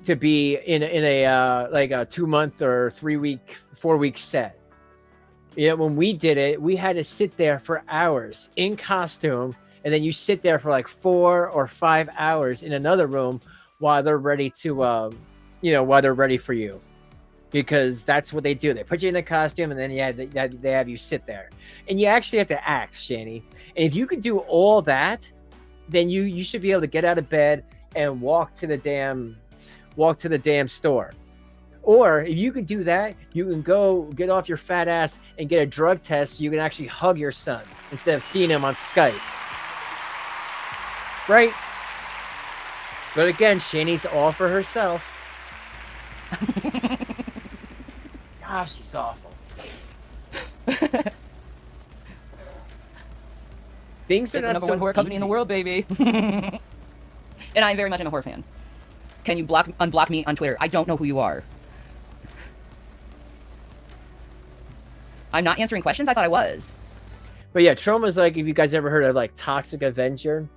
[SPEAKER 1] to be in a like a 2-month or 3-week, 4-week set? You know, when we did it, we had to sit there for hours in costume, and then you sit there for like 4 or 5 hours in another room while they're ready to, while they're ready for you. Because that's what they do. They put you in the costume, and then they have you sit there. And you actually have to act, Shanny. And if you could do all that, then you should be able to get out of bed and walk to the damn store. Or if you can do that, you can go get off your fat ass and get a drug test so you can actually hug your son instead of seeing him on Skype. Right? But again, Shanny's all for herself. Gosh, she's awful. Things are
[SPEAKER 2] It's the
[SPEAKER 1] not
[SPEAKER 2] number
[SPEAKER 1] so
[SPEAKER 2] one horror company in the world, baby. And I'm very much a horror fan. Can you unblock me on Twitter? I don't know who you are. I'm not answering questions? I thought I was.
[SPEAKER 1] But yeah, Troma's like, if you guys ever heard of like Toxic Avenger,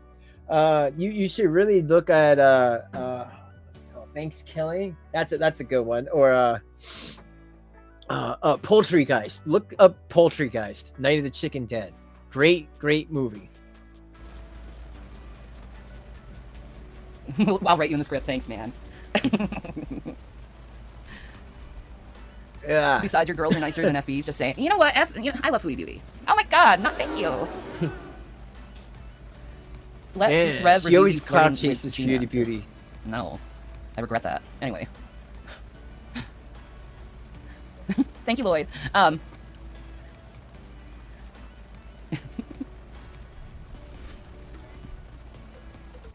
[SPEAKER 1] you should really look at what's it called? Thanksgiving. That's a good one. Or Poultrygeist. Look up Poultrygeist. Night of the Chicken Dead. Great movie.
[SPEAKER 2] I'll write you in the script. Thanks, man.
[SPEAKER 1] Yeah.
[SPEAKER 2] Besides, your girls are nicer than FBs. Just saying. You know what? I love Foodie Beauty. Oh my god. No, thank you. Rev
[SPEAKER 1] she always clout chases Foodie Beauty.
[SPEAKER 2] No. I regret that. Anyway. Thank you, Lloyd.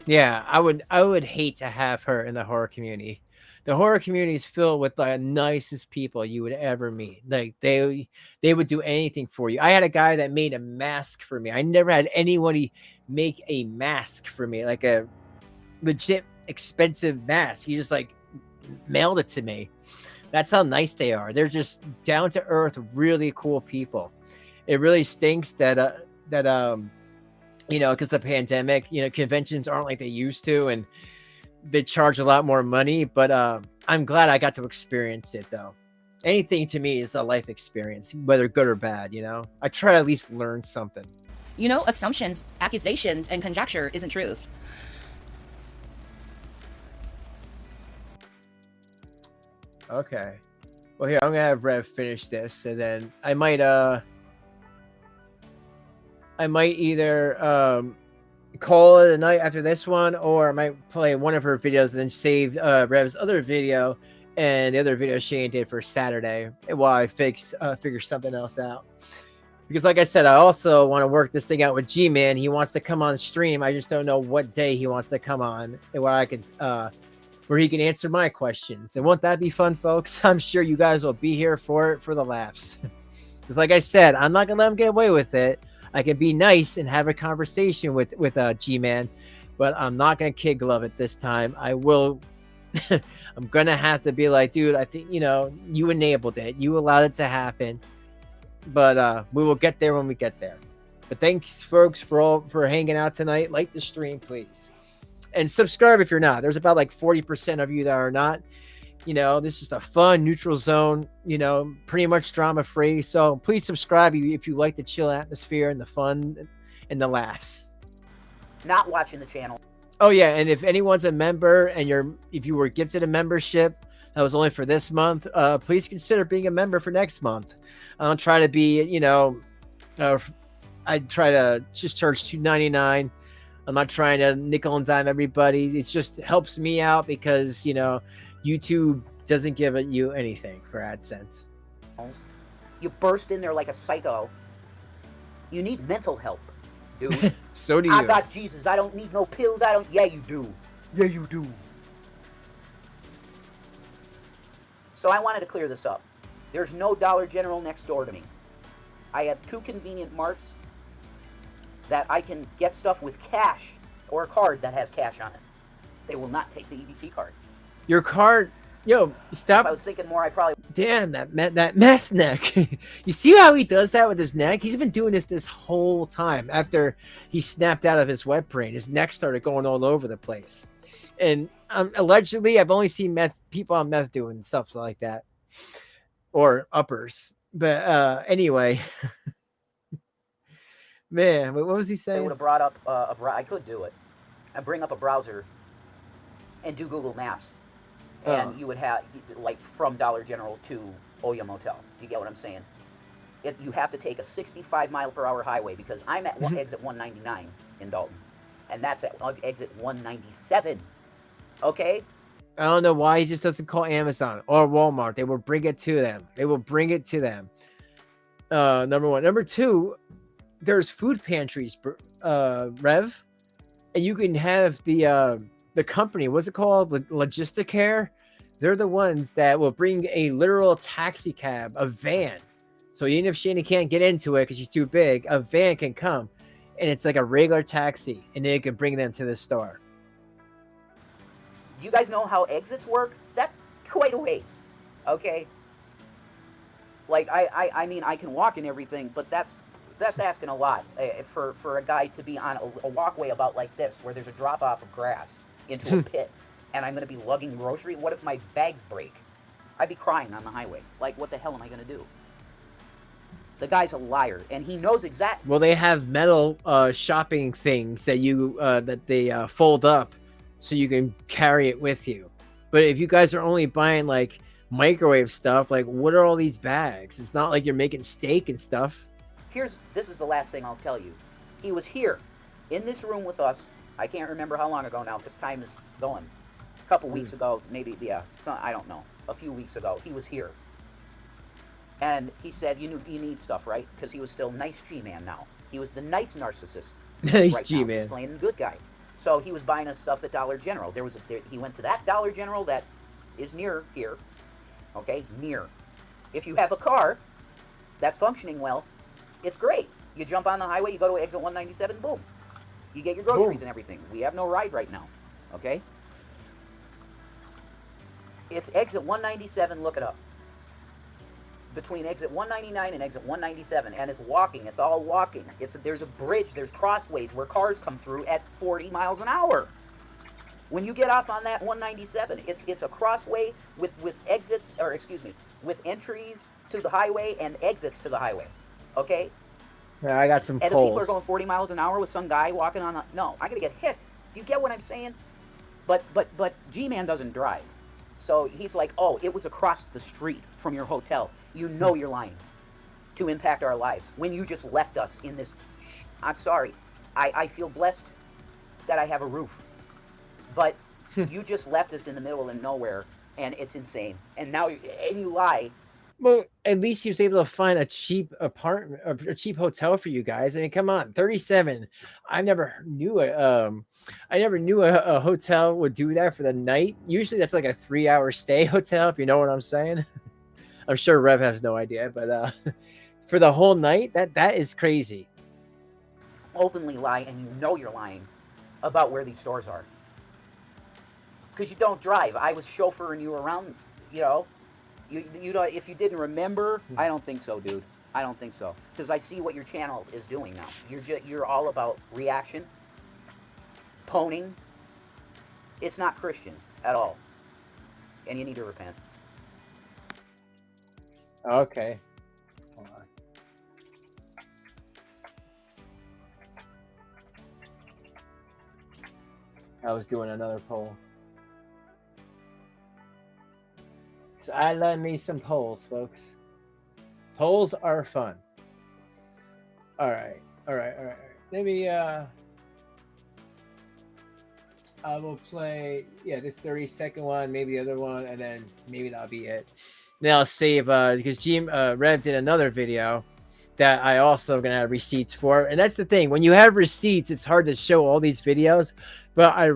[SPEAKER 1] Yeah, I would hate to have her in the horror community. The horror community is filled with the nicest people you would ever meet. Like they would do anything for you. I had a guy that made a mask for me. I never had anybody make a mask for me, like a legit expensive mask. He just like mailed it to me. That's how nice they are. They're just down to earth, really cool people. It really stinks that you know, because the pandemic, you know, conventions aren't like they used to, and they charge a lot more money. But I'm glad I got to experience it, though. Anything to me is a life experience, whether good or bad. You know, I try to at least learn something.
[SPEAKER 2] You know, assumptions, accusations, and conjecture isn't truth.
[SPEAKER 1] Okay. Well, here, I'm gonna have Rev finish this, and then I might either call it a night after this one, or I might play one of her videos and then save Rev's other video and the other video Shane did for Saturday while I figure something else out. Because like I said, I also want to work this thing out with G-Man. He wants to come on stream. I just don't know what day he wants to come on, and where I could where he can answer my questions. And won't that be fun, folks? I'm sure you guys will be here for it, for the laughs. Because like I said, I'm not gonna let him get away with it. I can be nice and have a conversation with G-Man, but I'm not gonna kid glove it this time. I will. I'm gonna have to be like, dude, I think, you know, you enabled it. You allowed it to happen. But we will get there when we get there. But thanks, folks, for hanging out tonight. Like the stream, please. And subscribe if you're not. There's about like 40% of you that are not. You know, this is a fun, neutral zone, you know, pretty much drama-free. So please subscribe if you like the chill atmosphere and the fun and the laughs.
[SPEAKER 7] Not watching the channel.
[SPEAKER 1] Oh, yeah, and if anyone's a member and if you were gifted a membership that was only for this month, please consider being a member for next month. I don't try to be, you know, I try to just charge $2.99. I'm not trying to nickel and dime everybody. It just helps me out because, you know, YouTube doesn't give you anything for AdSense.
[SPEAKER 7] You burst in there like a psycho. You need mental help, dude.
[SPEAKER 1] So do you.
[SPEAKER 7] I got Jesus. I don't need no pills. Yeah, you do. Yeah, you do. So I wanted to clear this up. There's no Dollar General next door to me. I have 2 convenient marts that I can get stuff with cash or a card that has cash on it. They will not take the EBT card.
[SPEAKER 1] Your card, yo, stop.
[SPEAKER 7] If I was thinking more, I probably...
[SPEAKER 1] Damn, that meth neck. You see how he does that with his neck? He's been doing this whole time. After he snapped out of his wet brain, his neck started going all over the place. And allegedly, I've only seen people on meth doing stuff like that. Or uppers. But anyway... Man, what was he saying?
[SPEAKER 7] They would have brought up I could do it. And bring up a browser and do Google Maps. And you would have, like, from Dollar General to Oya Motel. Do you get what I'm saying? You have to take a 65-mile-per-hour highway because I'm at exit 199 in Dalton. And that's at exit 197. Okay?
[SPEAKER 1] I don't know why he just doesn't call Amazon or Walmart. They will bring it to them. They will bring it to them. Number one. Number two... There's food pantries, Rev, and you can have the company. What's it called? Logisticare. They're the ones that will bring a literal taxi cab, a van. So even if Shanny can't get into it because she's too big, a van can come, and it's like a regular taxi, and it can bring them to the store.
[SPEAKER 7] Do you guys know how exits work? That's quite a ways. Okay. Like I mean, I can walk and everything, but that's asking a lot for a guy to be on a walkway about like this, where there's a drop-off of grass into a pit, and I'm going to be lugging groceries. What if my bags break? I'd be crying on the highway. Like, what the hell am I going to do? The guy's a liar, and he knows exactly.
[SPEAKER 1] Well, they have metal shopping things that they fold up so you can carry it with you. But if you guys are only buying, like, microwave stuff, like, what are all these bags? It's not like you're making steak and stuff.
[SPEAKER 7] This is the last thing I'll tell you. He was here, in this room with us. I can't remember how long ago now, because time is going. A couple weeks ago, maybe, yeah. I don't know. A few weeks ago, he was here. And he said, you need stuff, right? Because he was still nice G-Man now. He was the nice narcissist.
[SPEAKER 1] Nice
[SPEAKER 7] right
[SPEAKER 1] G
[SPEAKER 7] now.
[SPEAKER 1] man.
[SPEAKER 7] He's playing the good guy. So he was buying us stuff at Dollar General. He went to that Dollar General that is near here. Okay, near. If you have a car that's functioning well, it's great. You jump on the highway, you go to exit 197, boom. You get your groceries and everything. We have no ride right now. Okay? It's exit 197, look it up. Between exit 199 and exit 197, and it's walking. It's all walking. There's a bridge. There's crossways where cars come through at 40 miles an hour. When you get off on that 197, it's a crossway with exits, or excuse me, with entries to the highway and exits to the highway. Okay?
[SPEAKER 1] Yeah, I got some
[SPEAKER 7] and
[SPEAKER 1] poles.
[SPEAKER 7] the people are going 40 miles an hour with some guy walking on a... No, I'm going to get hit. Do you get what I'm saying? But G-Man doesn't drive. So he's like, oh, it was across the street from your hotel. You know you're lying to impact our lives when you just left us in this... I'm sorry. I feel blessed that I have a roof. But you just left us in the middle of nowhere, and it's insane. And now you lie.
[SPEAKER 1] Well, at least he was able to find a cheap apartment, a cheap hotel for you guys. I mean, come on, 37. I never knew a hotel would do that for the night. Usually, that's like a 3-hour stay hotel, if you know what I'm saying. I'm sure Rev has no idea, but for the whole night, that is crazy.
[SPEAKER 7] Openly lie, and you know you're lying about where these stores are. Because you don't drive. I was chauffeuring you around, you know. You know, if you didn't remember, I don't think so, dude. I don't think so. Because I see what your channel is doing now. You're all about reaction, poning. It's not Christian at all. And you need to repent.
[SPEAKER 1] Okay. Hold on. I was doing another poll. So I love me some polls, folks. Polls are fun. All right. Maybe I will play this 30-second one, maybe the other one, and then maybe that'll be it. Then I'll save because Rev did another video that I also gonna have receipts for, and that's the thing. When you have receipts, it's hard to show all these videos, but I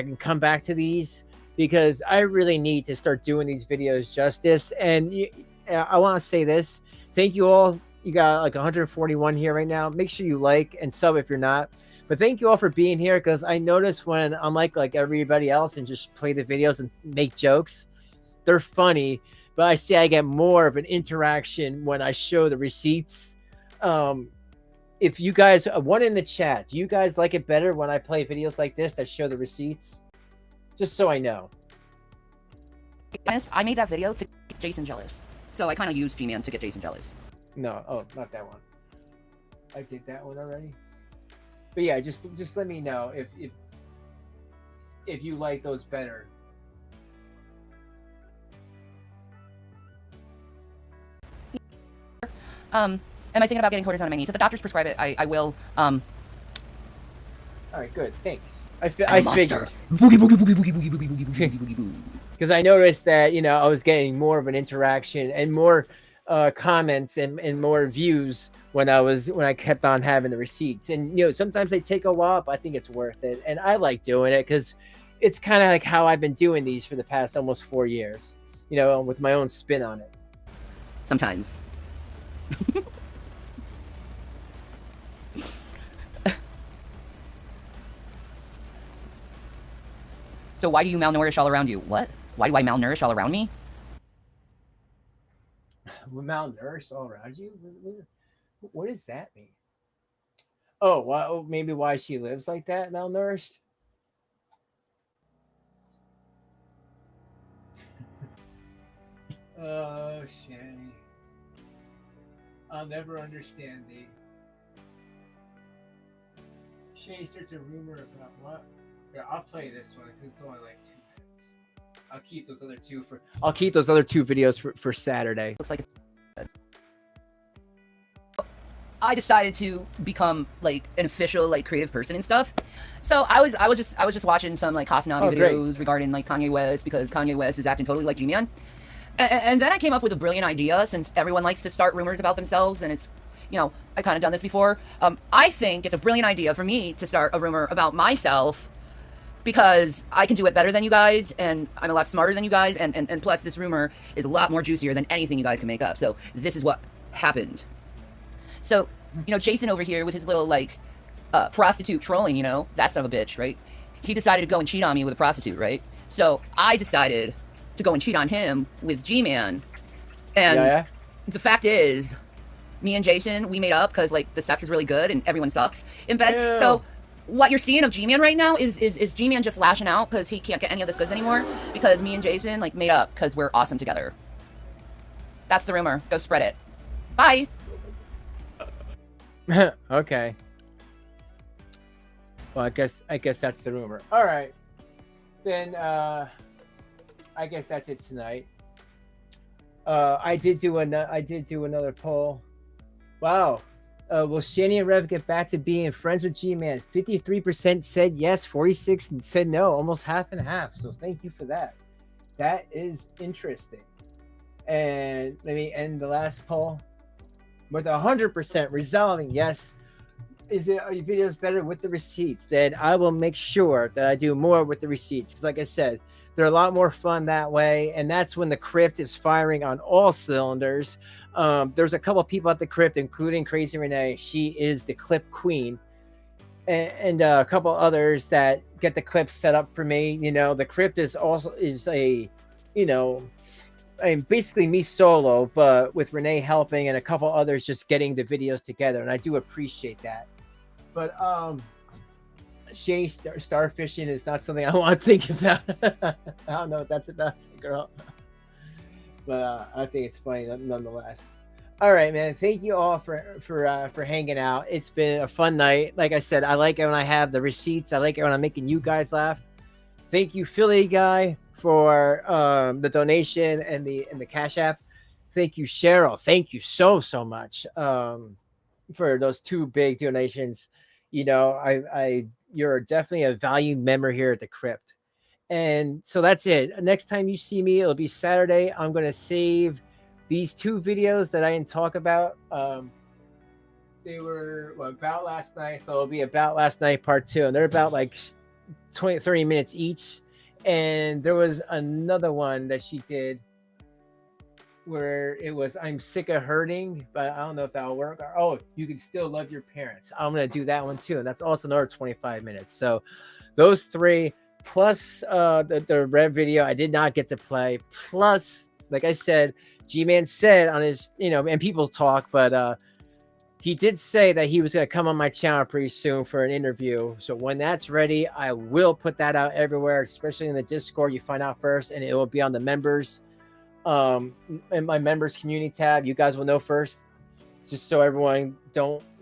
[SPEAKER 1] can come back to these because I really need to start doing these videos justice. And I want to say this: thank you all. You got like 141 here right now. Make sure you like and sub if you're not. But thank you all for being here, because I notice when I'm like everybody else and just play the videos and make jokes, they're funny. But I see I get more of an interaction when I show the receipts. If you guys, one in the chat, do you guys like it better when I play videos like this that show the receipts? Just so I know.
[SPEAKER 2] I made that video to get Jason jealous. So I kind of used G-Man to get Jason jealous.
[SPEAKER 1] No, not that one. I did that one already. But yeah, just let me know if you like those better.
[SPEAKER 2] Am I thinking about getting cortisone on my knees? If the doctors prescribe it, I will.
[SPEAKER 1] All right, good. Thanks. I figured.
[SPEAKER 2] Boogie, boogie, boogie, boogie, boogie, boogie, boogie, boogie, boogie, boogie.
[SPEAKER 1] Because I noticed that, I was getting more of an interaction and more comments and more views when I kept on having the receipts. And, sometimes they take a while, but I think it's worth it. And I like doing it because it's kind of like how I've been doing these for the past almost 4 years, with my own spin on it.
[SPEAKER 2] Sometimes. So why do you malnourish all around you? What? Why do I malnourish all around me?
[SPEAKER 1] Malnourished all around you? What does that mean? Oh, well, maybe why she lives like that, malnourished? Oh, Shanny. I'll never understand thee. Shanny starts a rumor about what? Yeah, I'll play this one because it's only like 2 minutes. I'll keep those other two videos for Saturday.
[SPEAKER 2] Looks like it's I decided to become like an official like creative person and stuff. So I was just watching some like Hasanami videos regarding like Kanye West, because Kanye West is acting totally like G-Man. And then I came up with a brilliant idea, since everyone likes to start rumors about themselves, and it's, you know, I kind of done this before. I think it's a brilliant idea for me to start a rumor about myself because I can do it better than you guys, and I'm a lot smarter than you guys, and plus this rumor is a lot more juicier than anything you guys can make up. So this is what happened. So, you know, Jason over here with his little, like, prostitute trolling, you know, that son of a bitch, right? He decided to go and cheat on me with a prostitute, right? So I decided to go and cheat on him with G-Man. And the fact is, me and Jason, we made up because, like, the sex is really good and everyone sucks in bed.
[SPEAKER 1] Ew.
[SPEAKER 2] So what you're seeing of G-Man right now is G-Man just lashing out because he can't get any of this goods anymore because me and Jason, like, made up because we're awesome together. That's the rumor. Go spread it. Bye.
[SPEAKER 1] Okay. Well, I guess that's the rumor. All right. Then I guess that's it tonight. I did do another poll. Wow. Will Shanny and Rev get back to being friends with G-Man? 53% said yes, 46% said no, almost half and half. So thank you for that. That is interesting. And let me end the last poll with 100% resolving yes. Are your videos better with the receipts? Then I will make sure that I do more with the receipts. Because like I said, they're a lot more fun that way. And that's when the crypt is firing on all cylinders. There's a couple people at the crypt, including Crazy Renee. She is the clip queen. And a couple others that get the clips set up for me. You know, the crypt is a, you know, I mean, basically me solo, but with Renee helping and a couple others just getting the videos together. And I do appreciate that. But Shanny starfishing is not something I want to think about. I don't know what that's about, girl. But I think it's funny nonetheless. All right, man. Thank you all for hanging out. It's been a fun night. Like I said, I like it when I have the receipts. I like it when I'm making you guys laugh. Thank you, Philly guy, for the donation and the Cash App. Thank you, Cheryl. Thank you so much for those 2 big donations. You know, you're definitely a valued member here at the crypt. And so that's it. Next time you see me, it'll be Saturday. I'm going to save these 2 videos that I didn't talk about. They were about last night. So it'll be about last night part 2. And they're about like 30 minutes each. And there was another one that she did where it was I'm sick of hurting, but I don't know if that'll work. Oh, you can still love your parents. I'm going to do that one too. And that's also another 25 minutes. So those 3 plus the Rev video I did not get to play. Plus, like I said, G-Man said on his, you know, and people talk, but he did say that he was going to come on my channel pretty soon for an interview. So when that's ready, I will put that out everywhere, especially in the Discord. You find out first, and it will be on the members, in my members community tab. You guys will know first, just so everyone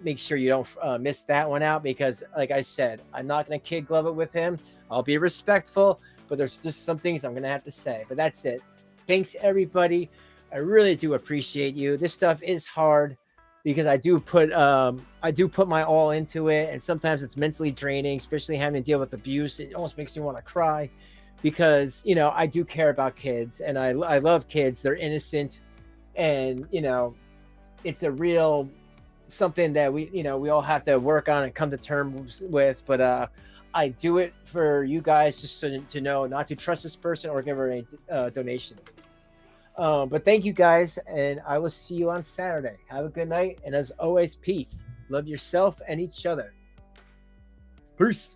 [SPEAKER 1] make sure you don't miss that one out, because like I said, I'm not going to kid glove it with him. I'll be respectful, but there's just some things I'm going to have to say. But that's it. Thanks, everybody. I really do appreciate you. This stuff is hard because I do put my all into it, and sometimes it's mentally draining, especially having to deal with abuse. It almost makes me want to cry because, you know, I do care about kids, and I love kids. They're innocent, and, you know, it's a real something that we all have to work on and come to terms with. But I do it for you guys, just to know not to trust this person or give her a donation. But thank you guys, and I will see you on Saturday. Have a good night, and as always, peace. Love yourself and each other. Peace.